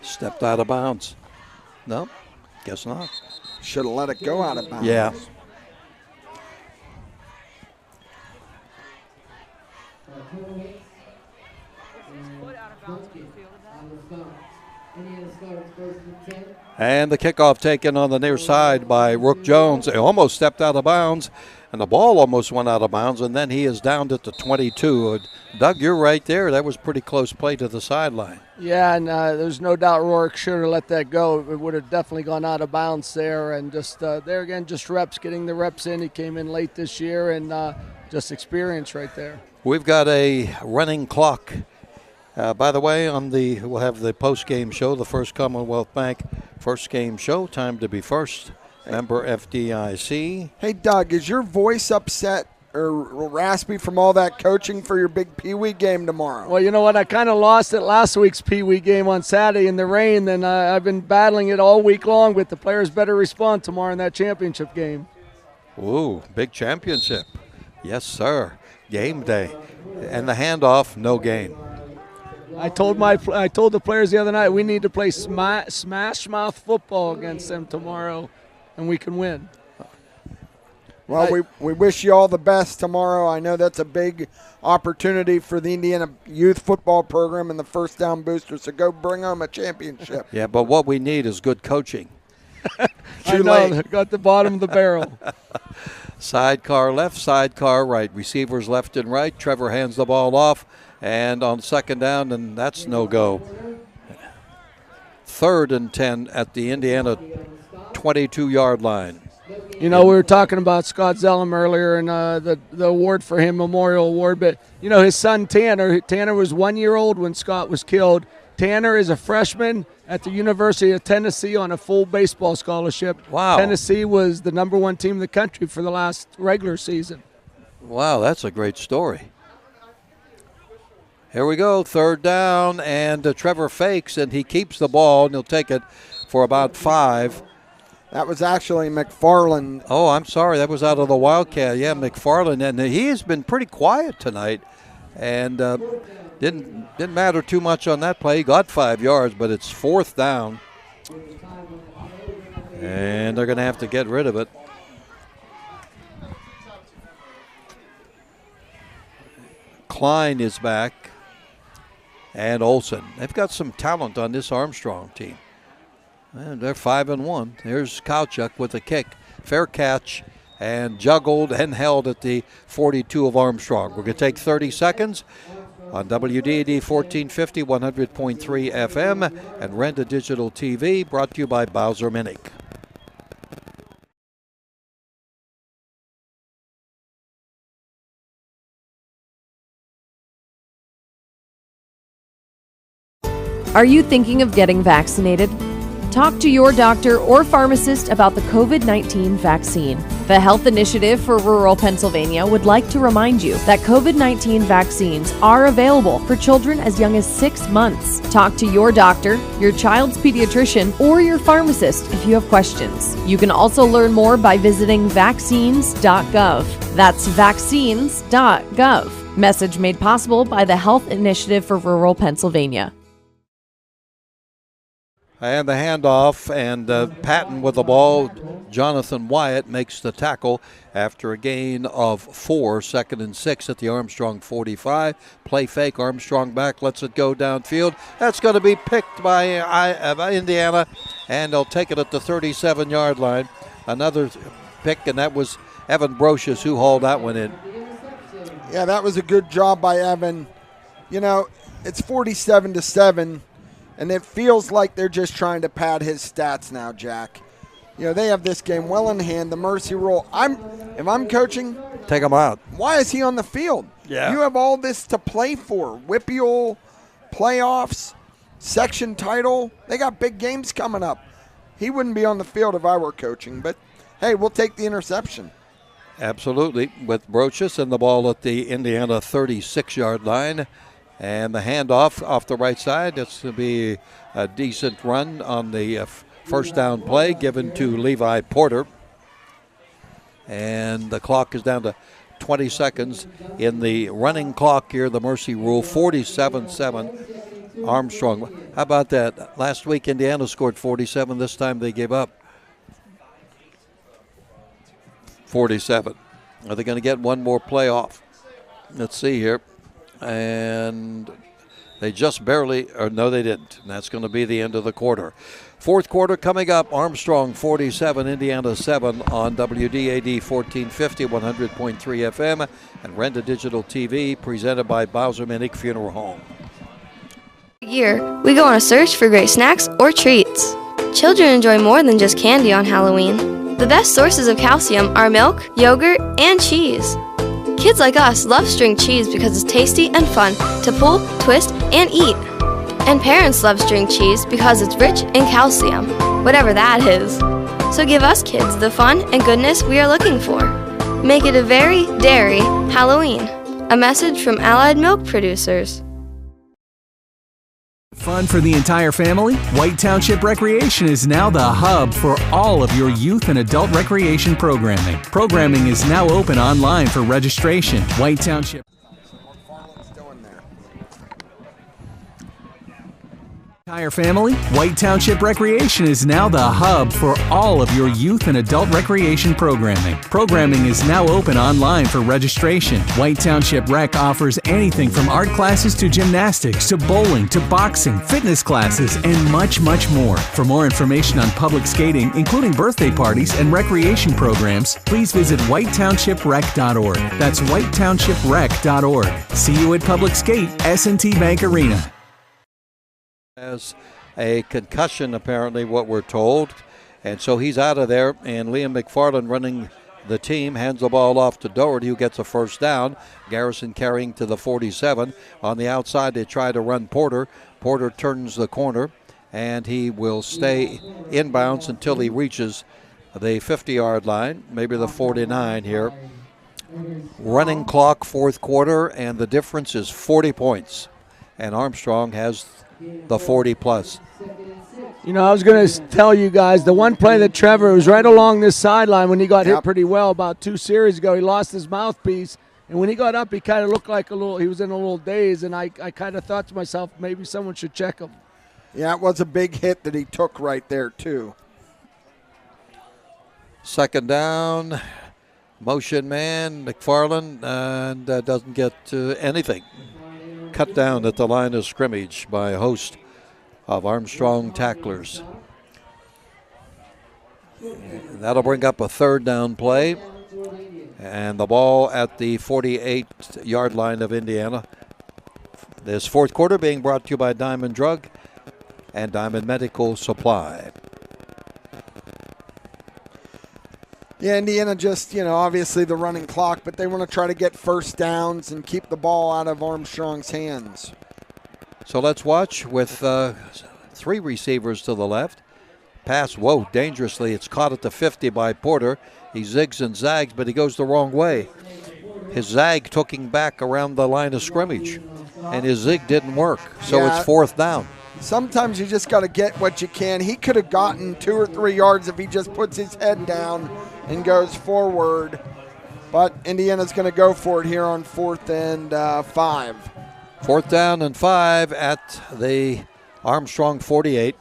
Stepped out of bounds. No, guess not. Should have let it go out of bounds. Yeah. And the kickoff taken on the near side by Rook Jones. He almost stepped out of bounds, and the ball almost went out of bounds, and then he is downed at the 22. Doug, you're right there. That was pretty close play to the sideline. Yeah, and there's no doubt Rourke should have let that go. It would have definitely gone out of bounds there. And just there again, just reps, getting the reps in. He came in late this year, and just experience right there. We've got a running clock. By the way, we'll have the post-game show, the First Commonwealth Bank First Game Show. Time to be first. Member FDIC. Hey, Doug, is your voice upset or raspy from all that coaching for your big Pee Wee game tomorrow? Well, you know what? I kind of lost it last week's Pee Wee game on Saturday in the rain, and I've been battling it all week long, but the players better respond tomorrow in that championship game. Ooh, big championship. Yes, sir. Game day. And the handoff, no gain. I told the players the other night we need to play smash mouth football against them tomorrow, and we can win. Well, we wish you all the best tomorrow. I know that's a big opportunity for the Indiana Youth Football Program and the First Down Boosters to go bring home a championship. Yeah, but what we need is good coaching. I know, got the bottom of the barrel. Sidecar left, sidecar right. Receivers left and right. Trevor hands the ball off, and on second down, and that's no go. 3rd and 10 at the Indiana 22-yard line. You know, we were talking about Scott Zellum earlier and the award for him, Memorial Award. But, you know, his son Tanner was 1 year old when Scott was killed. Tanner is a freshman at the University of Tennessee on a full baseball scholarship. Wow. Tennessee was the #1 team in the country for the last regular season. Wow, that's a great story. Here we go, 3rd down, and Trevor fakes, and he keeps the ball, and he'll take it for about 5. That was actually McFarland. Oh, I'm sorry. That was out of the Wildcat. Yeah, McFarland. And he has been pretty quiet tonight. And didn't matter too much on that play. He got 5 yards, but it's 4th down. And they're going to have to get rid of it. Klein is back. And Olsen. They've got some talent on this Armstrong team. And they're 5-1. Here's Kowchuk with a kick. Fair catch and juggled and held at the 42 of Armstrong. We're going to take 30 seconds on WDAD 1450, 100.3 FM, and Renda Digital TV, brought to you by Bowser Minnick. Are you thinking of getting vaccinated? Talk to your doctor or pharmacist about the COVID-19 vaccine. The Health Initiative for Rural Pennsylvania would like to remind you that COVID-19 vaccines are available for children as young as 6 months. Talk to your doctor, your child's pediatrician, or your pharmacist if you have questions. You can also learn more by visiting vaccines.gov. That's vaccines.gov. Message made possible by the Health Initiative for Rural Pennsylvania. And the handoff, and Patton with the ball. Jonathan Wyatt makes the tackle after a gain of 4, 2nd and 6 at the Armstrong 45. Play fake, Armstrong back, lets it go downfield. That's going to be picked by Indiana, and they'll take it at the 37-yard line. Another pick, and that was Evan Brocious who hauled that one in. Yeah, that was a good job by Evan. You know, it's 47-7. And it feels like they're just trying to pad his stats now, Jack. You know, they have this game well in hand. The mercy rule. If I'm coaching, take him out. Why is he on the field? Yeah. You have all this to play for. WPIAL, playoffs, section title. They got big games coming up. He wouldn't be on the field if I were coaching. But, hey, we'll take the interception. Absolutely, with Brocious and the ball at the Indiana 36-yard line. And the handoff off the right side. It's going to be a decent run on the first down play given to Levi Porter. And the clock is down to 20 seconds in the running clock here, the mercy rule, 47-7 Armstrong. How about that? Last week Indiana scored 47. This time they gave up 47. Are they going to get one more play off? Let's see here. And they just barely, or no, they didn't. And that's going to be the end of the quarter. 4th quarter coming up. Armstrong 47, Indiana 7 on WDAD 1450, 100.3 FM, and Renda Digital TV, presented by Bowser Minnick Funeral Home. Year, we go on a search for great snacks or treats. Children enjoy more than just candy on Halloween. The best sources of calcium are milk, yogurt, and cheese. Kids like us love string cheese because it's tasty and fun to pull, twist, and eat. And parents love string cheese because it's rich in calcium, whatever that is. So give us kids the fun and goodness we are looking for. Make it a very dairy Halloween. A message from Allied Milk Producers. Fun for the entire family? White Township Recreation is now the hub for all of your youth and adult recreation programming. Programming is now open online for registration. White Township. Entire family? White Township Recreation is now the hub for all of your youth and adult recreation programming. Programming is now open online for registration. White Township Rec offers anything from art classes to gymnastics to bowling to boxing, fitness classes, and much, much more. For more information on public skating, including birthday parties and recreation programs, please visit whitetownshiprec.org. That's whitetownshiprec.org. See you at Public Skate, S&T Bank Arena. Has a concussion, apparently, what we're told, And so he's out of there, and Liam McFarland running the team, hands the ball off to Doherty, who gets a first down. Garrison carrying to the 47. On the outside, they try to run Porter. Porter turns the corner, and he will stay inbounds until he reaches the 50-yard line, maybe the 49 here. Running clock, fourth quarter, and the difference is 40 points. And Armstrong has the 40-plus. You know, I was going to tell you guys, the one play that Trevor was right along this sideline when he got hit pretty well about 2 series ago. He lost his mouthpiece, and when he got up, he kind of looked like he was in a little daze, and I kind of thought to myself, maybe someone should check him. Yeah, it was a big hit that he took right there, too. Second down, motion man, McFarland, and doesn't get anything. Cut down at the line of scrimmage by a host of Armstrong tacklers. That'll bring up a third down play, and the ball at the 48-yard line of Indiana. This fourth quarter being brought to you by Diamond Drug and Diamond Medical Supply. Yeah, Indiana just, obviously the running clock, but they want to try to get first downs and keep the ball out of Armstrong's hands. So let's watch with 3 receivers to the left. Pass, dangerously. It's caught at the 50 by Porter. He zigs and zags, but he goes the wrong way. His zag took him back around the line of scrimmage, and his zig didn't work, so it's fourth down. Sometimes you just got to get what you can. He could have gotten 2 or 3 yards if he just puts his head down and goes forward. But Indiana's going to go for it here on 4th and 5. 4th down and 5 at the Armstrong 48.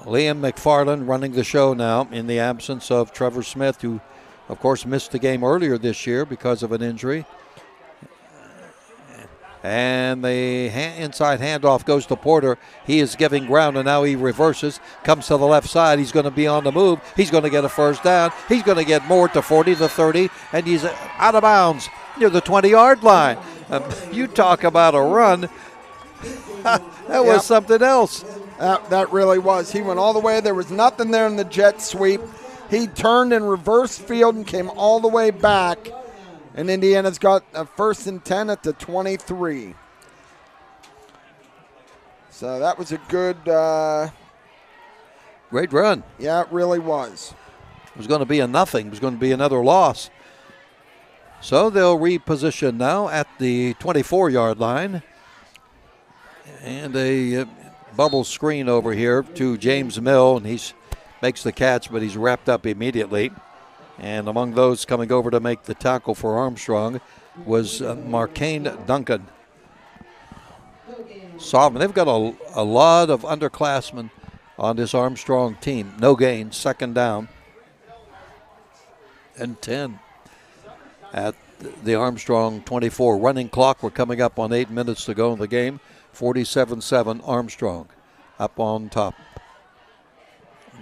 Liam McFarland running the show now in the absence of Trevor Smith, who, of course, missed the game earlier this year because of an injury. And the inside handoff goes to Porter. He is giving ground, and now he reverses, comes to the left side. He's going to be on the move. He's going to get a first down. He's going to get more to 40 to 30, and he's out of bounds near the 20-yard line. You talk about a run. That was something else. That really was. He went all the way. There was nothing there in the jet sweep. He turned in reverse field and came all the way back. And Indiana's got a 1st and 10 at the 23. So that was a good... great run. Yeah, it really was. It was going to be a nothing. It was going to be another loss. So they'll reposition now at the 24-yard line. And a bubble screen over here to James Mill, and he makes the catch, but he's wrapped up immediately. And among those coming over to make the tackle for Armstrong was Marcane Duncan. Sovereign. They've got a lot of underclassmen on this Armstrong team. No gain, 2nd down and 10 at the Armstrong 24. Running clock, we're coming up on 8 minutes to go in the game. 47-7 Armstrong up on top.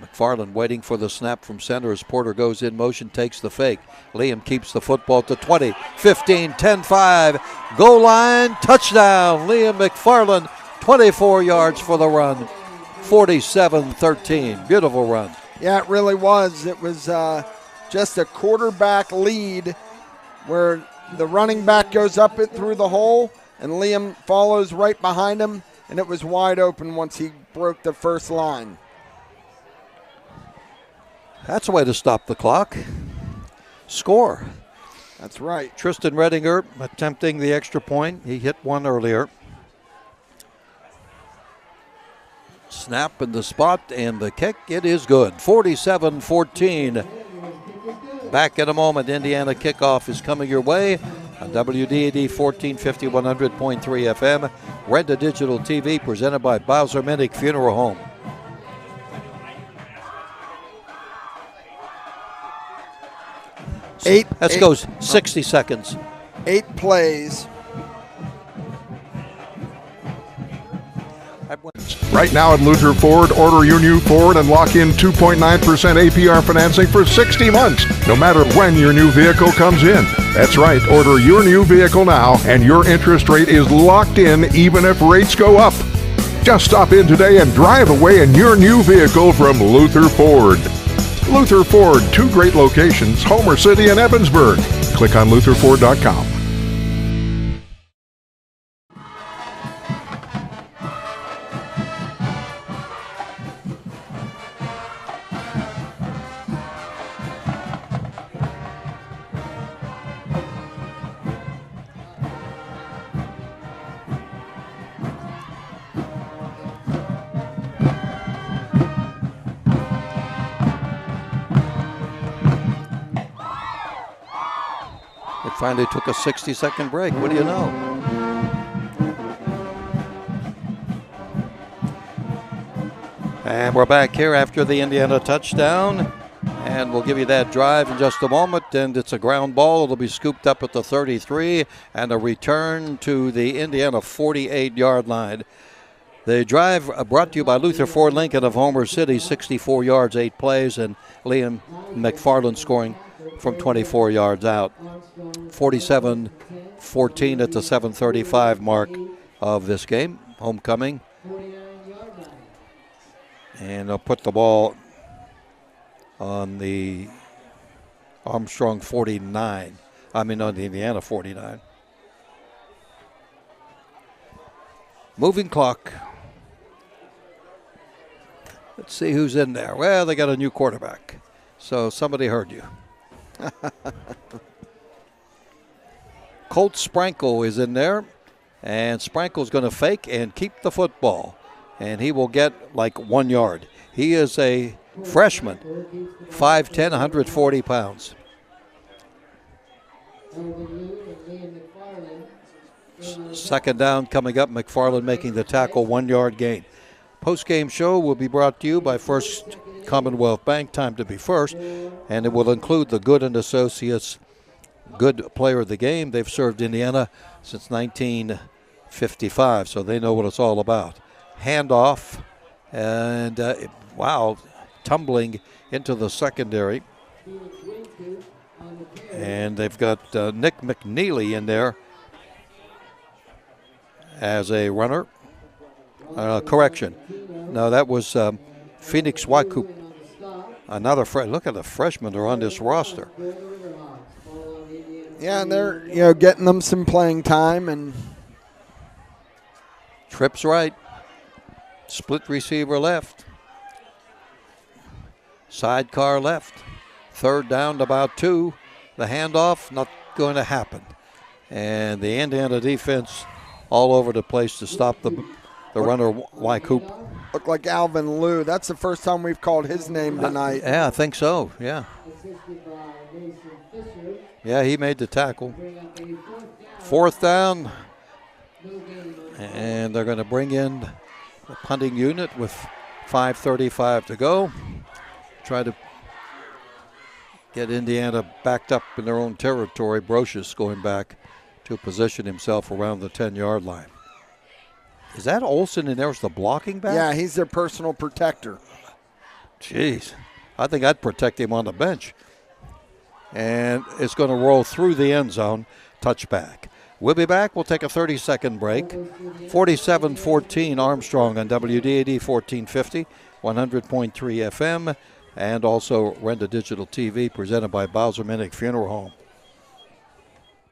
McFarland waiting for the snap from center as Porter goes in motion, takes the fake. Liam keeps the football to 20, 15, 10, 5. Goal line, touchdown. Liam McFarland, 24 yards for the run. 47-13. Beautiful run. Yeah, it really was. It was just a quarterback lead where the running back goes up it through the hole and Liam follows right behind him, and it was wide open once he broke the first line. That's a way to stop the clock. Score. That's right. Tristan Redinger attempting the extra point. He hit one earlier. Snap in the spot and the kick. It is good. 47-14. Back in a moment. Indiana kickoff is coming your way on WDAD 1450 100.3 FM. Rent a Digital TV presented by Bowser Minnick Funeral Home. Let's go 60 seconds. 8 plays. Right now at Luther Ford, order your new Ford and lock in 2.9% APR financing for 60 months, no matter when your new vehicle comes in. That's right, order your new vehicle now, and your interest rate is locked in even if rates go up. Just stop in today and drive away in your new vehicle from Luther Ford. Luther Ford, 2 great locations, Homer City and Evansburg. Click on lutherford.com. It finally took a 60-second break. What do you know? And we're back here after the Indiana touchdown. And we'll give you that drive in just a moment. And it's a ground ball. It'll be scooped up at the 33 and a return to the Indiana 48-yard line. The drive brought to you by Luther Ford Lincoln of Homer City, 64 yards, 8 plays, and Liam McFarland scoring from 24 yards out. 47-14 at the 7:35 mark of this game. Homecoming. And they'll put the ball on the Armstrong 49. On the Indiana 49. Moving clock. Let's see who's in there. Well, they got a new quarterback. So somebody heard you. Colt Sprankle is in there, and Sprankle's going to fake and keep the football, and he will get like 1 yard. He is a freshman, 5'10", 140 pounds. Second down coming up, McFarland making the tackle, 1 yard gain. Post-game show will be brought to you by First Commonwealth Bank, time to be first, and it will include the Good and Associates Good Player of the Game. They've served Indiana since 1955, so they know what it's all about. Handoff, and tumbling into the secondary. And they've got Nick McNeely in there as a runner. Correction. No, that was Phoenix Waikup. Another look at the freshmen are on this roster. Yeah, and they're getting them some playing time. And trips right, split receiver left, sidecar left, third down to about 2. The handoff not going to happen, and the Indiana defense all over the place to stop the runner Waikup. Looked like Alvin Liu. That's the first time we've called his name tonight. Yeah, I think so. Yeah. Yeah, he made the tackle. Fourth down, and they're going to bring in the punting unit with 5:35 to go. Try to get Indiana backed up in their own territory. Brocious going back to position himself around the 10-yard line. Is that Olsen in there as the blocking back? Yeah, he's their personal protector. Jeez, I think I'd protect him on the bench. And it's going to roll through the end zone, touchback. We'll be back. We'll take a 30-second break. 47-14 Armstrong on WDAD 1450, 100.3 FM, and also Renda Digital TV presented by Bowser Minnick Funeral Home.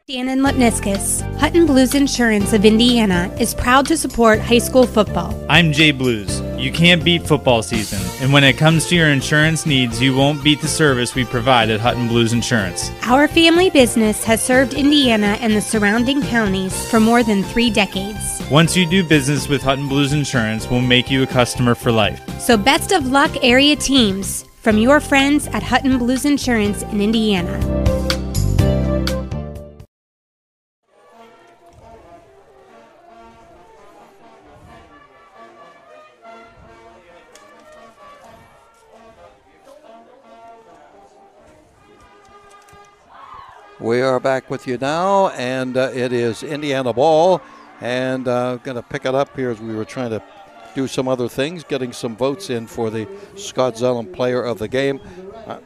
Shannon Lipniskus, Hutton Blues Insurance of Indiana, is proud to support high school football. I'm Jay Blues. You can't beat football season, and when it comes to your insurance needs, you won't beat the service we provide at Hutton Blues Insurance. Our family business has served Indiana and the surrounding counties for more than 3 decades. Once you do business with Hutton Blues Insurance, we'll make you a customer for life. So best of luck, area teams, from your friends at Hutton Blues Insurance in Indiana. We are back with you now, and it is Indiana ball, and going to pick it up here as we were trying to do some other things, getting some votes in for the Scott Zellum Player of the Game.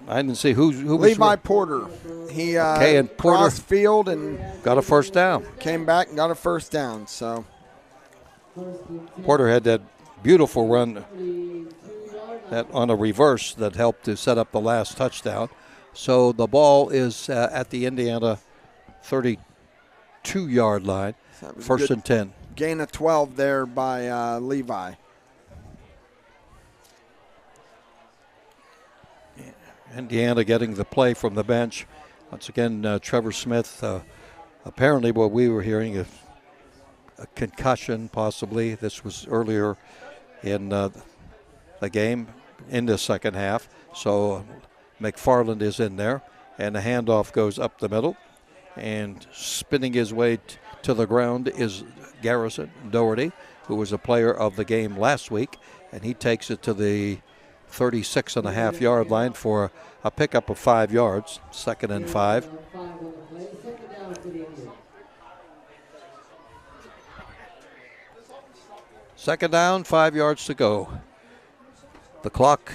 I didn't see who Levi Porter. He and Porter crossed field and got a first down. Came back and got a first down. So Porter had that beautiful run that on a reverse that helped to set up the last touchdown. So the ball is at the Indiana 32-yard line, first and 10. Gain of 12 there by Levi. Indiana getting the play from the bench. Once again, Trevor Smith, apparently what we were hearing is a concussion possibly. This was earlier in the game in the second half. So McFarland is in there, and the handoff goes up the middle. And spinning his way to the ground is Garrison Doherty, who was a player of the game last week, and he takes it to the 36.5-yard line for a pickup of 5 yards, 2nd and 5. Second down, 5 yards to go. The clock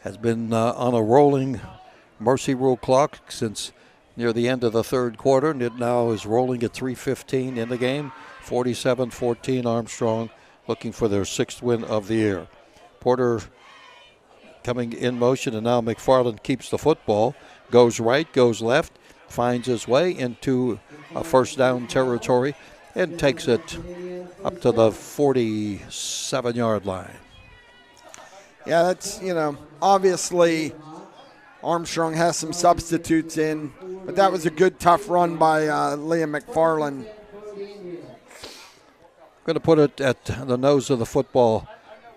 has been on a rolling mercy rule clock since near the end of the third quarter, and it now is rolling at 3:15 in the game. 47-14 Armstrong looking for their 6th win of the year. Porter coming in motion, and now McFarland keeps the football, goes right, goes left, finds his way into a first down territory, and takes it up to the 47-yard line. Yeah, that's, obviously Armstrong has some substitutes in, but that was a good, tough run by Liam McFarland. Going to put it at the nose of the football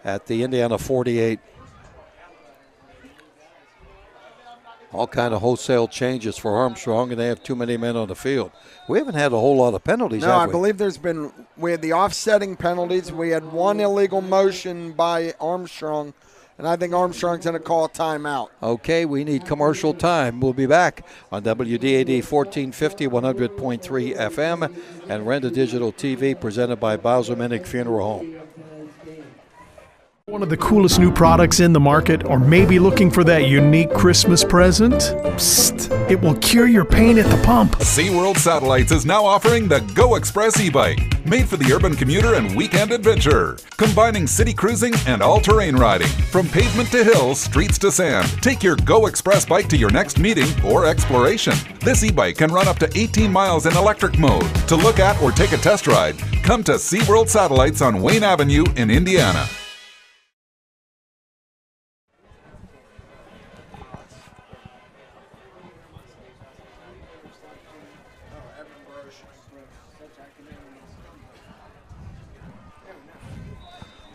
at the Indiana 48. All kind of wholesale changes for Armstrong, and they have too many men on the field. We haven't had a whole lot of penalties, No, have I we? believe we had the offsetting penalties. We had one illegal motion by Armstrong, and I think Armstrong's going to call a timeout. Okay, we need commercial time. We'll be back on WDAD 1450, 100.3 FM, and Renda Digital TV, presented by Bowser Minnick Funeral Home. One of the coolest new products in the market, or maybe looking for that unique Christmas present? Psst, it will cure your pain at the pump. SeaWorld Satellites is now offering the Go Express e-bike, made for the urban commuter and weekend adventurer, combining city cruising and all-terrain riding. From pavement to hills, streets to sand, take your Go Express bike to your next meeting or exploration. This e-bike can run up to 18 miles in electric mode. To look at or take a test ride, come to SeaWorld Satellites on Wayne Avenue in Indiana.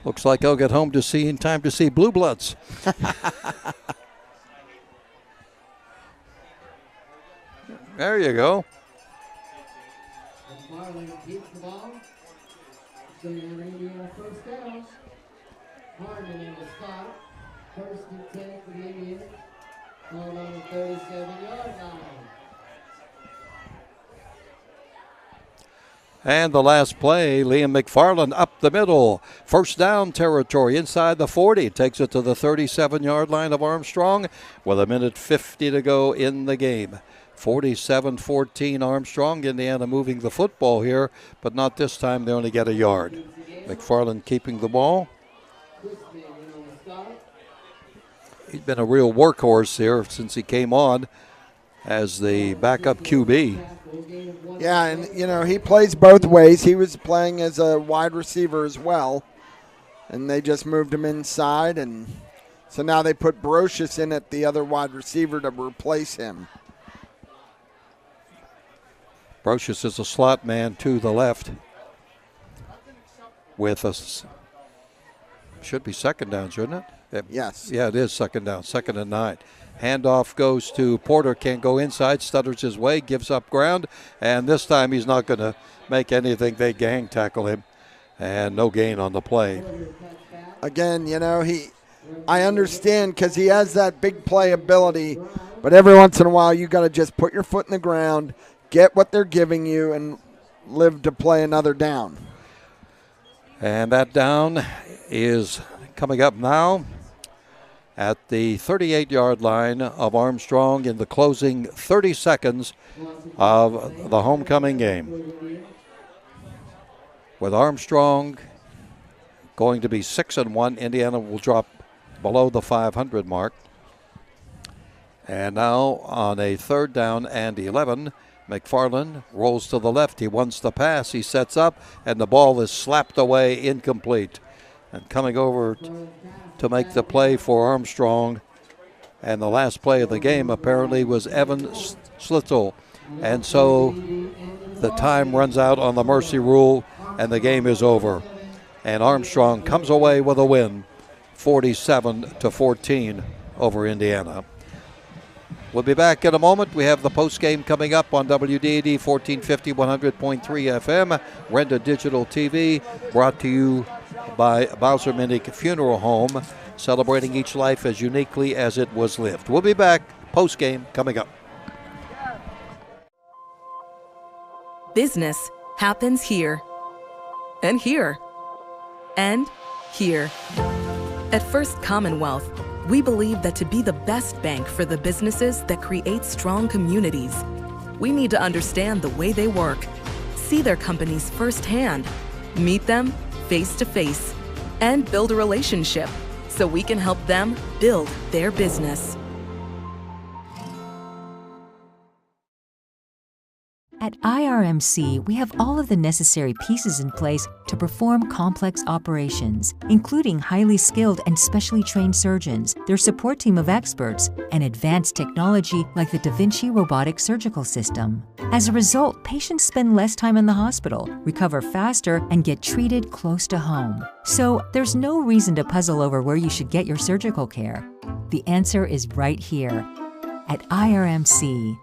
Looks like I'll get home in time to see Blue Bloods. There you go. Marlin keeps the ball. It's going to be Indiana first down. Harmon in the stop. First and 10 for the Indians. Ball on the 37-yard line. And the last play, Liam McFarland up the middle. First down territory inside the 40. Takes it to the 37-yard line of Armstrong with 1:50 to go in the game. 47-14 Armstrong. Indiana moving the football here, but not this time. They only get a yard. McFarland keeping the ball. He's been a real workhorse here since he came on as the backup QB. Yeah, and, he plays both ways. He was playing as a wide receiver as well, and they just moved him inside, and so now they put Brocious in at the other wide receiver to replace him. Brocious is a slot man to the left with us. Should be second down, shouldn't it? Yes. Yeah, it is second down, 2nd and 9. Handoff goes to Porter, can't go inside, stutters his way, gives up ground, and this time he's not going to make anything. They gang tackle him, and no gain on the play. Again, I understand because he has that big play ability, but every once in a while you got to just put your foot in the ground, get what they're giving you, and live to play another down. And that down is coming up now at the 38-yard line of Armstrong in the closing 30 seconds of the homecoming game. With Armstrong going to be 6-1. Indiana will drop below the 500 mark. And now on a 3rd down and 11, McFarland rolls to the left. He wants the pass. He sets up, and the ball is slapped away, incomplete. And coming over to make the play for Armstrong, and the last play of the game apparently was Evan Slitzel. And so the time runs out on the mercy rule, and the game is over. And Armstrong comes away with a win, 47-14 over Indiana. We'll be back in a moment. We have the post game coming up on WDAD 1450 100.3 FM, Renda Digital TV, brought to you by Bowser Minnick Funeral Home, celebrating each life as uniquely as it was lived. We'll be back. Post game coming up. Business happens here, and here, and here. At First Commonwealth, we believe that to be the best bank for the businesses that create strong communities, we need to understand the way they work, see their companies firsthand, meet them face to face, and build a relationship so we can help them build their business. At IRMC, we have all of the necessary pieces in place to perform complex operations, including highly skilled and specially trained surgeons, their support team of experts, and advanced technology like the Da Vinci robotic surgical system. As a result, patients spend less time in the hospital, recover faster, and get treated close to home. So there's no reason to puzzle over where you should get your surgical care. The answer is right here at IRMC.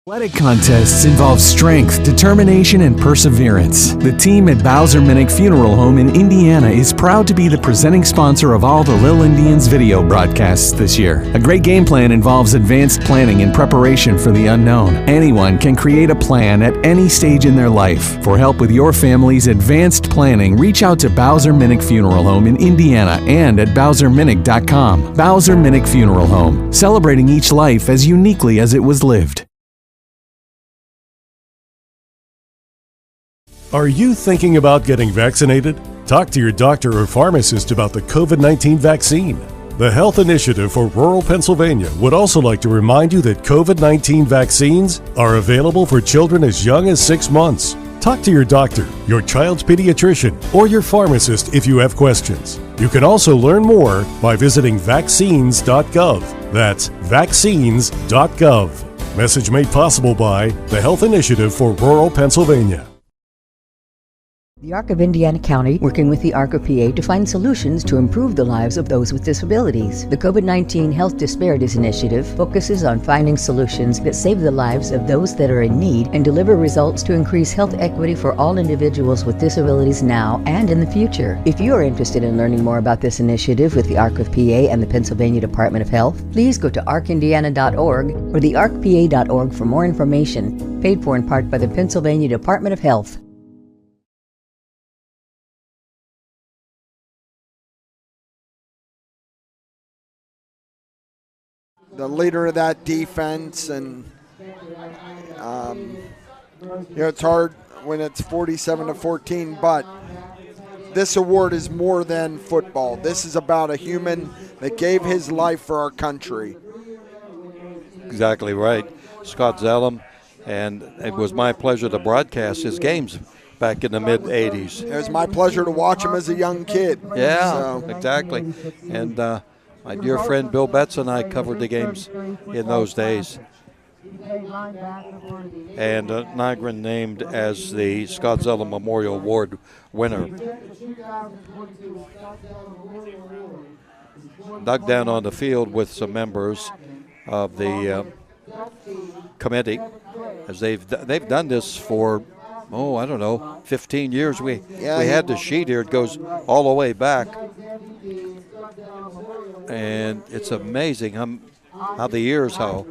Athletic contests involve strength, determination, and perseverance. The team at Bowser Minnick Funeral Home in Indiana is proud to be the presenting sponsor of all the Lil Indians video broadcasts this year. A great game plan involves advanced planning and preparation for the unknown. Anyone can create a plan at any stage in their life. For help with your family's advanced planning, reach out to Bowser Minnick Funeral Home in Indiana and at BowserMinnick.com. Bowser Minnick Funeral Home, celebrating each life as uniquely as it was lived. Are you thinking about getting vaccinated? Talk to your doctor or pharmacist about the COVID-19 vaccine. The Health Initiative for Rural Pennsylvania would also like to remind you that COVID-19 vaccines are available for children as young as 6 months. Talk to your doctor, your child's pediatrician, or your pharmacist if you have questions. You can also learn more by visiting vaccines.gov. That's vaccines.gov. Message made possible by the Health Initiative for Rural Pennsylvania. The ARC of Indiana County, working with the ARC of PA to find solutions to improve the lives of those with disabilities. The COVID-19 Health Disparities Initiative focuses on finding solutions that save the lives of those that are in need and deliver results to increase health equity for all individuals with disabilities now and in the future. If you are interested in learning more about this initiative with the ARC of PA and the Pennsylvania Department of Health, please go to arcindiana.org or the arcpa.org for more information, paid for in part by the Pennsylvania Department of Health. The leader of that defense, and it's hard when it's 47-14, but this award is more than football. This is about a human that gave his life for our country. Exactly right. Scott Zellum, and it was my pleasure to broadcast his games back in the mid-'80s. It was my pleasure to watch him as a young kid. Yeah, exactly. And my dear friend Bill Betts and I covered the games in those days. And Nygren named as the Scott Zellum Memorial Award winner. Dug down on the field with some members of the committee, as they've done this for 15 years. We had the sheet here. It goes all the way back. And it's amazing how the years, how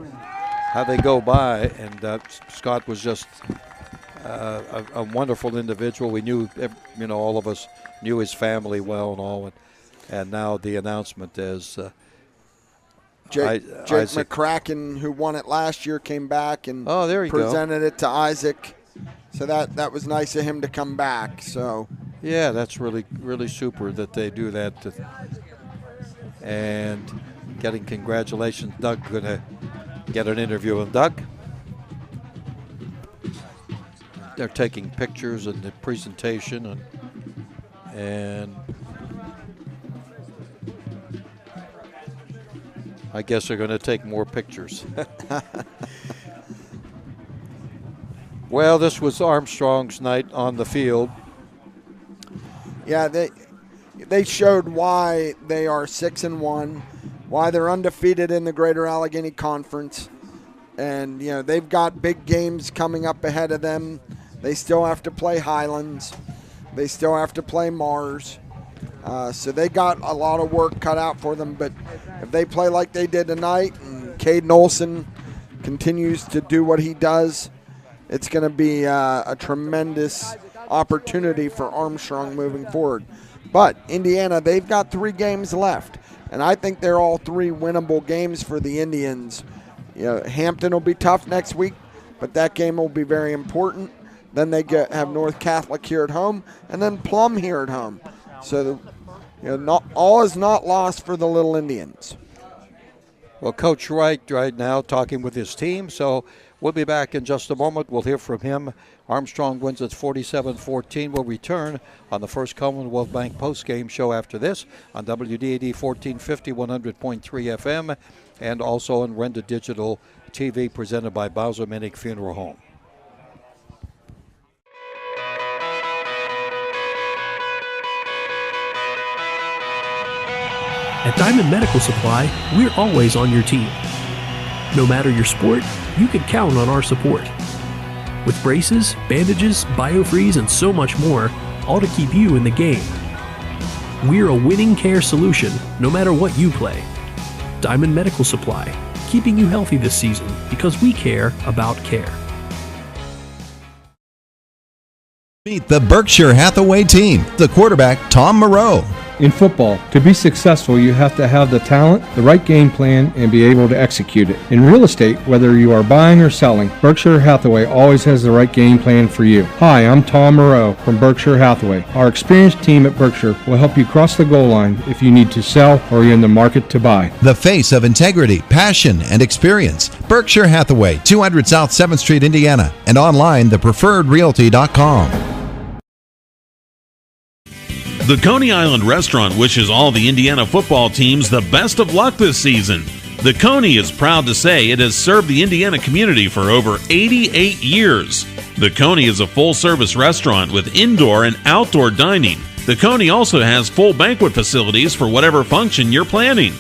they go by. And Scott was just a wonderful individual. We knew, all of us knew his family well and all. And now the announcement is Jake Isaac. McCracken, who won it last year, came back and there you presented it to Isaac. So that was nice of him to come back. So yeah, that's really, really super that they do that. And getting congratulations. Doug going to get an interview with Doug. They're taking pictures and the presentation and I guess they're going to take more pictures. Well, this was Armstrong's night on the field. Yeah, they showed why they are 6-1, why they're undefeated in the Greater Allegheny Conference, and they've got big games coming up ahead of them. They still have to play Highlands, they still have to play Mars, so they got a lot of work cut out for them. But if they play like they did tonight, and Caden Olson continues to do what he does, it's going to be a tremendous opportunity for Armstrong moving forward. But Indiana, they've got 3 games left, and I think they're all 3 winnable games for the Indians. Hampton will be tough next week, but that game will be very important. Then they have North Catholic here at home, and then Plum here at home. So, not all is not lost for the Little Indians. Well, Coach Wright right now talking with his team, so we'll be back in just a moment. We'll hear from him. Armstrong wins at 47-14. We'll return on the First Commonwealth Bank postgame show after this on WDAD 1450, 100.3 FM, and also on Renda Digital TV presented by Bowser Minnick Funeral Home. At Diamond Medical Supply, we're always on your team. No matter your sport, you can count on our support. With braces, bandages, BioFreeze, and so much more, all to keep you in the game. We're a winning care solution, no matter what you play. Diamond Medical Supply, keeping you healthy this season because we care about care. Meet the Berkshire Hathaway team. The quarterback, Tom Moreau. In football, to be successful, you have to have the talent, the right game plan, and be able to execute it. In real estate, whether you are buying or selling, Berkshire Hathaway always has the right game plan for you. Hi, I'm Tom Moreau from Berkshire Hathaway. Our experienced team at Berkshire will help you cross the goal line if you need to sell or you're in the market to buy. The face of integrity, passion, and experience. Berkshire Hathaway, 200 South 7th Street, Indiana, and online, thepreferredrealty.com. The Coney Island Restaurant wishes all the Indiana football teams the best of luck this season. The Coney is proud to say it has served the Indiana community for over 88 years. The Coney is a full-service restaurant with indoor and outdoor dining. The Coney also has full banquet facilities for whatever function you're planning.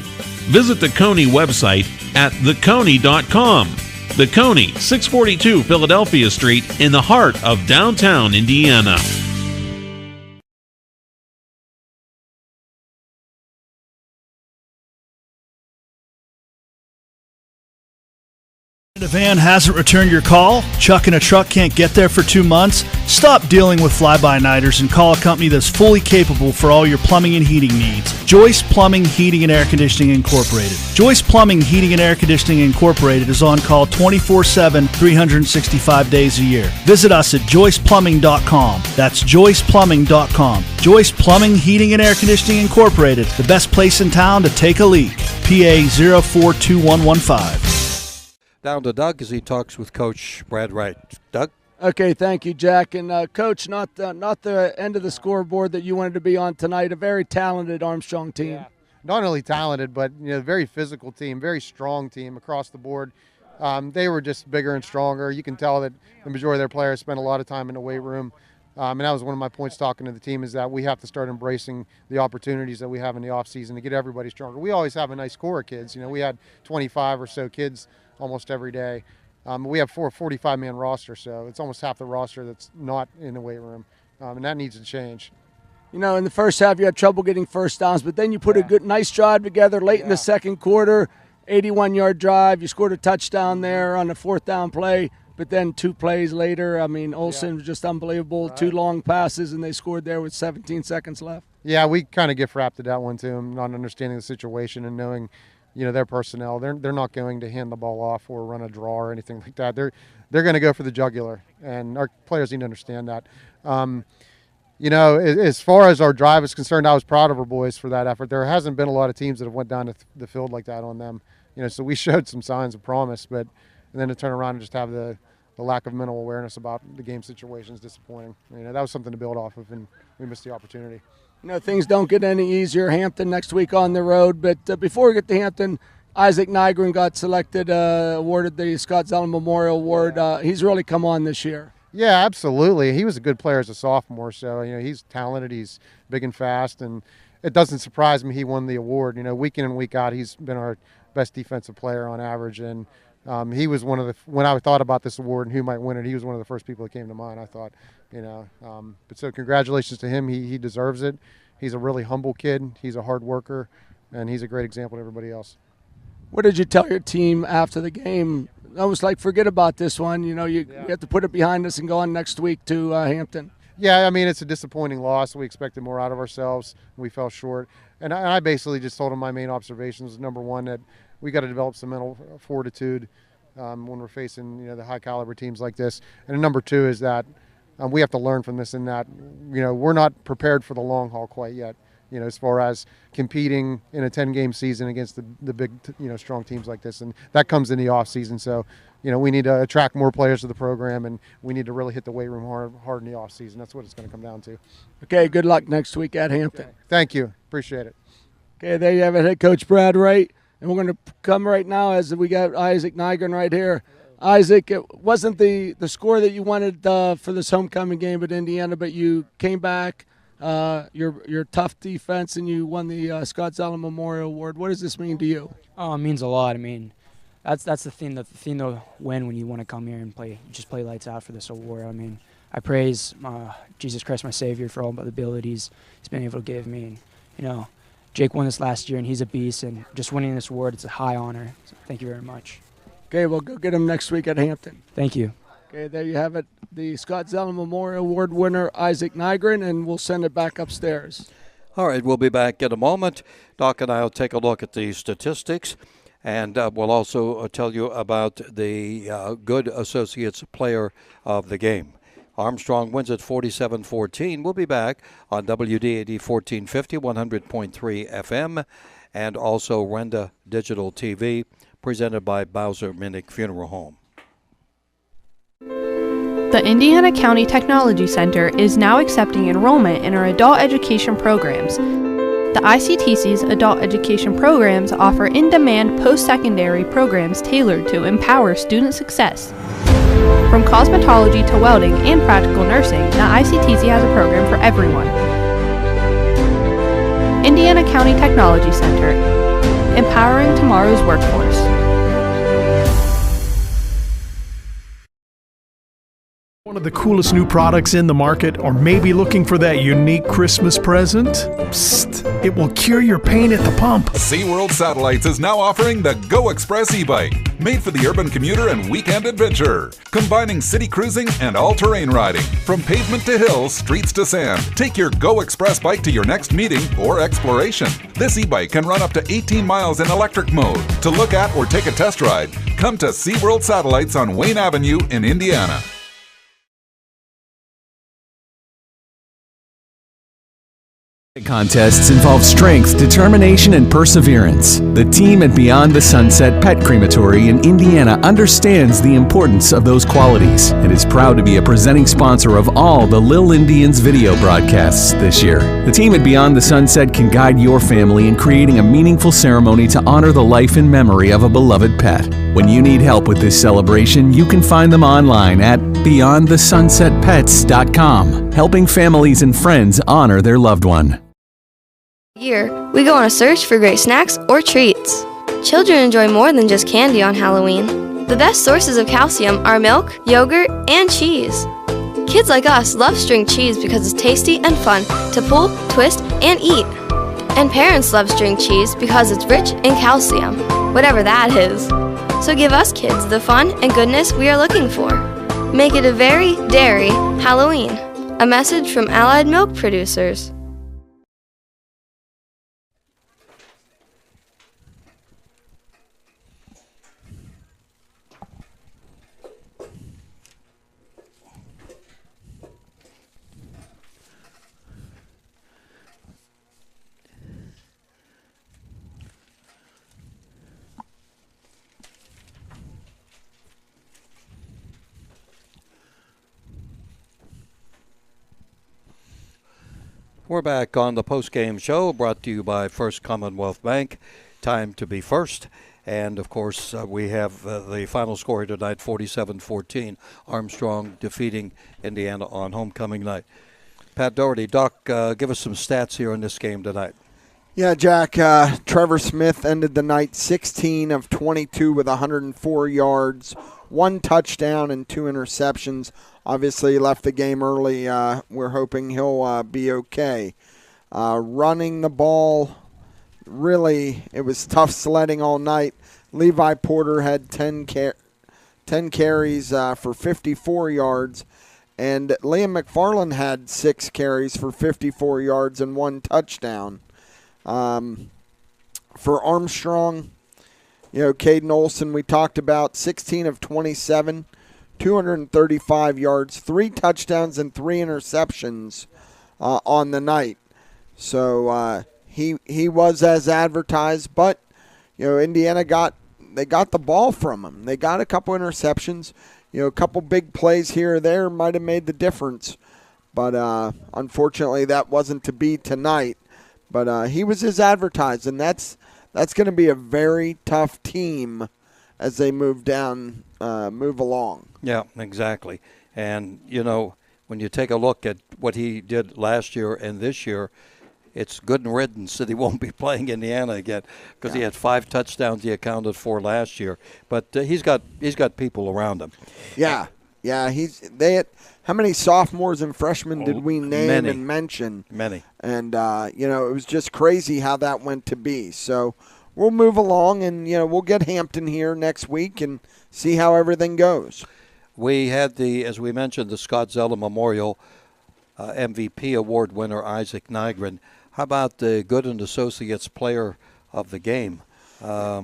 Visit the Coney website at theconey.com. The Coney, 642 Philadelphia Street in the heart of downtown Indiana. A van hasn't returned your call? Chuck and a truck can't get there for 2 months? Stop dealing with fly-by-nighters and call a company that's fully capable for all your plumbing and heating needs. Joyce Plumbing, Heating, and Air Conditioning Incorporated. Joyce Plumbing, Heating, and Air Conditioning Incorporated is on call 24/7, 365 days a year. Visit us at joyceplumbing.com. That's joyceplumbing.com. Joyce Plumbing, Heating, and Air Conditioning Incorporated, the best place in town to take a leak. PA 042115. Down to Doug as he talks with Coach Brad Wright. Doug? Okay, thank you, Jack. And Coach, not the end of the scoreboard that you wanted to be on tonight. A very talented Armstrong team. Yeah. Not only talented, but very physical team, very strong team across the board. They were just bigger and stronger. You can tell that the majority of their players spent a lot of time in the weight room. And that was one of my points talking to the team, is that we have to start embracing the opportunities that we have in the offseason to get everybody stronger. We always have a nice core of kids. We had 25 or so kids almost every day. We have 45-man roster, so it's almost half the roster that's not in the weight room, and that needs to change. In the first half you had trouble getting first downs, but then you put a nice drive together late in the second quarter, 81-yard drive. You scored a touchdown there on the fourth down play, but then 2 plays later, Olsen was just unbelievable. Right. 2 long passes, and they scored there with 17 seconds left. Yeah, we kind of gift wrapped at that one too, not understanding the situation and knowing their personnel. They're not going to hand the ball off or run a draw or anything like that. They're going to go for the jugular, and our players need to understand that. As far as our drive is concerned, I was proud of our boys for that effort. There hasn't been a lot of teams that have went down to the field like that on them. So we showed some signs of promise, and then to turn around and just have the lack of mental awareness about the game situation is disappointing. That was something to build off of, and we missed the opportunity. Things don't get any easier. Hampton next week on the road, but before we get to Hampton, Isaac Nygren got selected, awarded the Scott Zellum Memorial Award. He's really come on this year. Yeah, absolutely. He was a good player as a sophomore, so he's talented. He's big and fast, and it doesn't surprise me he won the award. Week in and week out, he's been our best defensive player on average, and he was one of the, when I thought about this award and who might win it, he was one of the first people that came to mind. I thought, but so congratulations to him. He deserves it. He's a really humble kid. He's a hard worker, and he's a great example to everybody else. What did you tell your team after the game? I was like, forget about this one. You have to put it behind us and go on next week to Hampton. Yeah, it's a disappointing loss. We expected more out of ourselves. We fell short. And I basically just told them my main observations. Number one, that we got to develop some mental fortitude when we're facing the high caliber teams like this. And number two is that we have to learn from this, in that we're not prepared for the long haul quite yet. As far as competing in a 10-game season against the big, strong teams like this. And that comes in the off season. So, we need to attract more players to the program, and we need to really hit the weight room hard in the off season. That's what it's going to come down to. Okay, good luck next week at Hampton. Okay. Thank you. Appreciate it. Okay, there you have it, head coach Brad Wright. And we're going to come right now as we got Isaac Nygren right here. Isaac, it wasn't the score that you wanted for this homecoming game at Indiana, but you came back. Your tough defense, and you won the Scott Zellum Memorial Award. What does this mean to you? Oh, it means a lot. That's the thing. The thing to win when you want to come here and play lights out for this award. I praise Jesus Christ, my Savior, for all the abilities He's been able to give me. And, Jake won this last year, and he's a beast. And just winning this award, it's a high honor. So thank you very much. Okay, we'll go get him next week at Hampton. Thank you. Okay, there you have it. The Scott Zellum Memorial Award winner, Isaac Nygren, and we'll send it back upstairs. All right, we'll be back in a moment. Doc and I will take a look at the statistics, and we'll also tell you about the Good Associates Player of the Game. Armstrong wins at 47-14. We'll be back on WDAD 1450, 100.3 FM, and also Renda Digital TV, presented by Bowser Minnick Funeral Home. The Indiana County Technology Center is now accepting enrollment in our adult education programs. The ICTC's adult education programs offer in-demand post-secondary programs tailored to empower student success. From cosmetology to welding and practical nursing, the ICTC has a program for everyone. Indiana County Technology Center, empowering tomorrow's workforce. One of the coolest new products in the market, or maybe looking for that unique Christmas present? Psst, it will cure your pain at the pump. SeaWorld Satellites is now offering the Go Express e-bike, made for the urban commuter and weekend adventure, combining city cruising and all-terrain riding. From pavement to hills, streets to sand, take your Go Express bike to your next meeting or exploration. This e-bike can run up to 18 miles in electric mode. To look at or take a test ride, come to SeaWorld Satellites on Wayne Avenue in Indiana. Contests involve strength, determination, and perseverance. The team at Beyond the Sunset Pet Crematory in Indiana understands the importance of those qualities and is proud to be a presenting sponsor of all the Lil Indians video broadcasts this year. The team at Beyond the Sunset can guide your family in creating a meaningful ceremony to honor the life and memory of a beloved pet. When you need help with this celebration, you can find them online at beyondthesunsetpets.com, helping families and friends honor their loved one. Here, we go on a search for great snacks or treats. Children enjoy more than just candy on Halloween. The best sources of calcium are milk, yogurt, and cheese. Kids like us love string cheese because it's tasty and fun to pull, twist, and eat. And parents love string cheese because it's rich in calcium, whatever that is. So give us kids the fun and goodness we are looking for. Make it a very dairy Halloween. A message from Allied Milk Producers. We're back on the post-game show brought to you by First Commonwealth Bank. Time to be first. And, of course, we have the final score here tonight, 47-14. Armstrong defeating Indiana on homecoming night. Pat Doherty, Doc, give us some stats here in this game tonight. Yeah, Jack, Trevor Smith ended the night 16 of 22 with 104 yards, 1 touchdown and 2 interceptions. Obviously, he left the game early. We're hoping he'll be okay. Running the ball, really, it was tough sledding all night. Levi Porter had 10 carries for 54 yards, and Liam McFarland had 6 carries for 54 yards and 1 touchdown. For Armstrong, Caden Olson, we talked about 16 of 27, 235 yards, 3 touchdowns and 3 interceptions on the night. So he was as advertised, but Indiana got the ball from him. They got a couple interceptions. A couple big plays here or there might have made the difference, but unfortunately that wasn't to be tonight. But he was as advertised, and that's going to be a very tough team as they move along. Yeah, exactly. And, when you take a look at what he did last year and this year, it's good and riddance that he won't be playing Indiana again because he had 5 touchdowns he accounted for last year. But he's got people around him. Yeah. How many sophomores and freshmen did we name and mention? Many. And, it was just crazy how that went to be. So we'll move along, and, we'll get Hampton here next week and see how everything goes. We had as we mentioned, the Scott Zella Memorial MVP Award winner, Isaac Nygren. How about the Good and Associates Player of the Game? I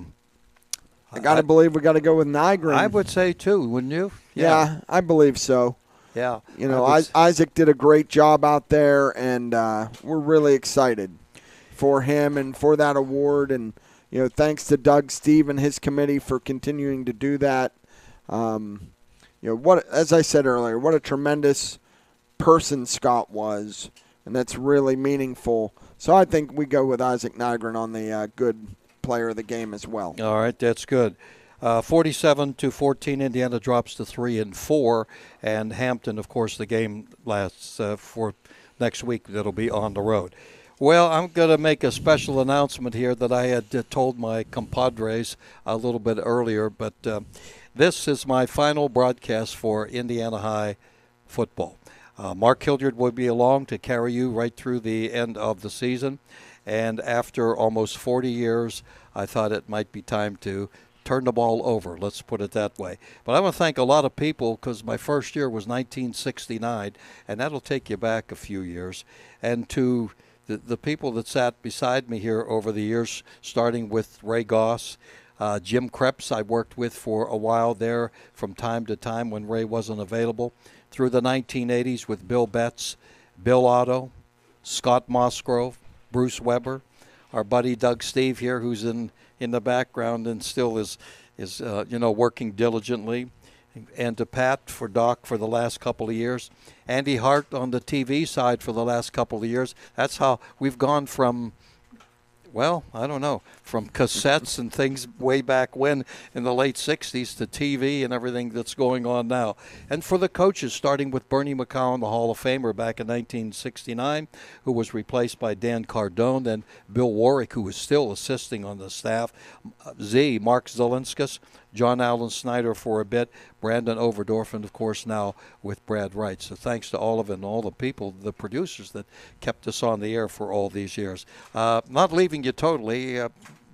got to believe we got to go with Nygren. I would say, too, wouldn't you? Yeah, I believe so. Yeah. Isaac did a great job out there, and we're really excited for him and for that award. And, thanks to Doug Steve and his committee for continuing to do that. As I said earlier, what a tremendous person Scott was, and that's really meaningful. So I think we go with Isaac Nygren on the good player of the game as well. All right, that's good. 47-14, Indiana drops to 3-4, and Hampton, of course, the game lasts for next week. That'll be on the road. Well, I'm going to make a special announcement here that I had told my compadres a little bit earlier, but this is my final broadcast for Indiana High football. Mark Hildyard will be along to carry you right through the end of the season, and after almost 40 years, I thought it might be time to turn the ball over, let's put it that way. But I want to thank a lot of people because my first year was 1969, and that'll take you back a few years. And to the people that sat beside me here over the years, starting with Ray Goss, Jim Krebs I worked with for a while there from time to time when Ray wasn't available, through the 1980s with Bill Betts, Bill Otto, Scott Musgrove, Bruce Weber, our buddy Doug Steve here who's in the background and still is working diligently, and to Pat for Doc for the last couple of years, Andy Hart on the TV side for the last couple of years. That's how we've gone from, from cassettes and things way back when in the late 60s to TV and everything that's going on now. And for the coaches, starting with Bernie McCowan, the Hall of Famer back in 1969, who was replaced by Dan Cardone, then Bill Warwick, who was still assisting on the staff, Mark Zelinskas, John Allen Snyder for a bit, Brandon Overdorf, and, of course, now with Brad Wright. So thanks to all of it and all the people, the producers that kept us on the air for all these years. Not leaving you totally.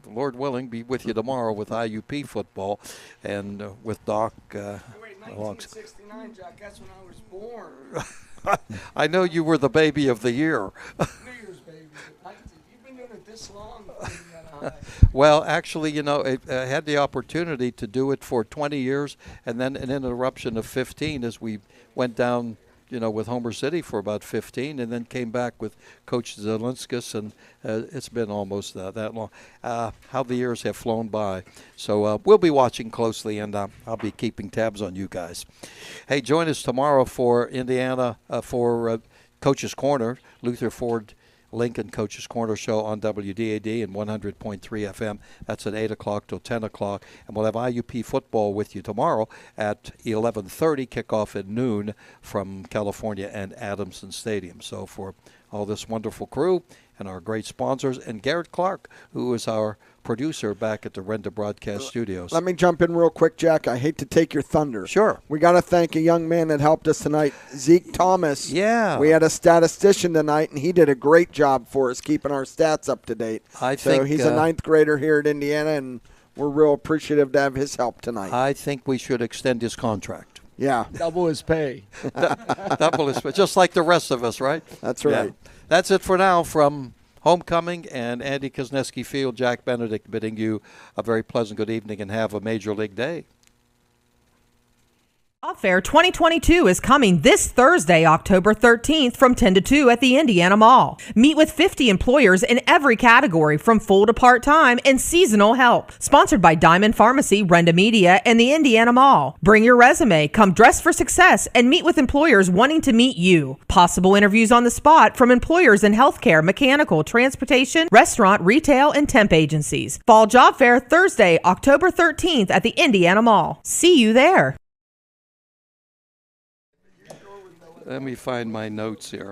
Lord willing, be with you tomorrow with IUP football and with Doc. Wait, 1969, Jack, that's when I was born. I know you were the baby of the year. New Year's baby. You've been doing it this long. Well, actually, I had the opportunity to do it for 20 years and then an interruption of 15 as we went down, with Homer City for about 15 and then came back with Coach Zelinskas, and it's been almost that long. How the years have flown by. So we'll be watching closely, and I'll be keeping tabs on you guys. Hey, join us tomorrow for Indiana, for Coach's Corner, Luther Ford Lincoln Coach's Corner show on WDAD and 100.3 FM. That's at 8 o'clock till 10 o'clock. And we'll have IUP football with you tomorrow at 11:30, kickoff at noon from California and Adamson Stadium. So for all this wonderful crew and our great sponsors, and Garrett Clark, who is our producer back at the Renda Broadcast Studios. Let me jump in real quick, Jack. I hate to take your thunder. Sure. We got to thank a young man that helped us tonight, Zeke Thomas. Yeah. We had a statistician tonight, and he did a great job for us keeping our stats up to date. So he's a ninth grader here at Indiana, and we're real appreciative to have his help tonight. I think we should extend his contract. Yeah. Double his pay. Double his pay, just like the rest of us, right? That's right. Yeah. That's it for now from Homecoming and Andy Kuzneski Field. Jack Benedict bidding you a very pleasant good evening and have a Major League day. Job Fair 2022 is coming this Thursday, October 13th from 10 to 2 at the Indiana Mall. Meet with 50 employers in every category from full to part-time and seasonal help. Sponsored by Diamond Pharmacy, Renda Media, and the Indiana Mall. Bring your resume, come dressed for success, and meet with employers wanting to meet you. Possible interviews on the spot from employers in healthcare, mechanical, transportation, restaurant, retail, and temp agencies. Fall Job Fair Thursday, October 13th at the Indiana Mall. See you there. Let me find my notes here.